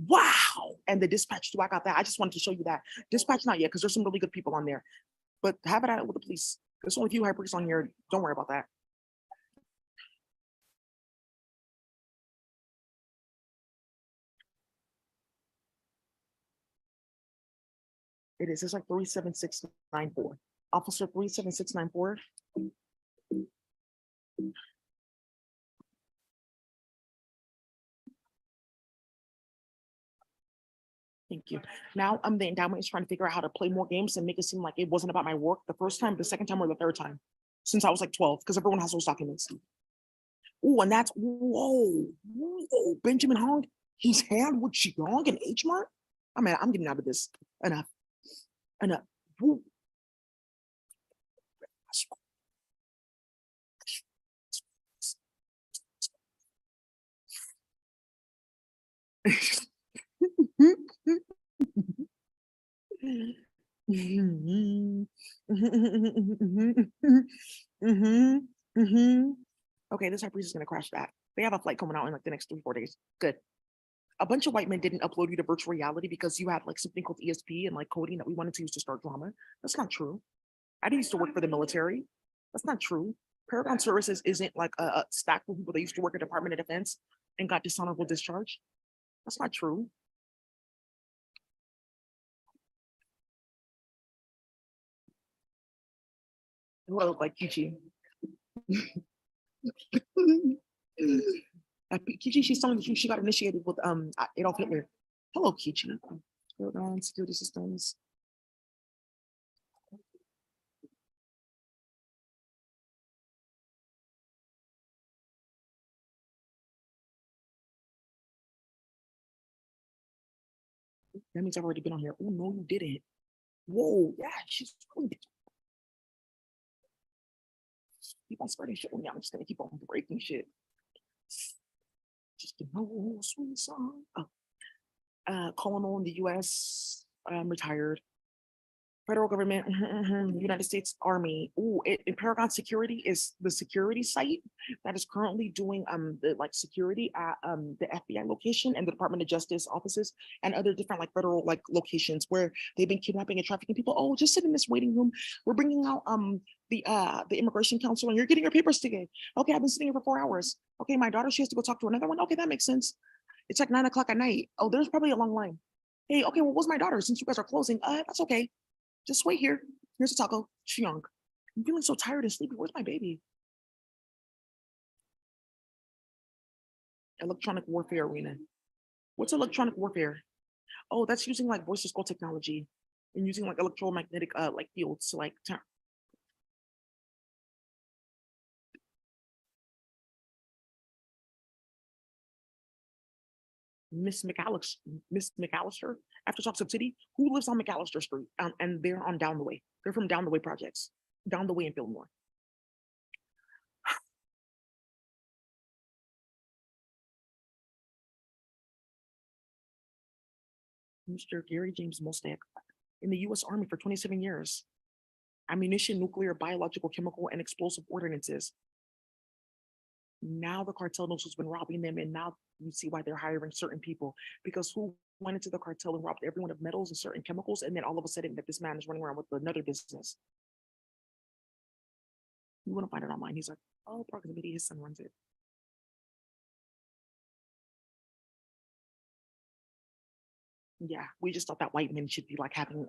Wow. And the dispatch too. I got that. I just wanted to show you that. Dispatch not yet, because there's some really good people on there. But have it at it with the police. There's only a few hybrids on here. Don't worry about that. It is. It's like 37694. Officer 37694. Thank you. Now the endowment is trying to figure out how to play more games and make it seem like it wasn't about my work the first time, the second time, or the third time since I was like 12, because everyone has those documents. Oh, and that's whoa, Benjamin Hong, he's hand with Qigong and H Mart. I mean, I'm getting out of this. Enough. Enough. Woo. Okay, this high priest is gonna crash that. They have a flight coming out in like the next 3-4 days. Good. A bunch of white men didn't upload you to virtual reality because you had like something called ESP and like coding that we wanted to use to start drama. That's not true. I didn't used to work for the military. That's not true. Paragon Services isn't like a stack of people that used to work at Department of Defense and got dishonorable discharge. That's not true. Well, like Kichi. Kichi, she's telling the truth. She got initiated with Adolf Hitler. Hello, Kichi. Hold on, security systems. That means I've already been on here. Oh no, you didn't. Whoa, yeah, she's really keep on spreading shit with me. I'm just gonna keep on breaking shit. Just an old sweet song. Oh, colonel in the U.S. Retired. Federal government, United States Army. Ooh, and Paragon Security is the security site that is currently doing the like security at the FBI location and the Department of Justice offices and other different like federal like locations where they've been kidnapping and trafficking people. Oh, just sit in this waiting room. We're bringing out the immigration council and you're getting your papers today. Okay, I've been sitting here for 4 hours. Okay, my daughter, she has to go talk to another one. Okay, that makes sense. It's like 9 o'clock at night. Oh, there's probably a long line. Hey, okay, well, what's my daughter? Since you guys are closing, that's okay. Just wait here. Here's a taco. She young. I'm feeling so tired and sleepy. Where's my baby? Electronic warfare arena. What's electronic warfare? Oh, that's using like voice to skull technology and using like electromagnetic like fields to like Miss McAllister after Talk City, who lives on McAllister Street, and they're on Down the Way. They're from Down the Way projects, Down the Way in Fillmore. Mr. Gary James Mostek in the U.S. Army for 27 years. Ammunition, nuclear, biological, chemical, and explosive ordinances. Now the cartel knows who's been robbing them, and now you see why they're hiring certain people, because who went into the cartel and robbed everyone of metals and certain chemicals, and then all of a sudden that this man is running around with another business. You want to find it online. He's like, oh, proximity, his son runs it. Yeah, we just thought that white men should be like having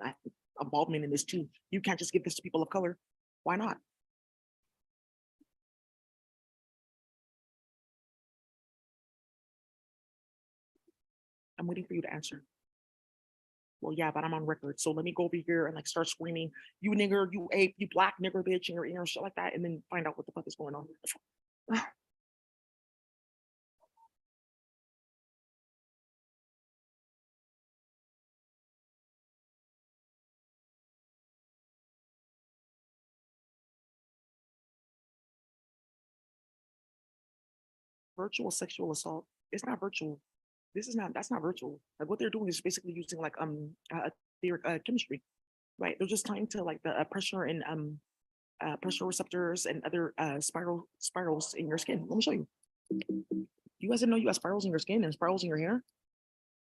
involvement in this too. You can't just give this to people of color. Why not? I'm waiting for you to answer. Well, yeah, but I'm on record. So let me go over here and like start screaming, you nigger, you ape, you black nigger bitch, and your ear, shit like that, and then find out what the fuck is going on. Virtual sexual assault. It's not virtual. That's not virtual. Like what they're doing is basically using like their chemistry, right? They're just tying to like the pressure and pressure receptors and other spirals in your skin. Let me show you. You guys didn't know you have spirals in your skin and spirals in your hair?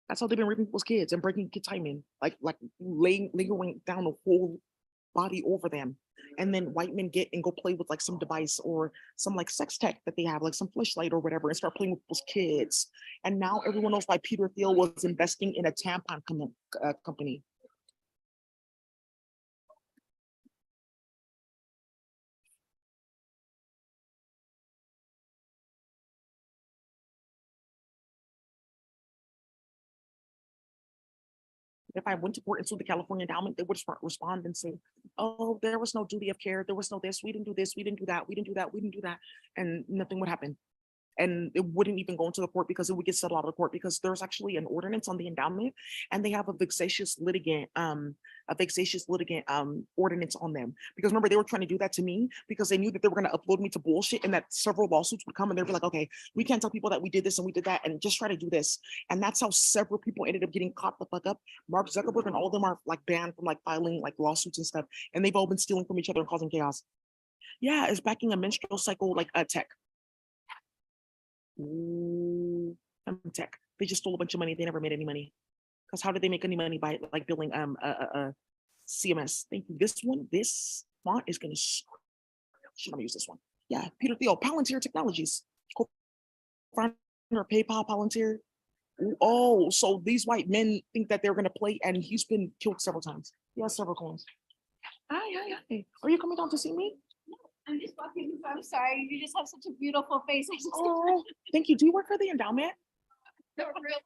That's how they've been raping people's kids and breaking kids' hymen, like lingering down the whole body over them. And then white men get and go play with like some device or some like sex tech that they have, like some flashlight or whatever, and start playing with those kids. And now everyone knows why Peter Thiel was investing in a tampon company. If I went to court and sued the California endowment, they would respond and say, oh, there was no duty of care. There was no this. We didn't do this. We didn't do that. We didn't do that. We didn't do that. And nothing would happen. And it wouldn't even go into the court because it would get settled out of the court because there's actually an ordinance on the endowment and they have a vexatious litigant ordinance on them. Because remember, they were trying to do that to me because they knew that they were going to upload me to bullshit and that several lawsuits would come and they'd be like, okay, we can't tell people that we did this and we did that and just try to do this. And that's how several people ended up getting caught the fuck up. Mark Zuckerberg and all of them are like banned from like filing like lawsuits and stuff. And they've all been stealing from each other and causing chaos. Yeah, it's backing a menstrual cycle like a tech. Ooh, tech. They just stole a bunch of money. They never made any money. Because how did they make any money by like billing CMS? Thank you. This font is gonna should I use this one? Yeah, Peter Thiel, Palantir Technologies. Co-founder of PayPal, Palantir. Oh, so these white men think that they're gonna play, and he's been killed several times. He has several coins. Hi. Are you coming down to see me? I'm just walking. I'm sorry. You just have such a beautiful face. I just Oh, thank you. Do you work for the endowment? don't really.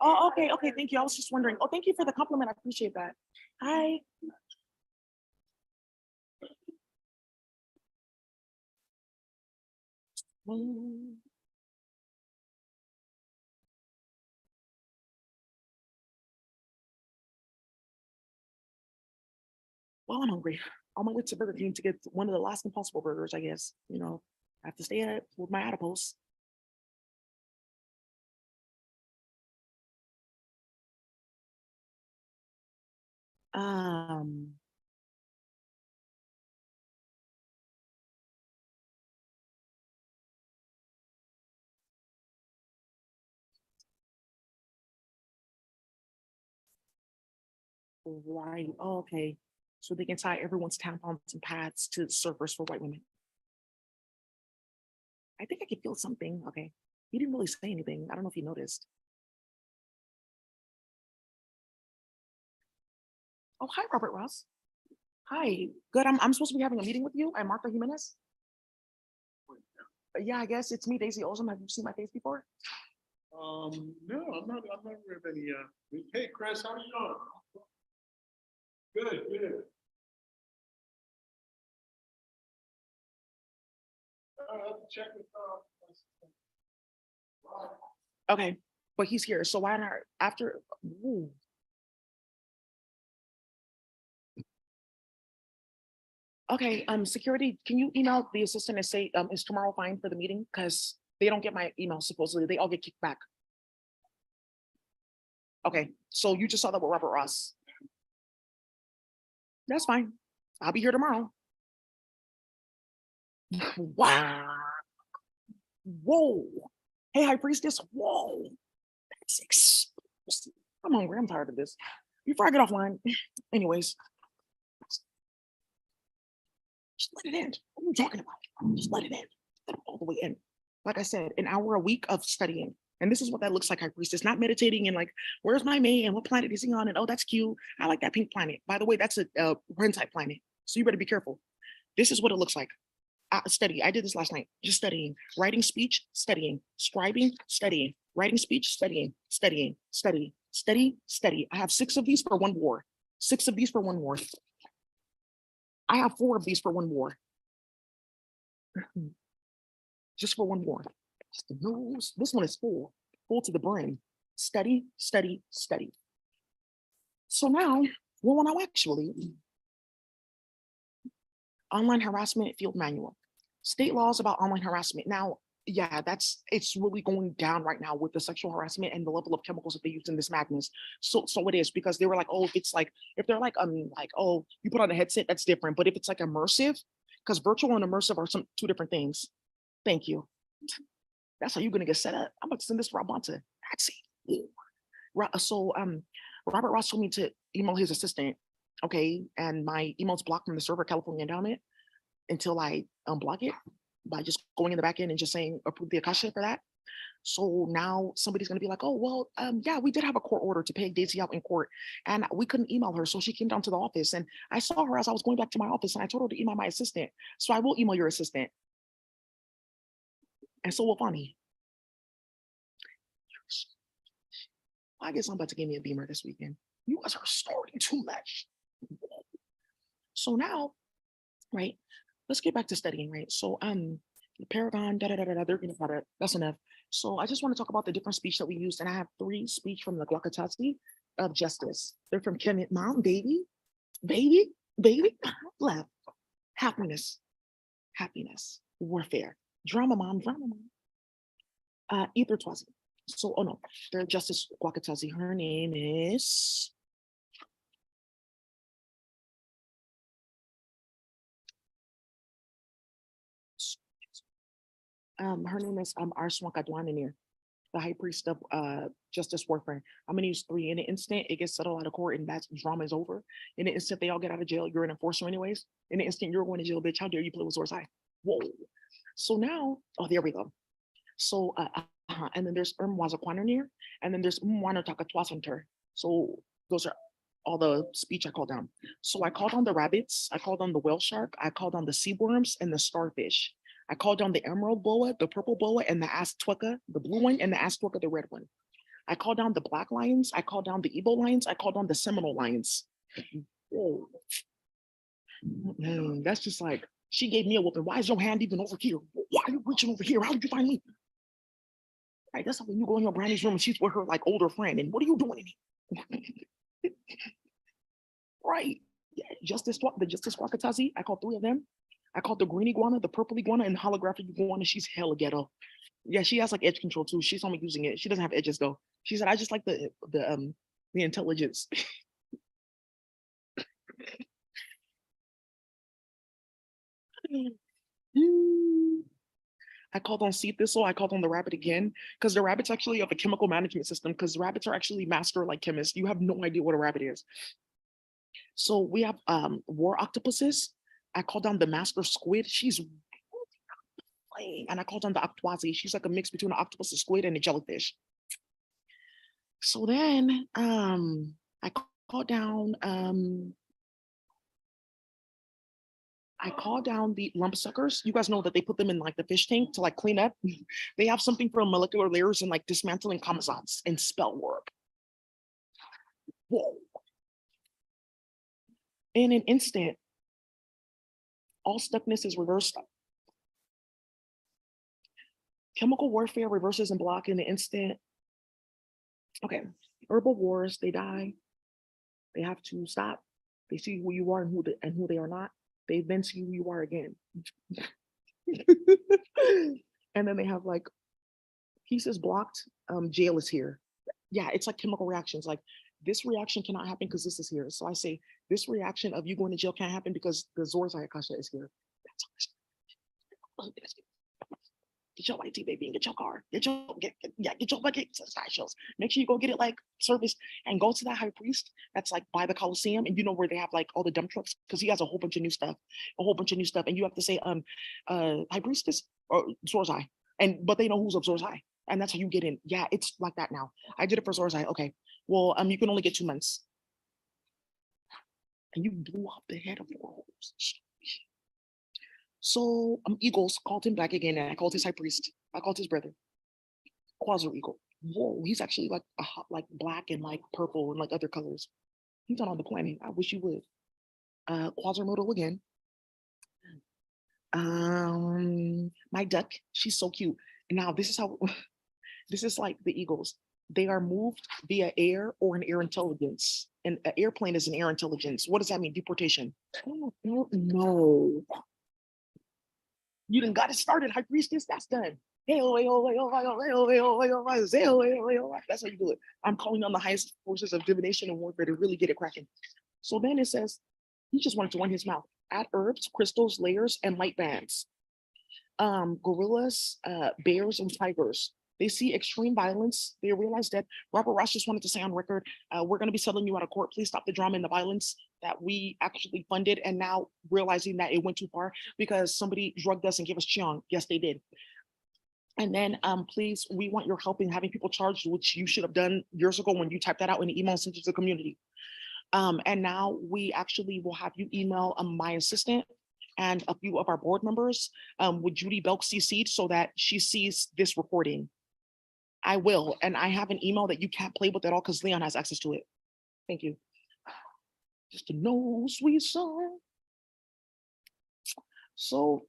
Oh, okay. Thank you. I was just wondering. Oh, thank you for the compliment. I appreciate that. Hi. Well, I'm hungry. On my way to Burger King to get one of the last Impossible burgers, I guess. I have to stay with my adipose. Um. Right, oh, okay. So they can tie everyone's tampons and pads to servers for white women. I think I could feel something. Okay. He didn't really say anything. I don't know if you noticed. Oh, hi, Robert Ross. Hi. Good. I'm supposed to be having a meeting with you. I'm Martha Jimenez. Yeah, I guess it's me, Daisy Ozum. Have you seen my face before? No, I'm not aware of any, hey, Chris, how are you doing? Good, good. Check with, Okay, but he's here. So why not after? Ooh. Okay, security, can you email the assistant and say, is tomorrow fine for the meeting? Because they don't get my email supposedly. They all get kicked back. Okay, so you just saw that with Robert Ross. That's fine. I'll be here tomorrow. Wow. Whoa. Hey, High Priestess. Whoa. That's explosive. I'm hungry. I'm tired of this. Before I get offline. Anyways, just let it end. What are you talking about? Just let it end. Let it all the way in. Like I said, an hour a week of studying. And this is what that looks like, High Priestess. Not meditating and like, where's my mate and what planet is he on? And oh, that's cute. I like that pink planet. By the way, that's a hentai planet. So you better be careful. This is what it looks like. Study. I did this last night. Just studying, writing speech, studying, scribing, studying, writing speech, studying, studying, study, study, study. I have 6 of these for one war. 6 of these for one war. I have 4 of these for one war. Just for one war. Just the nose. This one is full to the brim. Study, study, study. So now, well, now actually, online harassment field manual. State laws about online harassment. Now, yeah, it's really going down right now with the sexual harassment and the level of chemicals that they use in this madness. So it is because they were like, oh, if they're like oh, you put on a headset, that's different. But if it's like immersive, because virtual and immersive are two different things. Thank you. That's how you're gonna get set up. I'm about to send this to Rabanta. That's it. So Robert Ross told me to email his assistant. Okay, and my email's blocked from the server California Endowment until I unblock it by just going in the back end and just saying approve the Akasha for that. So now somebody's gonna be like, oh, well, yeah, we did have a court order to pay Daisy out in court and we couldn't email her. So she came down to the office and I saw her as I was going back to my office and I told her to email my assistant. So I will email your assistant. And so will Fonny. I guess I'm about to give me a beamer this weekend. You guys are starting too much. So now, right, let's get back to studying, right? So the Paragon, they're gonna cut it. That's enough. So I just want to talk about the different speech that we used, and I have 3 speech from the Guacatazzi of Justice. They're from Kemet Mom, baby, love, happiness, warfare, drama mom, Ether Twazi. So, oh no, they're Justice Guacatazzi. Her name is Arswan Kadwananir, the high priest of justice warfare. I'm gonna use 3 in an instant. It gets settled out of court and that drama is over. In an instant, they all get out of jail. You're an enforcer anyways. In an instant, you're going to jail, bitch. How dare you play with Source High? Whoa. So now, oh, there we go. So and then there's Wazakwananir, and then there's Mwana Takatwasanter. So those are all the speech I called down. So I called on the rabbits, I called on the whale shark, I called on the sea worms and the starfish. I called down the emerald boa, the purple boa, and the Astweka, the blue one, and the Astweka, the red one. I called down the black lions, I called down the Igbo lions, I called down the Seminole lions. Whoa. That's just like, she gave me a whooping. Why is your hand even over here? Why are you reaching over here? How did you find me? Right, that's like when you go in your granny's room and she's with her like older friend, and what are you doing in here? Right. Yeah, the Justice Wakatazi, I called 3 of them. I called the green iguana, the purple iguana, and the holographic iguana. She's hella ghetto. Yeah, she has like edge control too. She's only using it. She doesn't have edges though. She said, I just like the intelligence. I called on sea thistle. I called on the rabbit again because the rabbits actually have a chemical management system because rabbits are actually master like chemists. You have no idea what a rabbit is. So we have war octopuses. I called on the master squid. She's playing. And I called on the octoisi. She's like a mix between an octopus, a squid, and a jellyfish. So then I called down the lump suckers. You guys know that they put them in like the fish tank to like clean up. They have something for molecular layers and like dismantling commissants and spell work. Whoa. In an instant, all stuckness is reversed. Chemical warfare reverses and block in an instant. Okay, herbal wars, they die. They have to stop. They see who you are and who they are not. They then see who you are again. And then they have like pieces blocked, jail is here. Yeah, it's like chemical reactions. Like this reaction cannot happen because this is here. So I say this reaction of you going to jail can't happen because the Zorzai Akasha is here. That's get your white tea, baby, and get your car. Get your bucket shows. Make sure you go get it like service and go to that high priest that's like by the Coliseum, and you know where they have like all the dump trucks because he has a whole bunch of new stuff, and you have to say high priestess or Zorzai, but they know who's of Zorzai, and that's how you get in. Yeah, it's like that now. I did it for Zorzai. Okay, well you can only get 2 months, and you blew off the head of the world. So Eagles called him back again, and I called his high priest. I called his brother, Quasar Eagle. Whoa, he's actually like a hot, like black and like purple and like other colors. He's not on the planet. I wish you would. Quasimodo again. My duck, she's so cute. And now this is how this is like the Eagles. They are moved via air or an air intelligence. And an airplane is an air intelligence. What does that mean? Deportation. No. You done got it started, high priestess. That's done. That's how you do it. I'm calling on the highest forces of divination and warfare to really get it cracking. So then it says, he just wanted to run his mouth. Add herbs, crystals, layers, and light bands. Gorillas, bears, and tigers. They see extreme violence. They realize that Robert Ross just wanted to say on record, we're going to be settling you out of court. Please stop the drama and the violence that we actually funded. And now realizing that it went too far because somebody drugged us and gave us Chiang. Yes, they did. And then please, we want your help in having people charged, which you should have done years ago when you typed that out in the email and sent it to the community. And now we actually will have you email my assistant and a few of our board members with Judy Belk CC'd so that she sees this recording. I will, and I have an email that you can't play with at all because Leon has access to it. Thank you. Just a no sweet song. So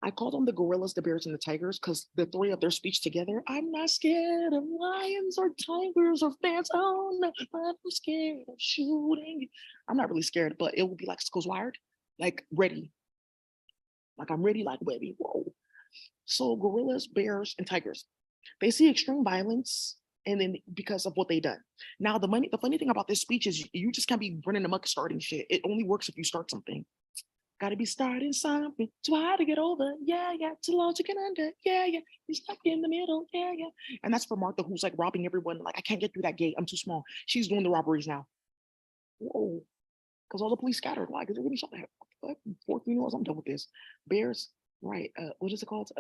I called them the gorillas, the bears, and the tigers because the three of their speech together. I'm not scared of lions or tigers or bears. Oh no, but I'm scared of shooting. I'm not really scared, but it will be like Skulls Wired, like ready. Like I'm ready, like Webby. Whoa. So gorillas, bears, and tigers. They see extreme violence, and then because of what they done. Now, the funny thing about this speech is you just can't be running amok starting shit. It only works if you start something. Got to be starting something. Too hard to get over. Yeah, yeah. Too long to get under. Yeah, yeah. You're stuck in the middle. Yeah, yeah. And that's for Martha, who's like robbing everyone. Like, I can't get through that gate. I'm too small. She's doing the robberies now. Whoa. Because all the police scattered. Like, is it really shot at 4 funerals? I'm done with this. Bears, right. What is it called?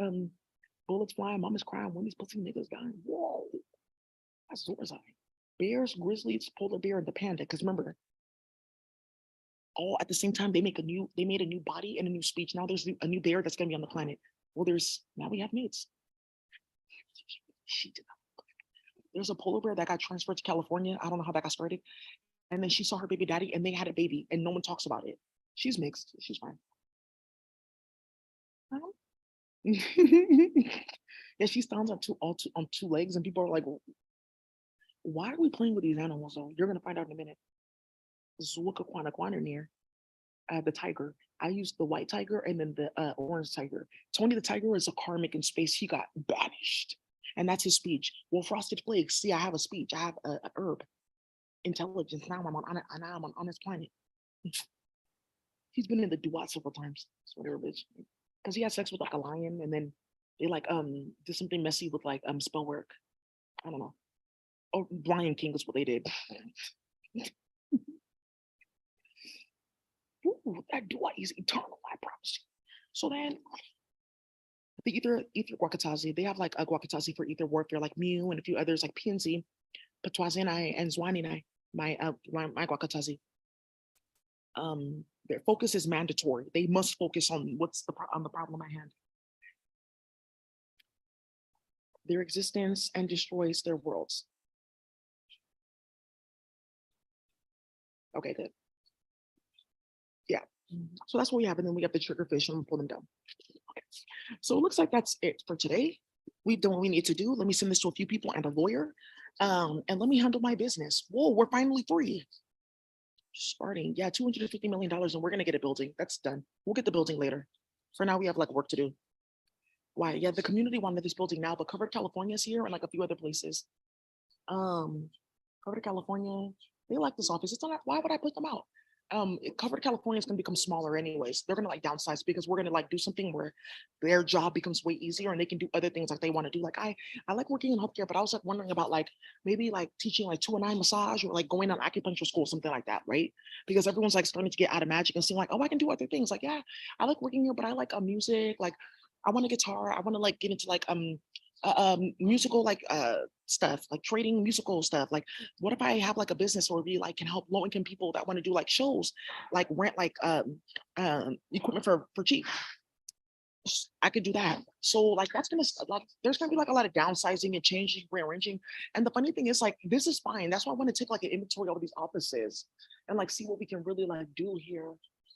Bullets flying, mama's crying, when these pussy niggas dying. Whoa, that's Zorzai. Bears, grizzlies, polar bear, and the panda. Because remember, all at the same time, they made a new body and a new speech. Now there's a new bear that's gonna be on the planet. Well, now we have mates. There's a polar bear that got transferred to California. I don't know how that got started. And then she saw her baby daddy, and they had a baby, and no one talks about it. She's mixed. She's fine. Yeah, she stands on two legs, and people are like, why are we playing with these animals? So you're gonna find out in a minute. Zuka Kwana near the tiger. I used the white tiger and then the orange tiger. Tony the tiger is a karmic in space. He got banished, and that's his speech. Well, frosted flakes. See, I have a speech. I have a herb intelligence. Now I'm on this planet. He's been in the duat several times. It's whatever, bitch. Because he had sex with like a lion, and then they like did something messy with like spell work. I don't know. Oh, Lion King is what they did. Ooh, that duat is eternal, I promise you. So then the ether Guacatazi, they have like a Guacatazi for ether warfare, like Mew and a few others like PNC, Patwazinai and Zwaninai, my Guacatazi. Their focus is mandatory. They must focus on on the problem at hand. Their existence and destroys their worlds. Okay, good. Yeah. So that's what we have. And then we have the trigger fish and we'll pull them down. Okay. So it looks like that's it for today. We've done what we need to do. Let me send this to a few people and a lawyer. And let me handle my business. Whoa, we're finally free. Starting, yeah, $250 million, and we're gonna get a building. That's done. We'll get the building later. For now, we have like work to do. Why? Yeah, the community wanted this building now, but Covered California is here and like a few other places. Covered California, they like this office. It's not. Why would I put them out? Covered California is gonna become smaller anyways. They're gonna like downsize because we're gonna like do something where their job becomes way easier and they can do other things like they want to do. Like I like working in healthcare, but I was like wondering about like maybe like teaching like 2-9 massage or like going on acupuncture school, something like that, right? Because everyone's like starting to get out of magic and seeing like, oh, I can do other things. Like, yeah, I like working here, but I like music. Like, I want a guitar. I want to like get into like musical like stuff, like trading musical stuff. Like what if I have like a business where we like can help low income people that want to do like shows, like rent like equipment for cheap. I could do that. So like that's gonna like there's gonna be like a lot of downsizing and changing, rearranging. And the funny thing is like this is fine. That's why I want to take like an inventory of these offices and like see what we can really like do here.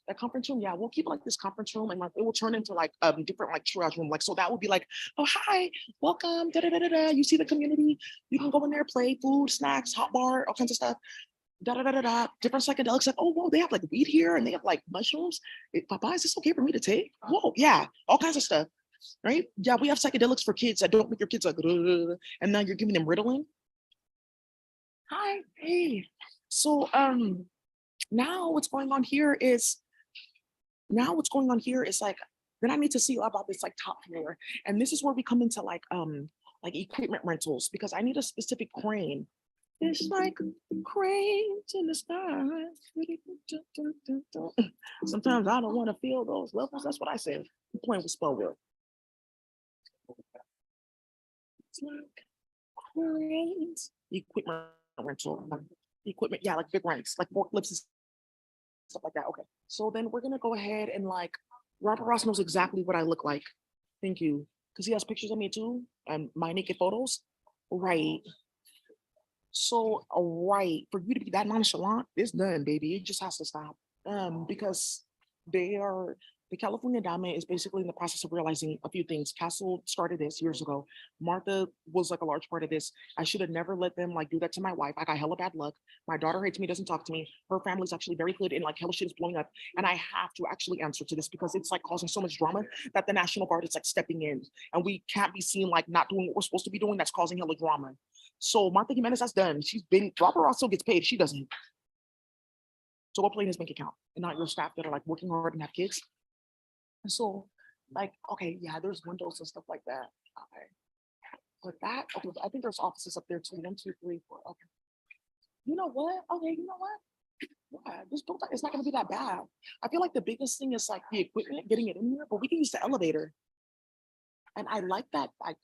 That conference room, yeah, we'll keep like this conference room and like it will turn into like different like triage room. Like so that would be like, oh hi, welcome, da da da da da. You see the community, you can go in there, play food, snacks, hot bar, all kinds of stuff. Da da da da da. Different psychedelics. Like, oh whoa, they have like weed here and they have like mushrooms. Papa, is this okay for me to take? Whoa, yeah, all kinds of stuff. Right? Yeah, we have psychedelics for kids that don't make your kids like, and now you're giving them Ritalin. Hi, hey. So now what's going on here is like then I need to see about this like top floor. And this is where we come into like equipment rentals because I need a specific crane. It's like cranes in the sky. Sometimes I don't want to feel those levels. That's what I said. I'm playing with spell work. It's like cranes. Equipment rental. Equipment, yeah, like big rents, like forklifts and stuff like that. Okay. So then we're gonna go ahead and like Robert Ross knows exactly what I look like. Thank you. Because he has pictures of me too. And my naked photos. Right. So right, for you to be that nonchalant, it's done, baby. It just has to stop. Because the California Endowment is basically in the process of realizing a few things. Castle started this years ago. Martha was like a large part of this. I should have never let them like do that to my wife. I got hella bad luck. My daughter hates me, doesn't talk to me. Her family's actually very good and like hella shit is blowing up. And I have to actually answer to this because it's like causing so much drama that the National Guard is like stepping in. And we can't be seen like not doing what we're supposed to be doing. That's causing hella drama. So Martha Jimenez, that's done. She's been, Robert also gets paid. She doesn't. So go play in his bank account and not your staff that are like working hard and have kids. And so like, okay, yeah, there's windows and stuff like that. Okay. But that, okay, I think there's offices up there too. 1, 2, 3, 4. Okay. You know what? Okay, you know what? Yeah, this building is not gonna be that bad. I feel like the biggest thing is like the equipment, getting it in here, but we can use the elevator. And I like that, like,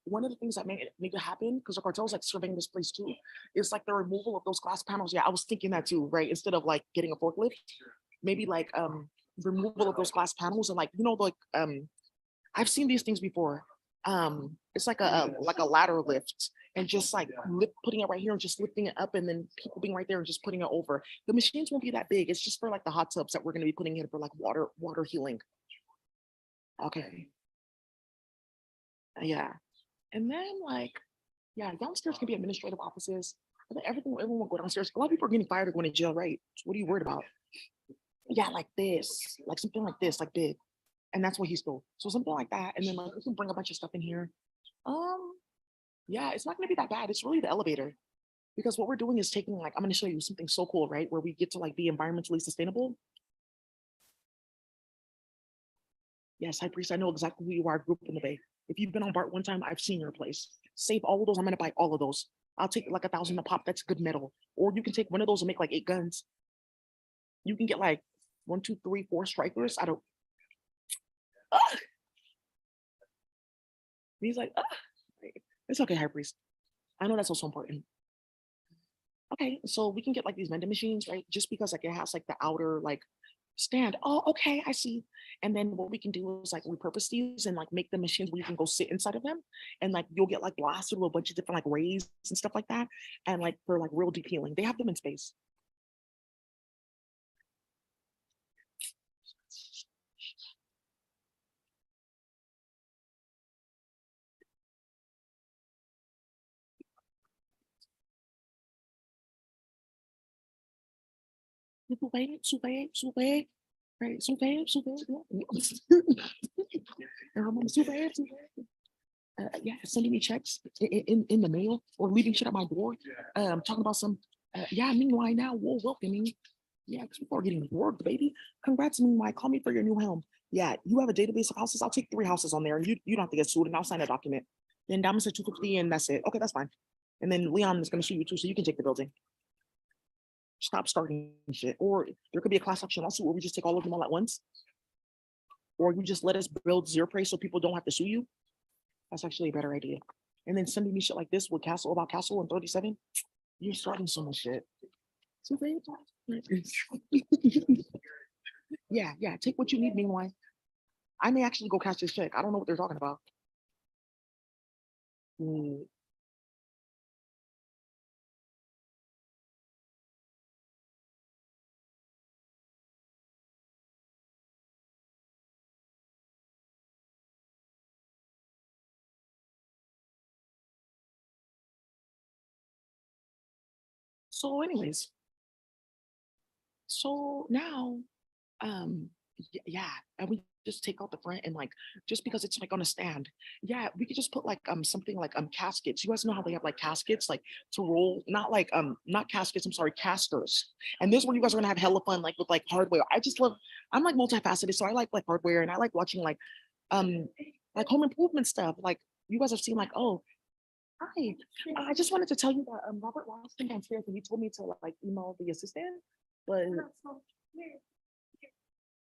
one of the things that made it need to happen, because the cartel's like surveying this place too, is like the removal of those glass panels. Yeah, I was thinking that too, right? Instead of like getting a forklift, maybe like removal of those glass panels and like, you know, like I've seen these things before. It's like a ladder lift and just like putting it right here and just lifting it up and then people being right there and just putting it over. The machines won't be that big. It's just for like the hot tubs that we're gonna be putting in for like water healing. Okay. Yeah. And then like, yeah, downstairs can be administrative offices. I think everyone will go downstairs. A lot of people are getting fired or going to jail, right? So what are you worried about? Yeah, like this, like something like this, like big. And that's what he stole. So something like that. And then like we can bring a bunch of stuff in here. Yeah, it's not gonna be that bad. It's really the elevator. Because what we're doing is taking like, I'm gonna show you something so cool, right? Where we get to like be environmentally sustainable. Yes, High Priest, I know exactly who you are. I grew up in the Bay. If you've been on BART one time, I've seen your place. Save all of those. I'm gonna buy all of those. I'll take like 1,000 a pop. That's good metal. Or you can take one of those and make like 8 guns. You can get like 1, 2, 3, 4 strikers. I don't. Ah! He's like, ah. It's okay, High Priest. I know that's also important. Okay, so we can get like these vending machines, right? Just because like it has like the outer like stand. Oh, okay, I see. And then what we can do is like repurpose these and like make the machines where you can go sit inside of them, and like you'll get like blasted with a bunch of different like rays and stuff like that, and like for like real deep healing. They have them in space. Souffle, right? Souffle. And her mom, souffle. Yeah, sending me checks in the mail or leaving shit at my door. Talking about some, yeah, meanwhile now, whoa, welcoming. Yeah, because people are getting worked, baby. Congrats, meanwhile. Call me for your new helm. Yeah, you have a database of houses. I'll take 3 houses on there, and you don't have to get sued, and I'll sign a document. Then Diamond said 250, and that's it. Okay, that's fine. And then Leon is going to sue you too, so you can take the building. Stop starting shit. Or there could be a class action lawsuit where we just take all of them all at once. Or you just let us build zero praise so people don't have to sue you. That's actually a better idea. And then sending me shit like this with Castle about Castle and 37. You're starting so much shit. Yeah, take what you need, meanwhile. I may actually go cash this check. I don't know what they're talking about. Mm. So anyways, so now yeah, and we just take out the front and like just because it's like on a stand, yeah, we could just put like something like caskets. You guys know how they have like caskets like to roll, not caskets, I'm sorry, casters. And this one you guys are gonna have hella fun like with like hardware. I'm like multifaceted, so I like hardware, and I like watching like home improvement stuff. Like you guys have seen like, oh, hi, I just wanted to tell you that Robert lost him downstairs and he told me to like email the assistant, but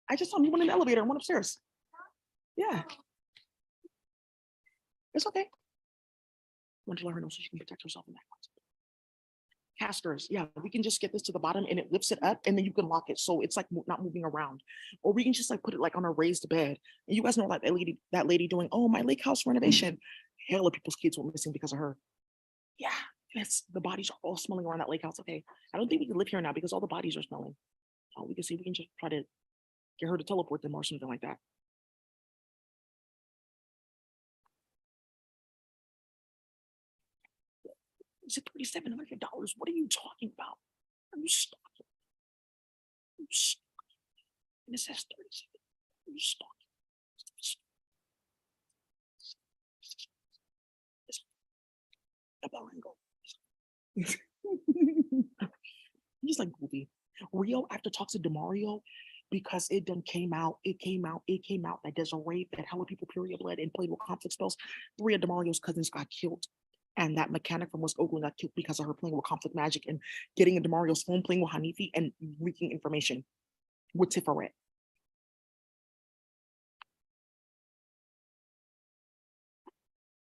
I just saw him. He went in the elevator and went upstairs. Yeah, it's okay. I want to let her know so she can protect herself in that. Casters, yeah, we can just get this to the bottom and it lifts it up, and then you can lock it so it's like not moving around. Or we can just like put it like on a raised bed. And you guys know like that lady doing, oh, my lake house renovation. Hell of people's kids were missing because of her. Yeah, yes, the bodies are all smelling around that lake house. Okay, I don't think we can live here now because all the bodies are smelling. Oh, we can see we can just try to get her to teleport them or something like that. Is it $3,700? What are you talking about? Are you stuck? Are you stuck? And it says 37. Are you stuck? He's like goofy. Rio after talks to Demario because it done came out that there's a rape that hella people period blood and played with conflict spells. 3 of Demario's cousins got killed. And that mechanic from West Oakland got killed because of her playing with conflict magic and getting in Demario's phone, playing with Hanifi and leaking information with Tiferet.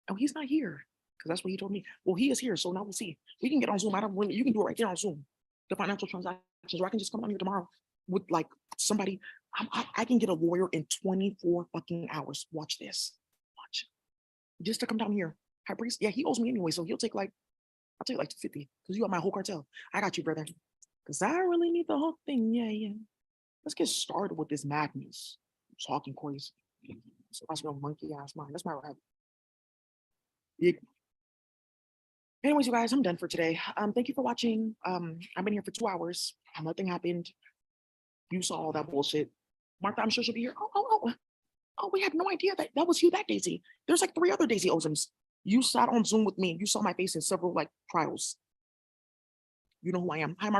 Oh, he's not here because that's what he told me. Well, he is here, so now we'll see. We can get on Zoom. I don't really. You can do it right there on Zoom. The financial transactions, or I can just come on here tomorrow with like somebody. I can get a lawyer in 24 fucking hours. Watch this. Watch. Just to come down here. High Priest, yeah, he owes me anyway, so I'll take like 250 because you got my whole cartel. I got you, brother. Because I really need the whole thing. Yeah. Let's get started with this madness. Talking crazy. So that's my monkey ass mind. That's my rabbit. Yeah. Anyways, you guys, I'm done for today. Thank you for watching. I've been here for 2 hours. Nothing happened. You saw all that bullshit. Martha, I'm sure she'll be here. Oh, we had no idea that was you, that Daisy. There's like 3 other Daisy Ozems. You sat on Zoom with me. You saw my face in several like trials. You know who I am. Hi, Martha.